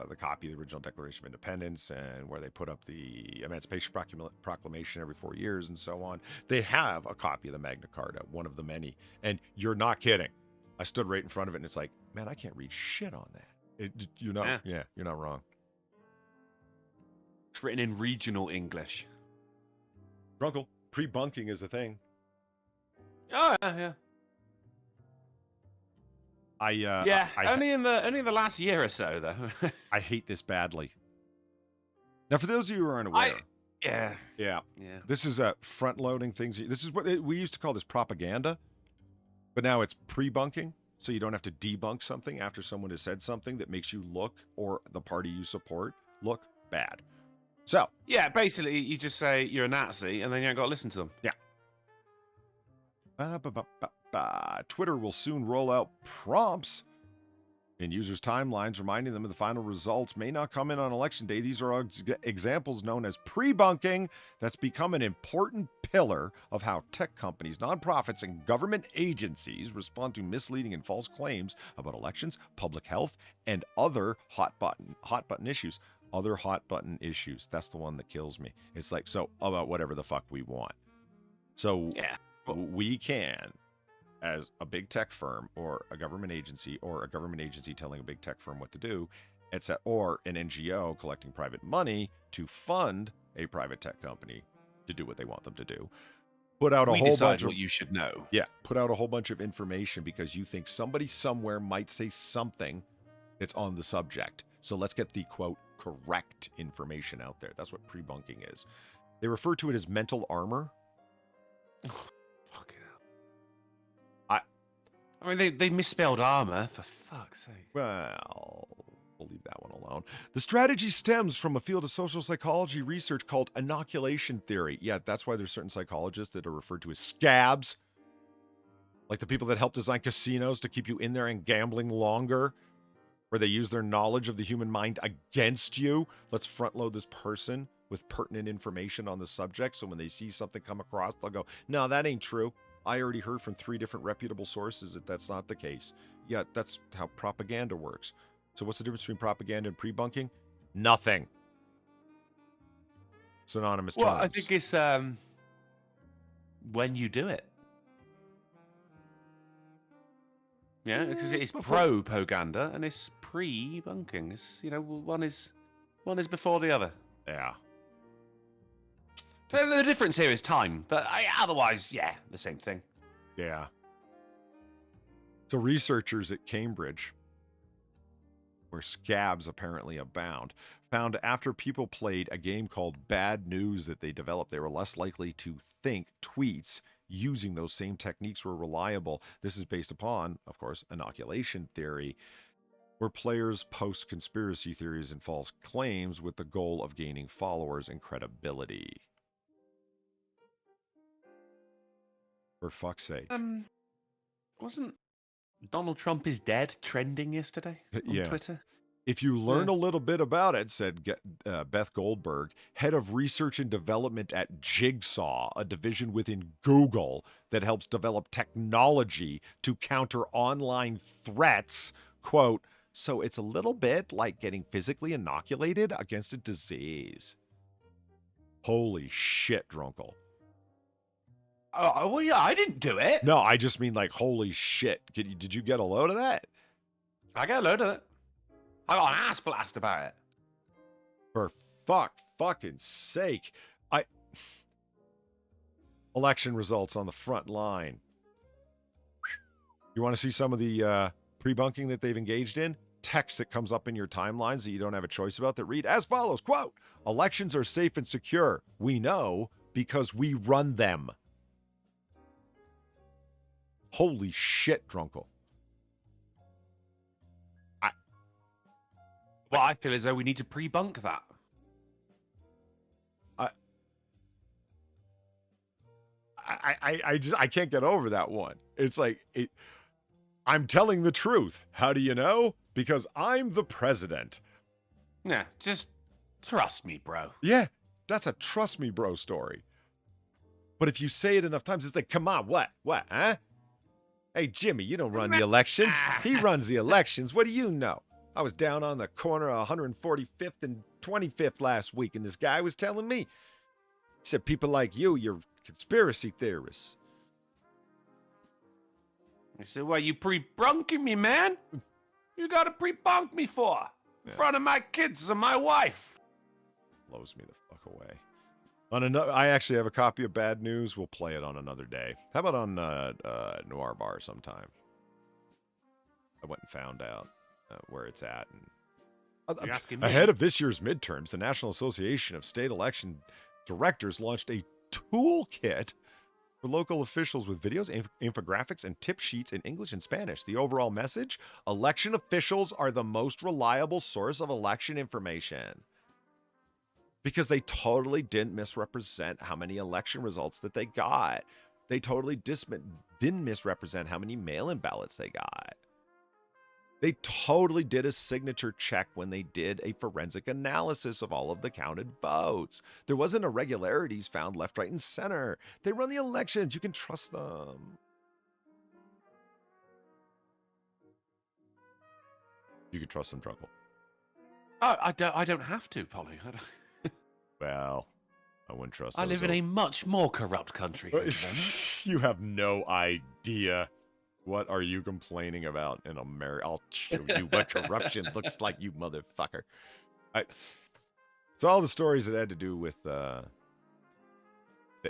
the copy of the original Declaration of Independence and where they put up the Emancipation Proclamation every 4 years and so on, they have a copy of the Magna Carta, one of the many. And you're not kidding. I stood right in front of it, and it's like, man, I can't read shit on that. You're not, yeah, you're not wrong. It's written in regional English. Drunkle, pre-bunking is a thing. Oh yeah. Only in the last year or so, though. I hate this badly. Now, for those of you who are unaware, yeah, this is front-loading things. This is what we used to call this propaganda, but now it's pre-bunking, so you don't have to debunk something after someone has said something that makes you look, or the party you support, look bad. So yeah, basically, you just say you're a Nazi, and then you ain't got to listen to them. Yeah. Twitter will soon roll out prompts in users' timelines, reminding them of the final results may not come in on election day. These are examples known as pre-bunking that's become an important pillar of how tech companies, nonprofits, and government agencies respond to misleading and false claims about elections, public health, and other hot button issues. Other hot button issues. That's the one that kills me. It's like, so about whatever the fuck we want. So we can, as a big tech firm or a government agency telling a big tech firm what to do, etc., or an NGO collecting private money to fund a private tech company to do what they want them to do, put out a whole bunch of what you should know. Yeah, put out a whole bunch of information because you think somebody somewhere might say something that's on the subject. So let's get the quote correct information out there. That's what pre-bunking is. They refer to it as mental armor. Fucking hell. I mean, they misspelled armor, for fuck's sake. Well, we'll leave that one alone. The strategy stems from a field of social psychology research called inoculation theory. Yeah, that's why there's certain psychologists that are referred to as scabs. Like the people that help design casinos to keep you in there and gambling longer, where they use their knowledge of the human mind against you. Let's front load this person with pertinent information on the subject, so when they see something come across, they'll go, no, that ain't true. I already heard from 3 different reputable sources that that's not the case. Yeah, that's how propaganda works. So what's the difference between propaganda and pre-bunking? Nothing. Synonymous terms. Well, I think it's when you do it. Yeah, because it's propaganda and it's pre-bunking. It's, you know, one is before the other. Yeah. So the difference here is time, but otherwise, yeah, the same thing. Yeah. So researchers at Cambridge, where scabs apparently abound, found after people played a game called Bad News that they developed, they were less likely to think tweets using those same techniques were reliable. This is based upon, of course, inoculation theory, where players post conspiracy theories and false claims with the goal of gaining followers and credibility. For fuck's sake. Wasn't Donald Trump is dead trending yesterday on Twitter? If you learn a little bit about it, said Beth Goldberg, head of research and development at Jigsaw, a division within Google that helps develop technology to counter online threats, quote, so it's a little bit like getting physically inoculated against a disease. Holy shit, Drunkle. Oh, well, yeah, I didn't do it. No, I just mean like, holy shit. Did you get a load of that? I got a load of it. I got an ass blast about it. For fucking sake. Election results on the front line. You want to see some of the pre-bunking that they've engaged in? Text that comes up in your timelines that you don't have a choice about that read as follows, quote, elections are safe and secure. We know because we run them. Holy shit, Drunkle. Well, I feel as though we need to pre-bunk that. I can't get over that one. It's like, I'm telling the truth. How do you know? Because I'm the president. Yeah, just trust me, bro. Yeah, that's a trust me, bro story. But if you say it enough times, it's like, come on, what, huh? Hey, Jimmy, you don't run the elections. He runs the elections. What do you know? I was down on the corner of 145th and 25th last week, and this guy was telling me, he said, people like you're conspiracy theorists. I said, well, you pre-bunking me, man? You got to pre-bunk me for? In front of my kids and my wife. Blows me the fuck away. On another, I actually have a copy of Bad News. We'll play it on another day. How about on Noir Bar sometime? I went and found out where it's at. And ahead of this year's midterms, the National Association of State Election Directors launched a toolkit for local officials with videos, infographics, and tip sheets in English and Spanish. The overall message: election officials are the most reliable source of election information. Because they totally didn't misrepresent how many election results that they got. They totally didn't misrepresent how many mail-in ballots they got. They totally did a signature check when they did a forensic analysis of all of the counted votes. There wasn't irregularities found left, right, and center. They run the elections. You can trust them. You can trust them, Drunkle. I don't have to, Polly. Well, I wouldn't trust. I live in a much more corrupt country. You have no idea. What are you complaining about in America? I'll show you what corruption looks like, you motherfucker. So all the stories that had to do with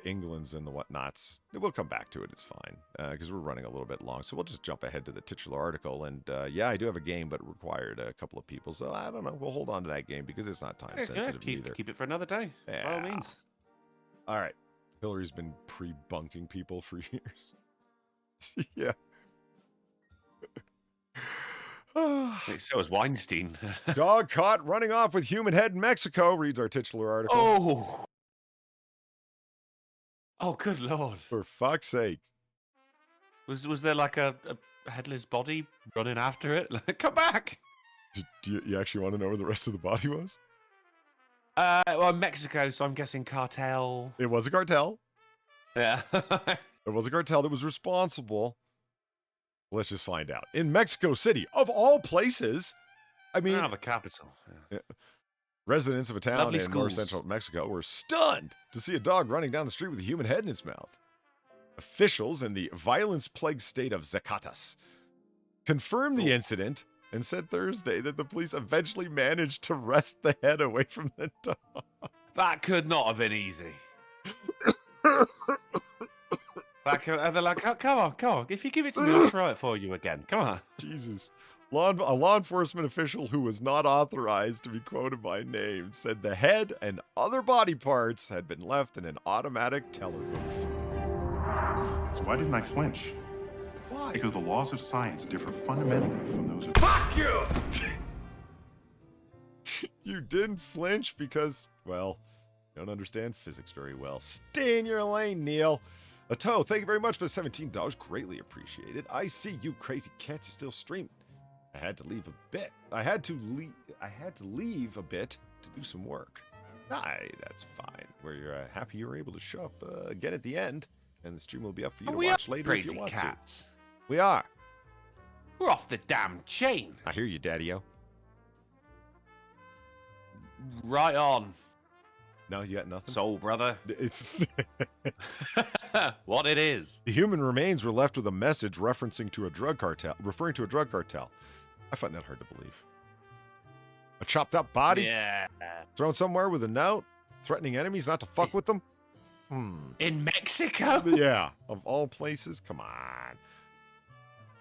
Englands and the whatnots. We'll come back to it. It's fine because we're running a little bit long. So we'll just jump ahead to the titular article. And yeah, I do have a game, but it required a couple of people. So I don't know. We'll hold on to that game because it's not time sensitive either. Keep it for another day. Yeah. By all means. All right. Hillary's been pre-bunking people for years. Yeah. So is Weinstein. Dog caught running off with human head in Mexico, reads our titular article. Oh. Oh, good lord. For fuck's sake. Was there like a headless body running after it? Like, come back. Do you actually want to know where the rest of the body was? Well, Mexico, so I'm guessing cartel. It was a cartel. Yeah. It was a cartel that was responsible. Let's just find out. In Mexico City, of all places, I mean... the capital. Yeah. Residents of a town Lovely in north schools. central Mexico were stunned to see a dog running down the street with a human head in its mouth. Officials in the violence-plagued state of Zacatecas confirmed the incident and said Thursday that the police eventually managed to wrest the head away from the dog. That could not have been easy. They're like, oh, come on. If you give it to me, I'll throw it for you again. Come on. Jesus. A law enforcement official who was not authorized to be quoted by name said the head and other body parts had been left in an automatic teller booth. So why didn't I flinch? Why? Because the laws of science differ fundamentally from those of... Fuck you! You didn't flinch because, well, you don't understand physics very well. Stay in your lane, Neil. A toe, thank you very much for the $17. Greatly appreciated. I see you crazy cats are still streaming. I had to leave a bit. I had to leave a bit to do some work. Aye, that's fine. We're happy you were able to show up again at the end, and the stream will be up for you to watch later if you want cats. to. We are. We're off the damn chain. I hear you, Daddy-o. Right on. No, you got nothing? Soul brother. It's what it is. The human remains were left with a message referring to a drug cartel. I find that hard to believe. A chopped up body? Yeah. Thrown somewhere with a note? Threatening enemies not to fuck with them? In Mexico? Yeah, of all places? Come on.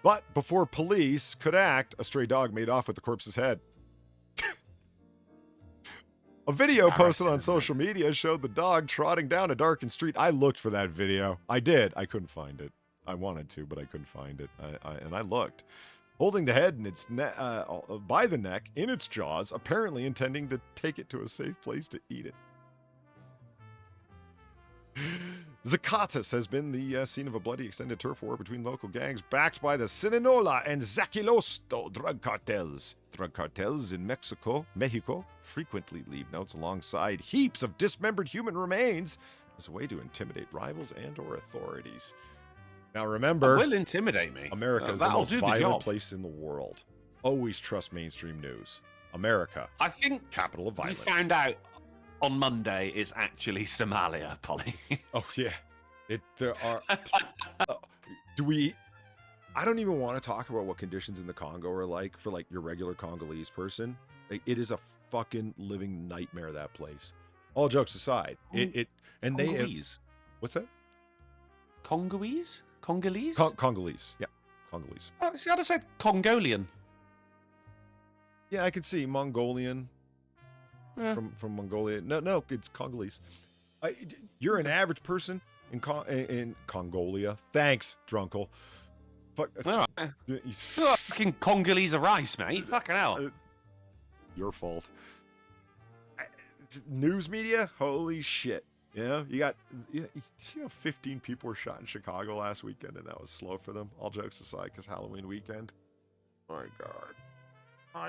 But before police could act, a stray dog made off with the corpse's head. A video posted on social media showed the dog trotting down a darkened street. I looked for that video. I did. I couldn't find it. I wanted to, but I couldn't find it. And I looked. Holding the head in its by the neck, in its jaws, apparently intending to take it to a safe place to eat it. Zacatecas has been the scene of a bloody extended turf war between local gangs backed by the Sinaloa and Zaquilosto drug cartels. Drug cartels in Mexico frequently leave notes alongside heaps of dismembered human remains as a way to intimidate rivals and or authorities. Now remember, will intimidate me. America is the most violent place in the world. Always trust mainstream news. America, I think capital of violence. We found out on Monday it's actually Somalia, Polly. Oh yeah, there are. I don't even want to talk about what conditions in the Congo are like for like your regular Congolese person. Like, it is a fucking living nightmare, that place. All jokes aside, and Congolese. What's that? Congolese? Congolese? Congolese. Yeah, Congolese. Oh, see, I'd have said Congolian. Yeah, I could see Mongolian. Yeah. From Mongolia. No, it's Congolese. You're an average person in Congolia. Thanks, Drunkle. Fuck. Right. Fucking Congolese of rice, mate. Fucking hell. Your fault. News media? Holy shit. You got 15 people were shot in Chicago last weekend, and that was slow for them. All jokes aside, because Halloween weekend. My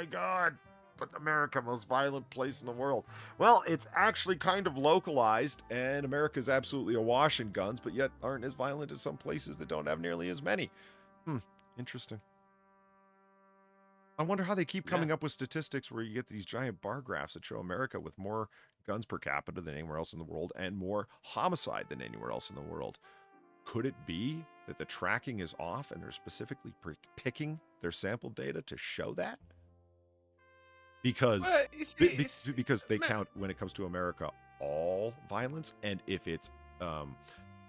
God. But America, most violent place in the world. Well, it's actually kind of localized, and America's absolutely awash in guns, but yet aren't as violent as some places that don't have nearly as many. Interesting. I wonder how they keep coming up with statistics where you get these giant bar graphs that show America with more guns per capita than anywhere else in the world and more homicide than anywhere else in the world. Could it be that the tracking is off and they're specifically picking their sample data to show that? Because they count, when it comes to America, all violence, and if it's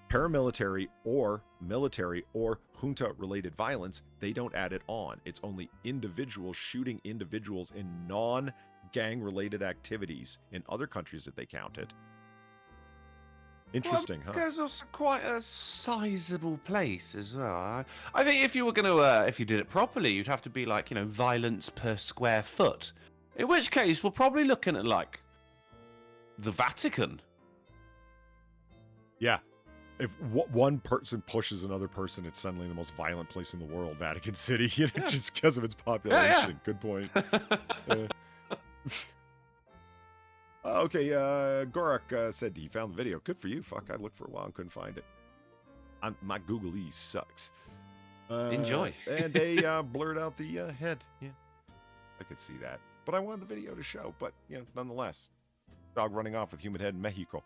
paramilitary or military or junta-related violence, they don't add it on. It's only individuals shooting individuals in non-gang-related activities in other countries that they count it. Interesting, huh? It's also quite a sizable place as well. I think if you were going to, if you did it properly, you'd have to be like, violence per square foot. In which case, we're probably looking at like the Vatican. Yeah. If one person pushes another person, it's suddenly the most violent place in the world, Vatican City, just because of its population. Yeah. Good point. Okay, Gorak said he found the video. Good for you. Fuck, I looked for a while and couldn't find it. My Googlese sucks. Enjoy. And they blurred out the head. Yeah, I could see that. But I wanted the video to show. But, nonetheless. Dog running off with human head in Mexico.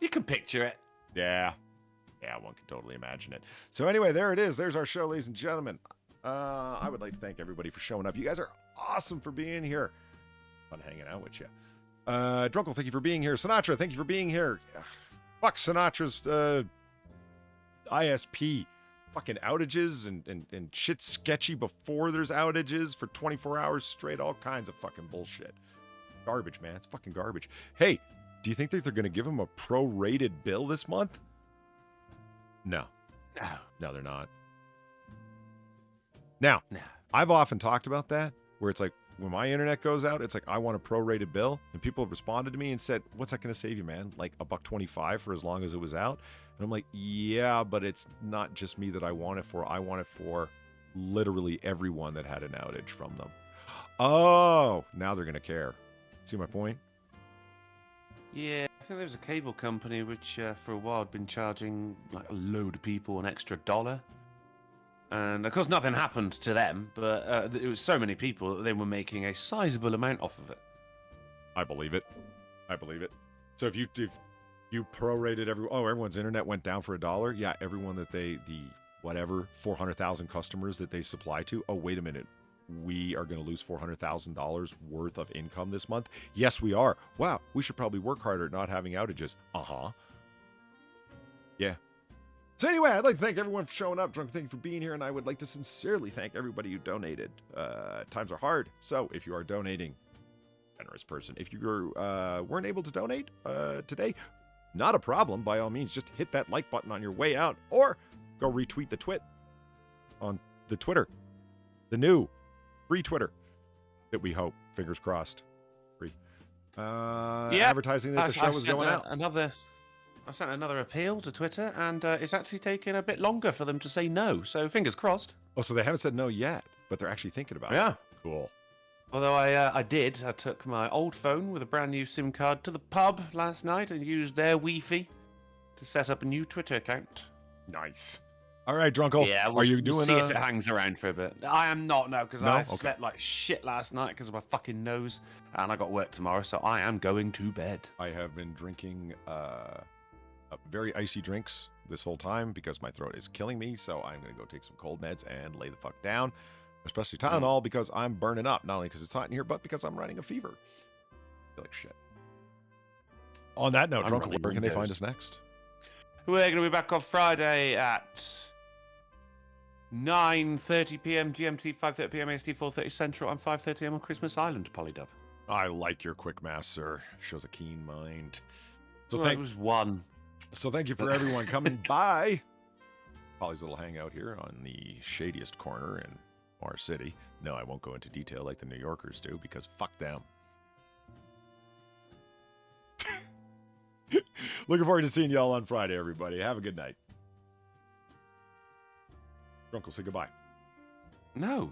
You can picture it. Yeah, one can totally imagine it. So anyway, there it is. There's our show, ladies and gentlemen. I would like to thank everybody for showing up. You guys are awesome for being here. Fun hanging out with you. Drunkle, thank you for being here. Sinatra, thank you for being here. Fuck Sinatra's ISP. Fucking outages and shit sketchy before there's outages for 24 hours straight. All kinds of fucking bullshit. Garbage, man. It's fucking garbage. Hey, do you think that they're going to give him a prorated bill this month? No. No, they're not. Now, I've often talked about that, where it's like, when my internet goes out, it's like, I want a prorated bill. And people have responded to me and said, what's that going to save you, man? Like $1.25 for as long as it was out? And I'm like, yeah, but it's not just me that I want it for. I want it for literally everyone that had an outage from them. Oh, now they're going to care. See my point? Yeah, I think there's a cable company which for a while had been charging like a load of people an extra $1. And of course nothing happened to them, but it was so many people that they were making a sizable amount off of it. I believe it. So if you prorated everyone's internet went down for $1, yeah, everyone that the 400,000 customers that they supply to, oh, wait a minute. We are going to lose $400,000 worth of income this month. Yes, we are. Wow, we should probably work harder at not having outages. Yeah. So anyway, I'd like to thank everyone for showing up. Drunk, thank you for being here, and I would like to sincerely thank everybody who donated. Times are hard, so if you are donating, generous person. If you weren't able to donate today, not a problem. By all means, just hit that like button on your way out, or go retweet the twit on the Twitter, the new free Twitter that we hope, fingers crossed, free. Advertising that the show was going out. I sent another appeal to Twitter, and it's actually taken a bit longer for them to say no. So fingers crossed. Oh, so they haven't said no yet, but they're actually thinking about it. Yeah. Cool. Although I took my old phone with a brand new SIM card to the pub last night and used their Wi-Fi to set up a new Twitter account. Nice. All right, Drunkle. Yeah, are you doing? We'll see if it hangs around for a bit. I am not now because I Okay. slept like shit last night because of my fucking nose, and I got work tomorrow, so I am going to bed. I have been drinking very icy drinks this whole time because my throat is killing me. So I'm gonna go take some cold meds and lay the fuck down, especially Tylenol because I'm burning up. Not only because it's hot in here, but because I'm running a fever. I feel like shit. On that note, Drunkle, where can they find us next? We're going to be back on Friday at 9:30 p.m. GMT, 5:30 p.m. AST, 4:30 Central, and 5:30 a.m. on Christmas Island, Polydub. I like your quick math, sir. Shows a keen mind. So it was one. So thank you for everyone coming by. Polly's little hangout here on the shadiest corner in our city. No, I won't go into detail like the New Yorkers do because fuck them. Looking forward to seeing y'all on Friday, everybody. Have a good night. Drunkle, say goodbye. No.